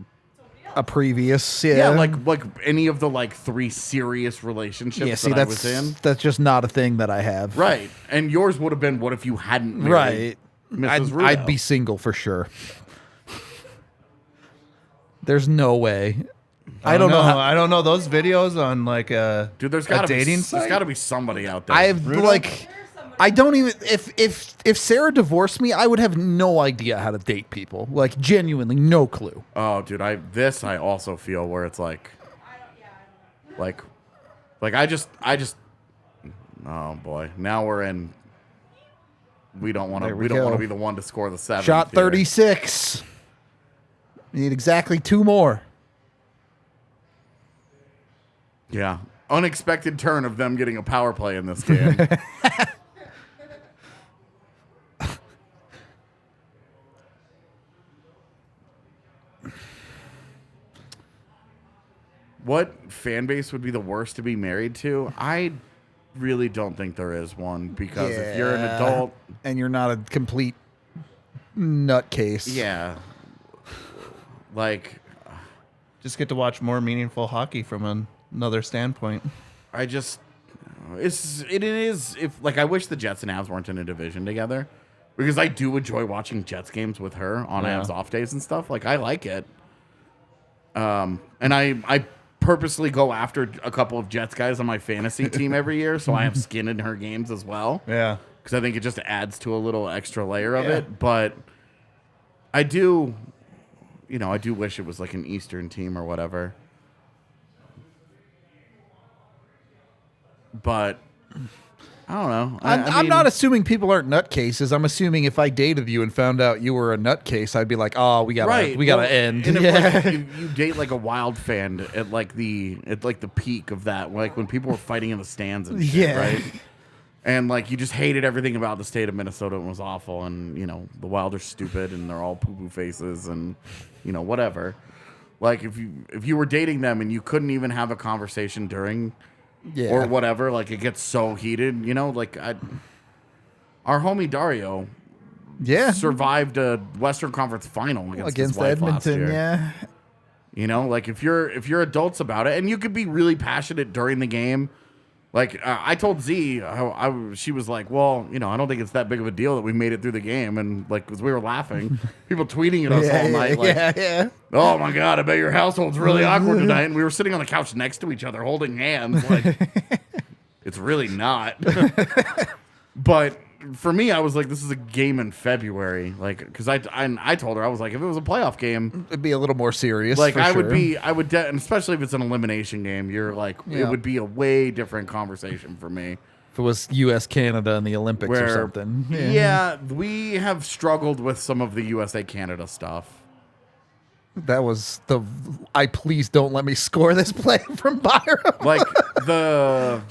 B: A previous,
A: Yeah, like any of the like 3 serious relationships
B: yeah. See,
A: that I was in.
B: that's just not a thing that I have.
A: Right, and yours would have been what if you hadn't married
B: Right.
A: Mrs. Rudo.
B: I'd be single for sure. There's no way. I don't know.
C: I don't know those videos on like
A: Dude, there's
C: a
A: got to
C: dating
A: be
C: site.
A: there's got to be somebody out there.
B: I've like I don't even if Sarah divorced me, I would have no idea how to date people. Like genuinely no clue.
A: Oh, dude, I also feel where it's like I just oh boy, now we're in. We don't want to.
B: There
A: We
B: we
A: don't want
B: go.
A: to be the one to score the 7.
B: Shot 36. Need exactly 2 more.
A: Yeah, unexpected turn of them getting a power play in this game. What fan base would be the worst to be married to? I really don't think there is one, because if you're an adult,
B: and you're not a complete nutcase.
A: yeah, like
C: Just get to watch more meaningful hockey from another standpoint.
A: I just it is if like I wish the Jets and Avs weren't in a division together, because I do enjoy watching Jets games with her on
C: Yeah.
A: Avs off days and stuff. Like I like it. And I purposely go after a couple of Jets guys on my fantasy team every year, so I have skin in her games as well.
C: Yeah.
A: Because I think it just adds to a little extra layer of
C: Yeah.
A: it. But I do, I do wish it was like an Eastern team or whatever. But I don't know.
B: I'm not assuming people aren't nutcases. I'm assuming if I dated you and found out you were a nutcase, I'd be like, oh, we gotta
A: Well,
B: end.
A: And if
B: Yeah.
A: like, you date like a Wild fan at like the peak of that, like when people were fighting in the stands and shit,
B: Yeah.
A: right? And like you just hated everything about the state of Minnesota and was awful, and the Wild are stupid and they're all poo poo faces and whatever. Like if you were dating them and you couldn't even have a conversation during
B: Yeah.
A: or whatever, like it gets so heated, like our homie Dario
B: Yeah.
A: survived a Western Conference final against his
B: Against
A: wife last
B: Edmonton,
A: year.
B: yeah.
A: Like if you're adults about it, and you could be really passionate during the game. Like I told Z, she was like, well, I don't think it's that big of a deal that we made it through the game, and like because we were laughing, people tweeting at us all night, like,
B: yeah.
A: oh my god, I bet your household's really awkward tonight, and we were sitting on the couch next to each other holding hands, like it's really not. But for me, I was like, this is a game in February, like because I told her, I was like, if it was a playoff game,
B: It'd be a little more serious.
A: like
B: for
A: I
B: sure.
A: would, and especially if it's an elimination game, you're like,
B: Yeah.
A: it would be a way different conversation for me.
B: If it was U.S. Canada in the Olympics or
A: Where,
B: something.
A: yeah, we have struggled with some of the USA Canada stuff.
B: That was I please don't let me score this play from Byram.
A: Like the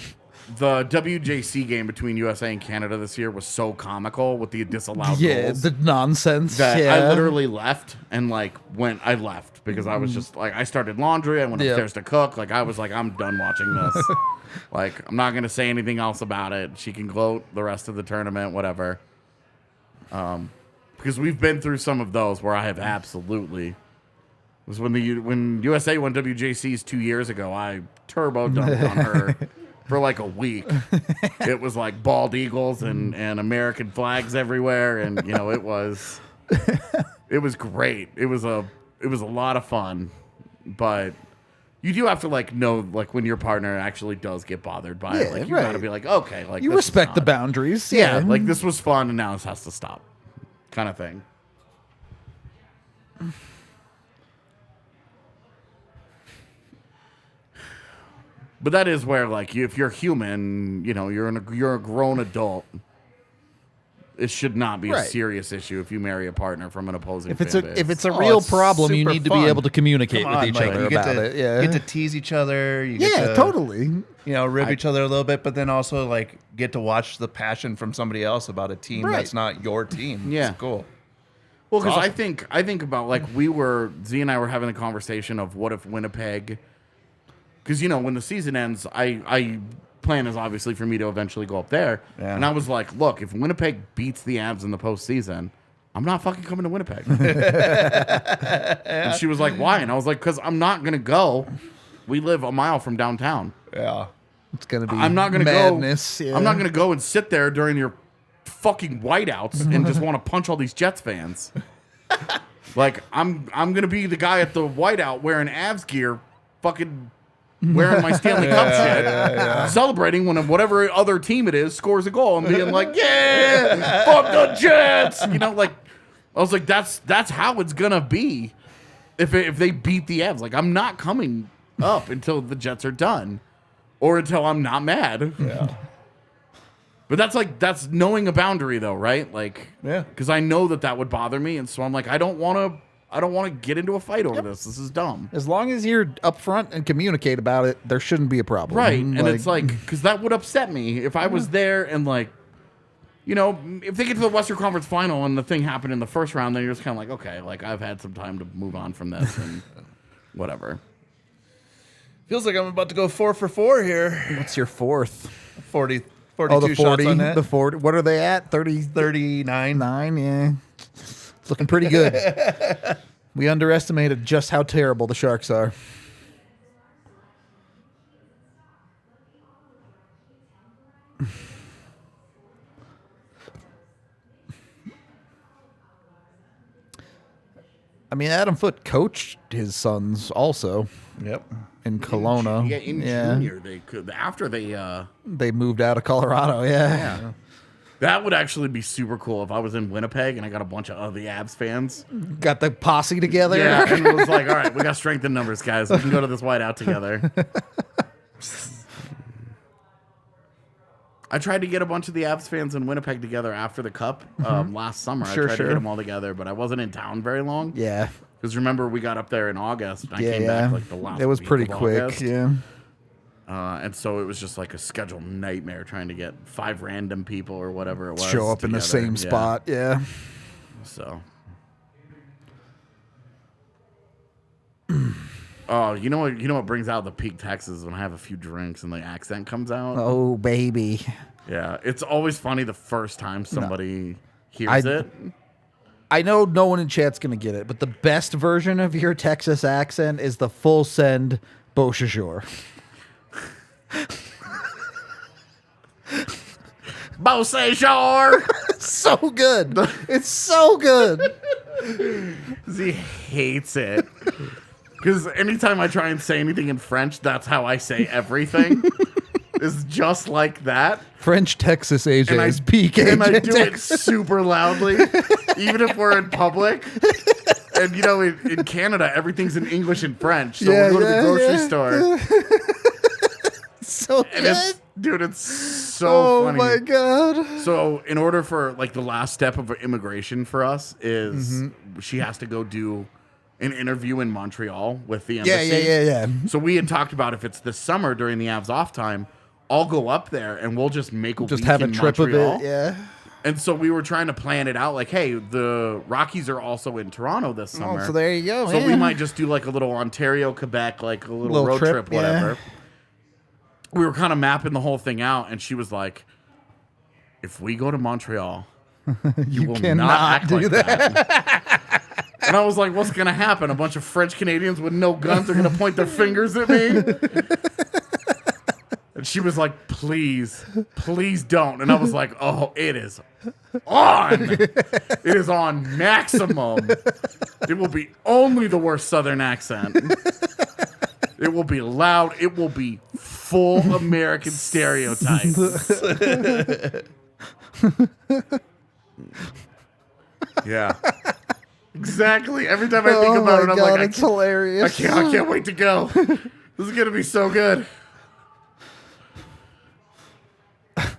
A: WJC game between USA and Canada this year was so comical with the disallowed goals
B: the nonsense.
A: that
B: yeah.
A: I literally left and like I left because I was just like, I started laundry. I went
B: Yeah.
A: upstairs to cook. Like I was like, I'm done watching this. Like I'm not going to say anything else about it. She can gloat the rest of the tournament, whatever. Because we've been through some of those where I have absolutely. It was when USA won WJCs 2 years ago. I turbo dumped on her for like a week. It was like bald eagles and American flags everywhere, and it was great. It was a lot of fun, but you do have to like know like when your partner actually does get bothered by it.
B: Yeah,
A: Like you
B: right.
A: got to be like, okay, like
B: You
A: this is
B: respect the
A: not-
B: boundaries.
A: Yeah, like this was fun and now this has to stop, kind of thing. But that is where, like, if you're human, you're a grown adult. It should not be a
B: Right.
A: serious issue if you marry a partner from an opposing.
B: If it's
A: fan
B: a
A: base.
B: if it's a
C: Oh,
B: real
C: it's
B: problem, you
C: super
B: need to
C: fun.
B: be able to communicate
C: Come
B: with
C: on,
B: each
C: like,
B: other
C: you get
B: about
C: to,
B: it. Yeah.
C: Get to tease each other. You get
B: Yeah,
C: to,
B: totally.
C: Rib each other a little bit, but then also like get to watch the passion from somebody else about a team
B: Right.
C: that's not your team.
A: Yeah.
C: It's cool.
A: well, because
C: awesome.
A: I think about like Z and I were having a conversation of what if Winnipeg, because when the season ends, I plan is obviously for me to eventually go up there,
C: Yeah.
A: and I was like, look, if Winnipeg beats the Avs in the postseason, I'm not fucking coming to Winnipeg. And she was like, why? And I was like, because I'm not gonna go. We live a mile from downtown.
C: Yeah.
B: It's gonna be
A: I'm not gonna
B: madness.
A: go.
B: Yeah.
A: I'm not gonna go and sit there during your fucking whiteouts and just want to punch all these Jets fans. Like, I'm gonna be the guy at the whiteout wearing Avs gear, fucking wearing my Stanley Cup shit, celebrating when whatever other team it is scores a goal and being like, yeah, fuck the Jets. You know, like, I was like, that's how it's gonna be if they beat the Avs. Like, I'm not coming up until the Jets are done or until I'm not mad.
C: Yeah.
A: But that's knowing a boundary though, right? Like,
C: Yeah.
A: because I know that would bother me, and so I'm like, I don't want to get into a fight over this. This is dumb.
B: As long as you're upfront and communicate about it, there shouldn't be a problem.
A: Right. And it's like, because that would upset me if I was there and like, you know, if they get to the Western Conference Final and the thing happened in the first round, then you're just kind of like, okay, like I've had some time to move on from this and whatever.
C: Feels like I'm about to go 4 for 4 here.
B: What's your fourth?
C: 42
B: the 40.
C: shots on net.
B: The 40. What are they at? 30,
C: 39.
B: 9? Yeah. It's looking pretty good. We underestimated just how terrible the Sharks are. I mean, Adam Foote coached his sons also
C: Yep.
B: in Kelowna.
A: Yeah, in junior, they could after
B: They moved out of Colorado. Yeah.
A: that would actually be super cool if I was in Winnipeg and I got a bunch of the Abs fans.
B: Got the posse together.
A: Yeah, and it was like, all right, we got strength in numbers, guys. We can go to this whiteout together. I tried to get a bunch of the Abs fans in Winnipeg together after the Cup last summer.
B: Sure,
A: I tried to
B: sure.
A: get them all together, but I wasn't in town very long.
B: Yeah.
A: Because remember, we got up there in August, and I
B: Yeah,
A: came back like the last
B: It was
A: week
B: pretty
A: of
B: quick.
A: August.
B: Yeah.
A: And so it was just like a scheduled nightmare trying to get 5 random people or whatever it was.
B: Show up in the
A: together.
B: same
A: Yeah.
B: spot. Yeah.
A: So. Oh, you know what brings out the peak Texas when I have a few drinks and the accent comes out?
B: Oh, baby.
A: Yeah, it's always funny the first time somebody hears it.
B: I know no one in chat's going to get it, but the best version of your Texas accent is the full send Beausejour.
A: Beausejour!
B: So good. It's so good.
A: He hates it. Because anytime I try and say anything in French, that's how I say everything. It's just like that.
B: French Texas AJ
A: And I,
B: is peak AJ
A: and I do it
B: Texas.
A: super loudly, even if we're in public. And, you know, in Canada, everything's in English and French. So
B: Yeah,
A: we'll go to the
B: yeah,
A: grocery
B: yeah.
A: store.
B: So
A: And
B: good.
A: dude, it's so
B: Oh
A: funny.
B: my God.
A: So in order for, like, the last step of immigration for us is she has to go do an interview in Montreal with the embassy.
B: Yeah.
A: So we had talked about if it's this summer during the Avs off time, I'll go up there and we'll just make a
B: Just
A: week
B: have a
A: in
B: trip
A: Montreal.
B: of it. Yeah.
A: And so we were trying to plan it out like, hey, the Rockies are also in Toronto this summer.
B: Oh, so there you go.
A: So
B: yeah.
A: we might just do like a little Ontario, Quebec, like a little road
B: trip,
A: trip, whatever. We were kind of mapping the whole thing out, and she was like, if we go to Montreal, you will
B: cannot
A: not act
B: do
A: like that. And I was like, what's going to happen? A bunch of French Canadians with no guns are going to point their fingers at me? And she was like, please don't. And I was like, oh, it is on. It is on maximum. It will be only the worst Southern accent. It will be loud. It will be full American stereotypes. Yeah. Exactly. Every time I think about it, I'm like,
B: it's hilarious.
A: I can't wait to go. This is gonna be so good.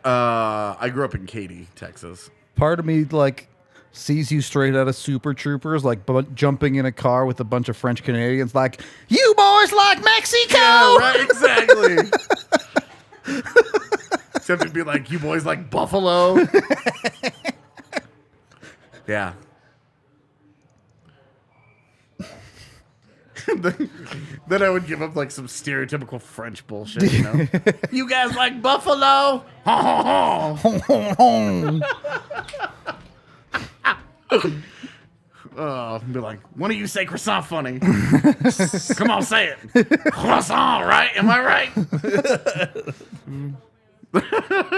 A: I grew up in Katy, Texas.
B: Part of me like sees you straight out of Super Troopers, like jumping in a car with a bunch of French Canadians, like, you boys like Mexico.
A: Yeah, right, exactly. Except it'd be like, you boys like Buffalo. Yeah. Then I would give up like some stereotypical French bullshit, you know? You guys like Buffalo? Be like, when do you say croissant funny? Come on, say it. Croissant, right? Am I right?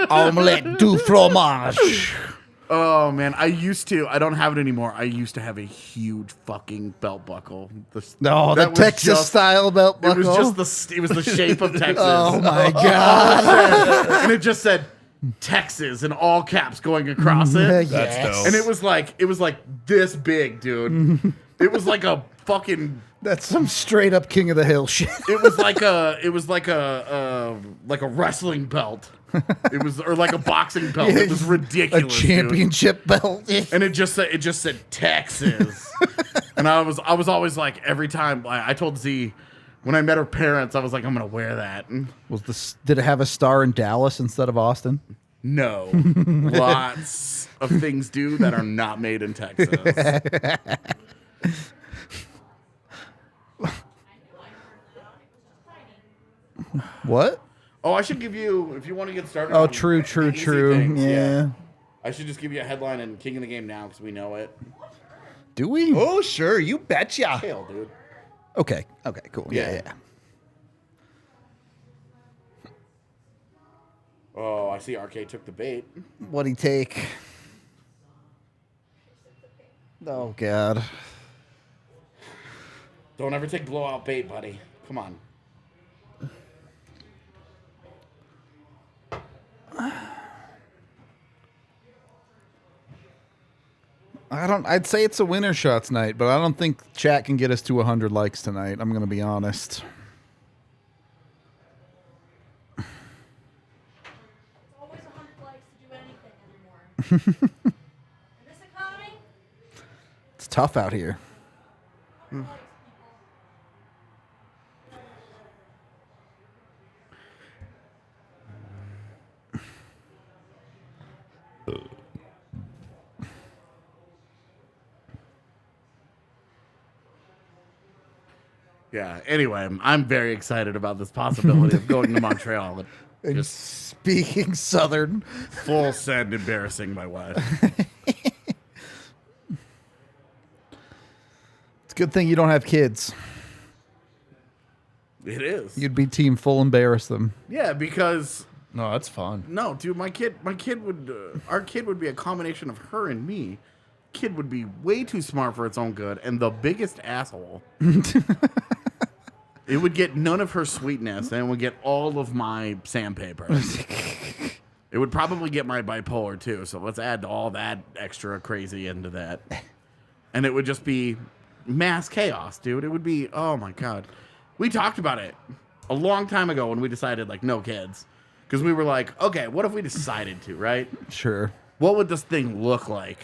B: Omelette du fromage.
A: Oh man, I used to. I don't have it anymore. I used to have a huge fucking belt buckle.
B: No, the
A: that was
B: Texas style belt
A: It was
B: buckle.
A: just it was the shape of Texas.
B: Oh my god!
A: And it just said Texas in all caps going across it.
C: That's dope.
A: And it was like this big, dude. It was like a fucking.
B: That's some straight up King of the Hill shit.
A: It was like a wrestling belt. It was or like a boxing belt. It was
B: A
A: ridiculous.
B: championship belt.
A: Dude. And it just said Texas. And I was always like every time I told Z when I met her parents, I was like, I'm gonna wear that. And
B: Did it have a star in Dallas instead of Austin?
A: no, lots of things do that are not made in Texas.
B: What?
A: Oh, I should give you if you want to get started.
B: Oh,
A: on
B: true.
A: the easy things,
B: Yeah.
A: I should just give you a headline and King of the Game now because we know it.
B: Do we?
C: Oh, sure. You betcha.
A: Hell, dude.
B: Okay, cool.
A: Yeah.
B: Yeah.
A: Oh, I see. RK took the bait.
B: What'd he take? Oh, God.
A: Don't ever take blowout bait, buddy. Come on.
B: I'd say it's a winner shots night, but I don't think chat can get us to 100 likes tonight. I'm going to be honest.
D: It's always 100 likes to do anything anymore. In this economy,
B: It's tough out here.
A: Yeah. Anyway, I'm very excited about this possibility of going to Montreal.
B: And
A: Just
B: speaking Southern,
A: full send embarrassing my wife.
B: it's a good thing you don't have kids.
A: It is.
B: You'd be team full embarrass them.
A: Yeah, because
C: No, that's fun.
A: no, dude, my kid would our kid would be a combination of her and me. Kid would be way too smart for its own good and the biggest asshole. It would get none of her sweetness and it would get all of my sandpaper. It would probably get my bipolar too. So let's add all that extra crazy into that. And it would just be mass chaos, dude. It would be, oh my God. We talked about it a long time ago when we decided, like, no kids. Because we were like, okay, what if we decided to, right?
B: Sure.
A: What would this thing look like?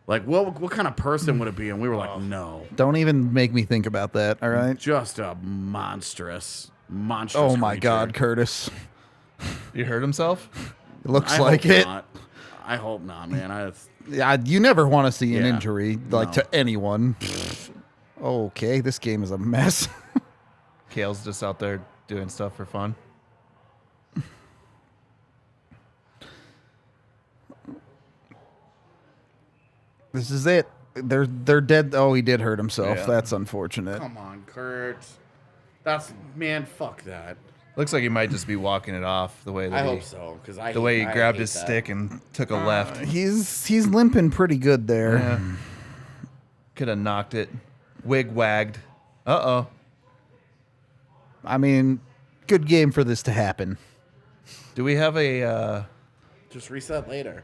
A: Like, what kind of person would it be? And we were like, no.
B: Don't even make me think about that, all right?
A: Just a monstrous
B: Oh my
A: creature.
B: God, Curtis.
C: You hurt himself?
B: It looks
A: I
B: like
A: hope
B: it.
A: not. I hope not, man.
B: Yeah, you never want to see an
A: Yeah,
B: injury, like,
A: no.
B: to anyone. Okay, this game is a mess.
C: Kale's just out there doing stuff for fun.
B: This is it. They're dead. Oh, he did hurt himself.
C: Yeah.
B: That's unfortunate.
A: Come on, Kurt. That's, man, fuck that.
C: Looks like he might just be walking it off the way that
A: I
C: he,
A: hope so. Because
C: the way he grabbed his
A: that.
C: stick and took a left.
B: He's limping pretty good there.
C: Yeah. Could have knocked it. Wig wagged. Uh-oh.
B: I mean, good game for this to happen.
C: Do we have a...
A: Just reset later.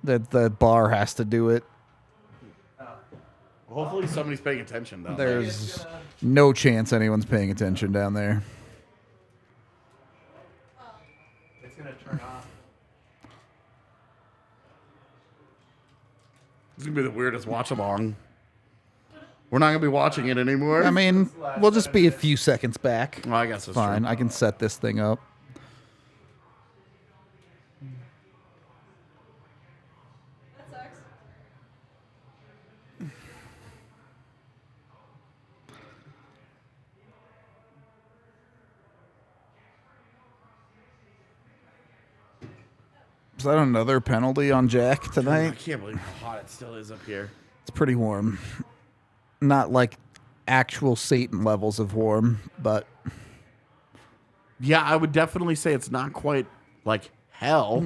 B: The bar has to do it.
A: Hopefully somebody's paying attention, though.
B: There's no chance anyone's paying attention down there.
A: It's going to turn off. This is going to be the weirdest watch-along. We're not going to be watching it anymore.
B: I mean, we'll just be a few seconds back.
A: well, I guess that's
B: Fine,
A: true.
B: I can set this thing up.
D: that sucks.
B: Is that another penalty on Jack
A: I
B: tonight?
A: can't believe how hot it still is up here.
B: It's pretty warm. Not like actual Satan levels of warm, but
A: Yeah, I would definitely say it's not quite like hell.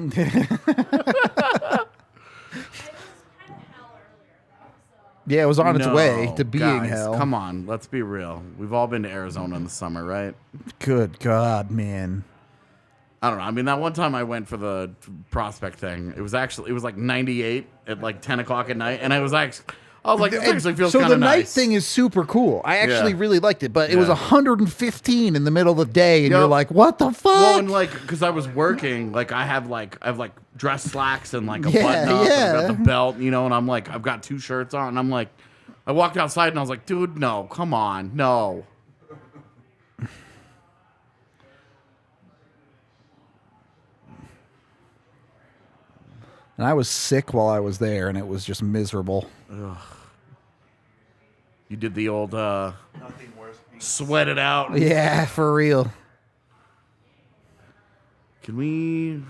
B: Yeah, it was on its way
A: No,
B: to being
A: guys,
B: hell.
A: Come on, let's be real. We've all been to Arizona in the summer, right?
B: Good God, man.
A: I don't know. I mean, that one time I went for the prospect thing, it was like 98 at like 10 o'clock at night, and I was like, this actually feels
B: So
A: kind
B: the
A: of
B: night
A: nice.
B: thing is super cool. I actually
A: Yeah.
B: really liked it, but it was
A: Yeah.
B: 115 in the middle of the day, and
A: Yep.
B: you're like, what the fuck?
A: Well, and like, because I was working, like I have dress slacks and like a
B: Yeah,
A: button up, and
B: yeah.
A: I've got the belt, you know, and I'm like, I've got 2 shirts on, and I'm like, I walked outside and I was like, dude, no, come on, no.
B: And I was sick while I was there, and it was just miserable.
A: You did the old
C: Nothing worse.
A: sweat it out.
B: Yeah, for real.
A: Can we?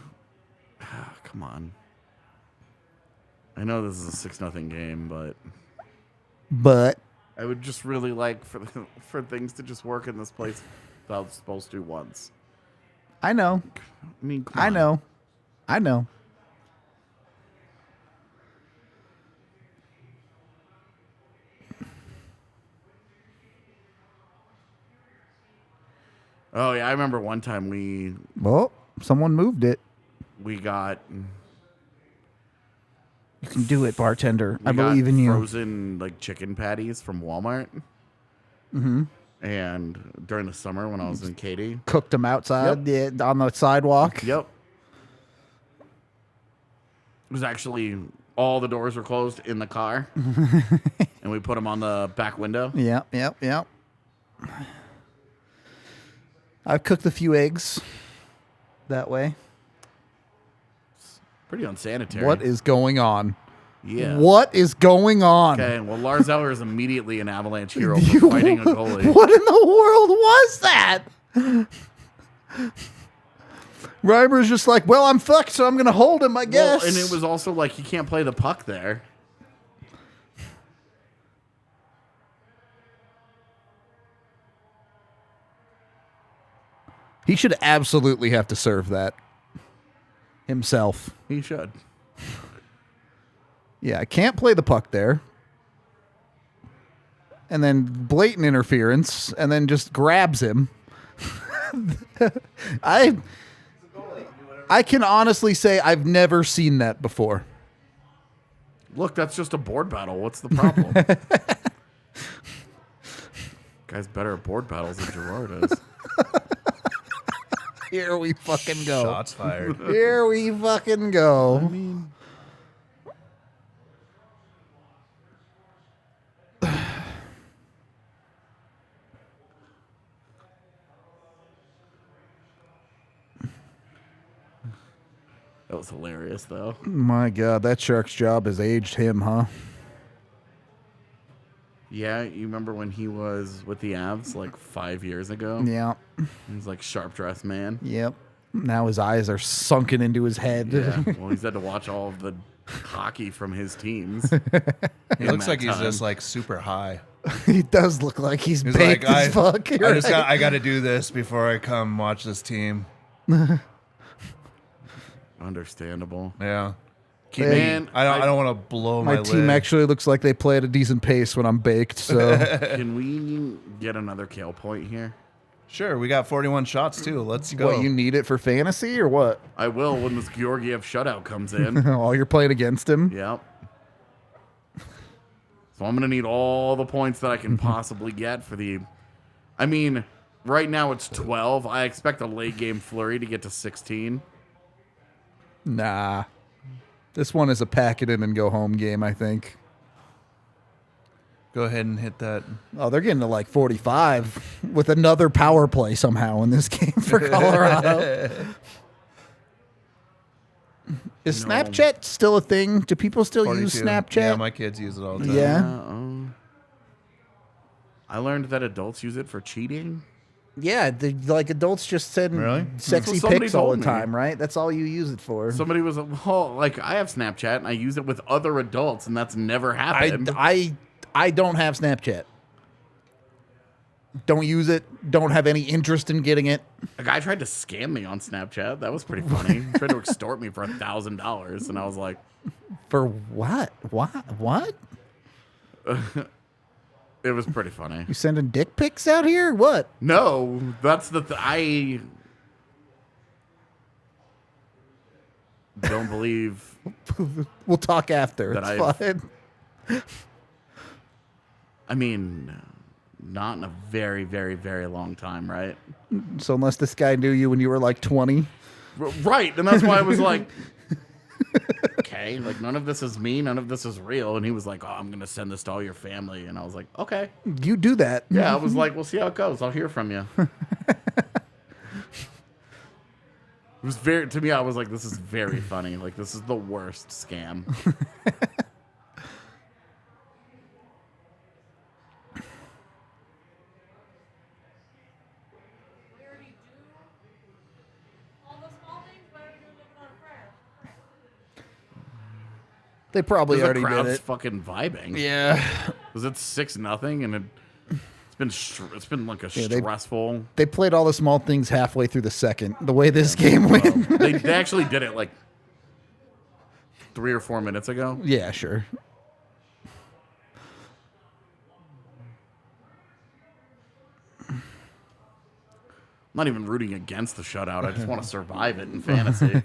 A: Come on. I know this is a 6-0 game, but
B: But
A: I would just really like for things to just work in this place that I was supposed to once.
B: I know.
A: I mean, come
B: I
A: on.
B: know. I know.
A: Oh yeah, I remember one time we
B: Well, someone moved it.
A: got
B: You can do it, bartender. I
A: we got
B: believe in you.
A: frozen like chicken patties from Walmart. Mm-hmm. And during the summer when I was in Katy.
B: Cooked them outside, yeah, on the sidewalk.
A: Yep. It was actually all the doors were closed in the car, and we put them on the back window.
B: Yep, yep, yep. I've cooked a few eggs that way.
A: Pretty unsanitary.
B: What is going on?
A: Yeah.
B: What is going on?
A: Okay. Well, Lars Eller is immediately an Avalanche hero for fighting a goalie.
B: What in the world was that? Reimer's just like, well, I'm fucked, so I'm going to hold him, I guess.
A: Well, and it was also like he can't play the puck there.
B: He should absolutely have to serve that himself.
A: He should.
B: Yeah, I can't play the puck there. And then blatant interference, and then just grabs him. I can honestly say I've never seen that before.
A: Look, that's just a board battle. What's the problem? Guy's better at board battles than Gerard is.
B: Here we fucking go.
C: Shots fired.
B: Here we fucking go.
A: I mean, that was hilarious, though.
B: My God, that Shark's job has aged him, huh?
A: Yeah, you remember when he was with the Avs like 5 years ago?
B: Yeah.
A: He was like sharp dressed man.
B: Yep. Now his eyes are sunken into his head.
A: Yeah. Well, he's had to watch all of the hockey from his teams.
C: He looks like he's just like super high.
B: He does look like he's
C: He's
B: baked
C: like,
B: as fuck. You're right.
C: I got to do this before I come watch this team.
A: Understandable.
C: Yeah.
A: Man,
C: I don't want to blow my
B: My team
C: lid.
B: actually looks like they play at a decent pace when I'm baked. So
A: can we get another Kale point here?
C: Sure, we got 41 shots too. Let's go.
B: what, you need it for fantasy or what?
A: I will when this Georgiev shutout comes in.
B: Oh, you're playing against him?
A: Yep. So I'm going to need all the points that I can possibly get for the... I mean, right now it's 12. I expect a late game flurry to get to 16.
B: Nah. This one is a pack it in and go home game, I think.
C: Go ahead and hit that.
B: Oh, they're getting to like 45 with another power play somehow in this game for Colorado. Is
A: No.
B: Snapchat still a thing? Do people still
C: 42.
B: use Snapchat?
C: Yeah, my kids use it all the time.
B: Yeah.
A: I learned that adults use it for cheating.
B: Yeah, like adults just send
C: Really?
B: sexy
A: That's what somebody
B: pics all
A: told
B: the
A: me.
B: time, right? That's all you use it for.
A: Somebody was like, I have Snapchat and I use it with other adults, and that's never happened.
B: I don't have Snapchat. Don't use it. Don't have any interest in getting it.
A: A guy tried to scam me on Snapchat. That was pretty funny. He tried to extort me for $1,000, and I was like,
B: For what? What?
A: It was pretty funny.
B: You sending dick pics out here? What?
A: No, that's I don't believe
B: We'll talk after.
A: That
B: It's fine.
A: I mean, not in a very, very, very long time, right?
B: So unless this guy knew you when you were like 20.
A: Right, and that's why I was like, okay, like none of this is me, none of this is real. And he was like, oh, I'm gonna send this to all your family, and I was like, okay,
B: You do that.
A: yeah. I was like, we'll see how it goes. I'll hear from you. It was very, to me, I was like, this is very funny. Like, this is the worst scam.
D: We already do all the small things, but we're living on a prayer.
B: They probably
A: The
B: already did
A: crowd's
B: it.
A: fucking vibing.
B: Yeah.
A: Was it 6-0? And it's been like a
B: they-
A: stressful.
B: They played all the small things halfway through the second. The way this game went.
A: They actually did it like 3 or 4 minutes ago.
B: Yeah, sure.
A: I'm not even rooting against the shutout. I just want to survive it in fantasy.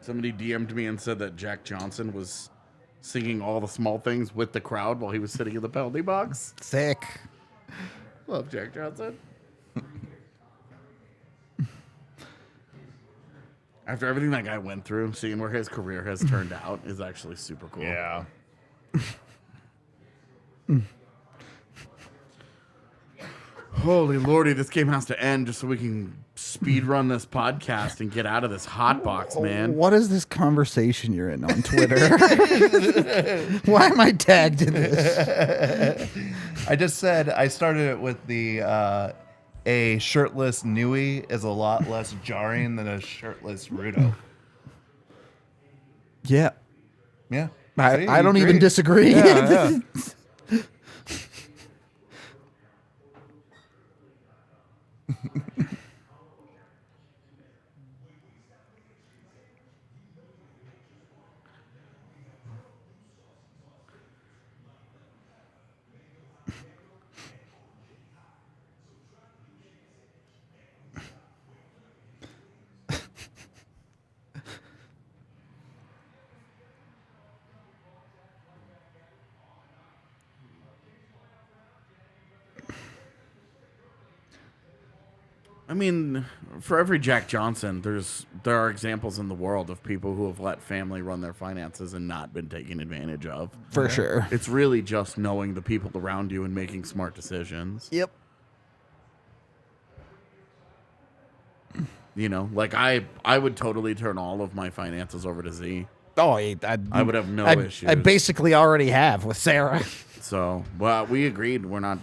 A: Somebody DM'd me and said that Jack Johnson was singing all the small things with the crowd while he was sitting in the penalty box.
B: Sick.
A: Love Jack Johnson. After everything that guy went through, seeing where his career has turned out is actually super cool.
C: Yeah.
A: Holy lordy, this game has to end just so we can speed run this podcast and get out of this hot box, man.
B: What is this conversation you're in on Twitter? Why am I tagged in this?
C: I just said I started it with the a shirtless Nui is a lot less jarring than a shirtless Rudo.
B: Yeah.
C: Yeah. See,
B: I don't
C: you
B: even
C: agree.
B: disagree.
C: Yeah, yeah.
A: I mean, for every Jack Johnson, there are examples in the world of people who have let family run their finances and not been taken advantage of.
B: For sure.
A: It's really just knowing the people around you and making smart decisions.
B: Yep.
A: You know, like I would totally turn all of my finances over to Z.
B: Oh,
A: I would have no issues.
B: I basically already have with Sarah.
A: So, well, we agreed we're not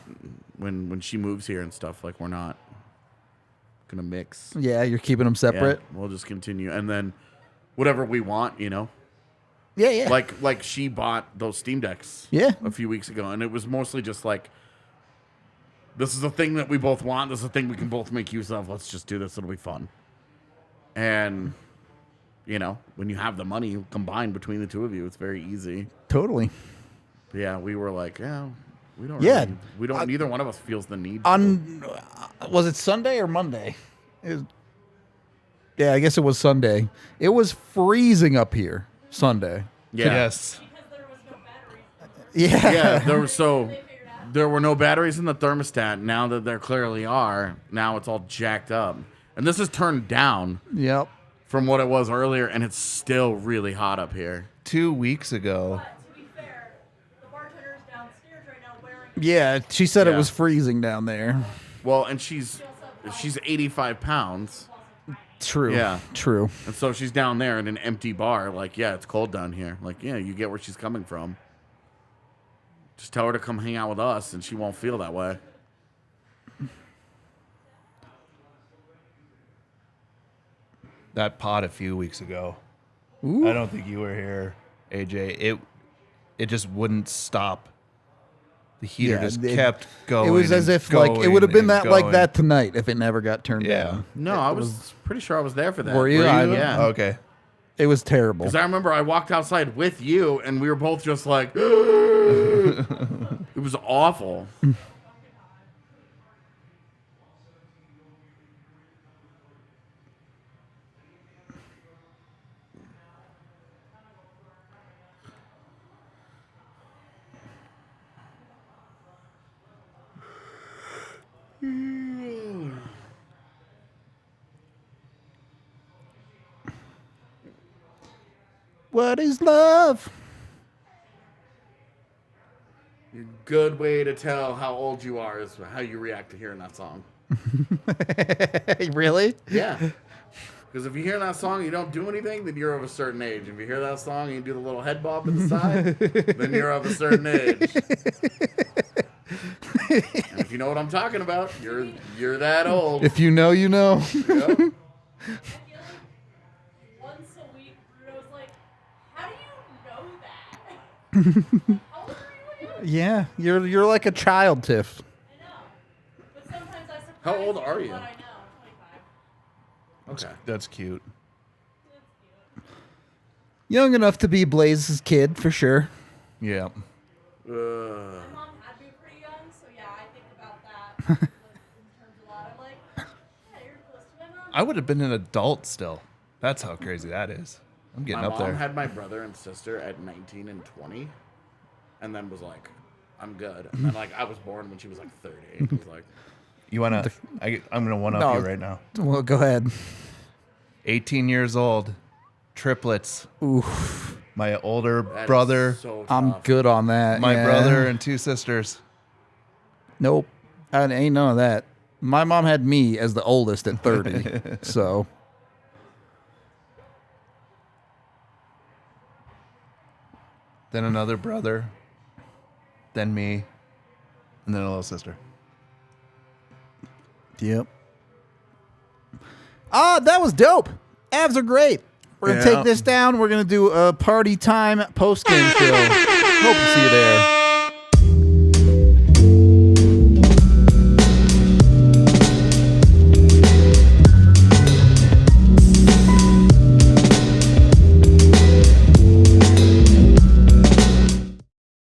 A: when she moves here and stuff. Like, we're not gonna mix.
B: Yeah, you're keeping them
A: Yeah,
B: separate.
A: we'll just continue, and then whatever we want, you know.
B: Yeah, yeah.
A: Like she bought those Steam Decks.
B: Yeah.
A: A few weeks ago, and it was mostly just like, this is a thing that we both want. This is a thing we can both make use of. Let's just do this. It'll be fun. And, you know, when you have the money combined between the two of you, it's very easy.
B: Totally.
A: But yeah, we were like, yeah, we don't.
B: Yeah.
A: really, we don't. Neither one of us feels the need.
B: Was it Sunday or Monday? Yeah, I guess it was Sunday. It was freezing up here Sunday.
A: Yeah.
C: Yes.
D: Because there was no batteries.
B: Yeah.
A: Yeah.
D: They figured out.
A: There were no batteries in the thermostat. Now that there clearly are, now it's all jacked up, and this is turned down
B: Yep.
A: from what it was earlier, and it's still really hot up here.
C: 2 weeks ago.
D: But to be fair, the bartender's downstairs right now wearing
B: Yeah, she said it
A: Yeah.
B: was freezing down there.
A: Well, and she's 85 pounds,
B: True.
A: Yeah.
B: True.
A: and so she's down there in an empty bar. Like, yeah, it's cold down here. Like, yeah, you get where she's coming from. Just tell her to come hang out with us, and she won't feel that way.
C: That pod a few weeks ago.
B: Ooh.
C: I don't think you were here, AJ. It just wouldn't stop. The heater just kept going.
B: It was as if like it would have been that like that tonight if it never got turned down.
A: No, I was pretty sure I was there for that.
B: Were you?
A: Yeah.
C: Okay.
B: It was terrible.
A: Because I remember I walked outside with you, and we were both just like, it was awful.
B: What is love?
A: A good way to tell how old you are is how you react to hearing that song.
B: Really?
A: Yeah. Because if you hear that song and you don't do anything, then you're of a certain age. If you hear that song and you do the little head bob to the side, then you're of a certain age. And if you know what I'm talking about, you're that old.
B: If you know, you know.
A: Yep.
D: I feel like once a week, Bruno's like, how do you know that? How old are you again?
B: Yeah, you're like a child, Tiff.
D: I know. But sometimes I surprise
A: How old are you?
D: What I know, 25.
A: Okay.
C: That's cute.
D: That's cute.
B: Young enough to be Blaze's kid for sure.
C: Yeah.
D: My mom had me pretty young, so yeah, I think about that like, in terms of a lot. I'm like, yeah, you're close to my mom.
C: I would have been an adult still. That's how crazy that is. I'm getting
A: My
C: up
A: mom
C: there.
A: had my brother and sister at 19 and 20, and then was like, I'm good. And then, like, I was born when she was, like, 30. It was like,
C: You want to... I'm going to one-up
B: No.
C: you right now.
B: Well, go ahead.
C: 18 years old. Triplets.
B: Oof.
C: My older
A: that is
C: brother,
A: so
B: I'm
A: tough.
B: good on that.
C: my
B: yeah.
C: brother, and 2 sisters.
B: Nope. I ain't none of that. My mom had me as the oldest at 30. So
C: Then another brother. Then me. And then a little sister.
B: yep. Ah, that was dope. Avs are great. We're gonna
C: Yeah.
B: take this down. We're gonna do a party time post game show. Hope to see you there.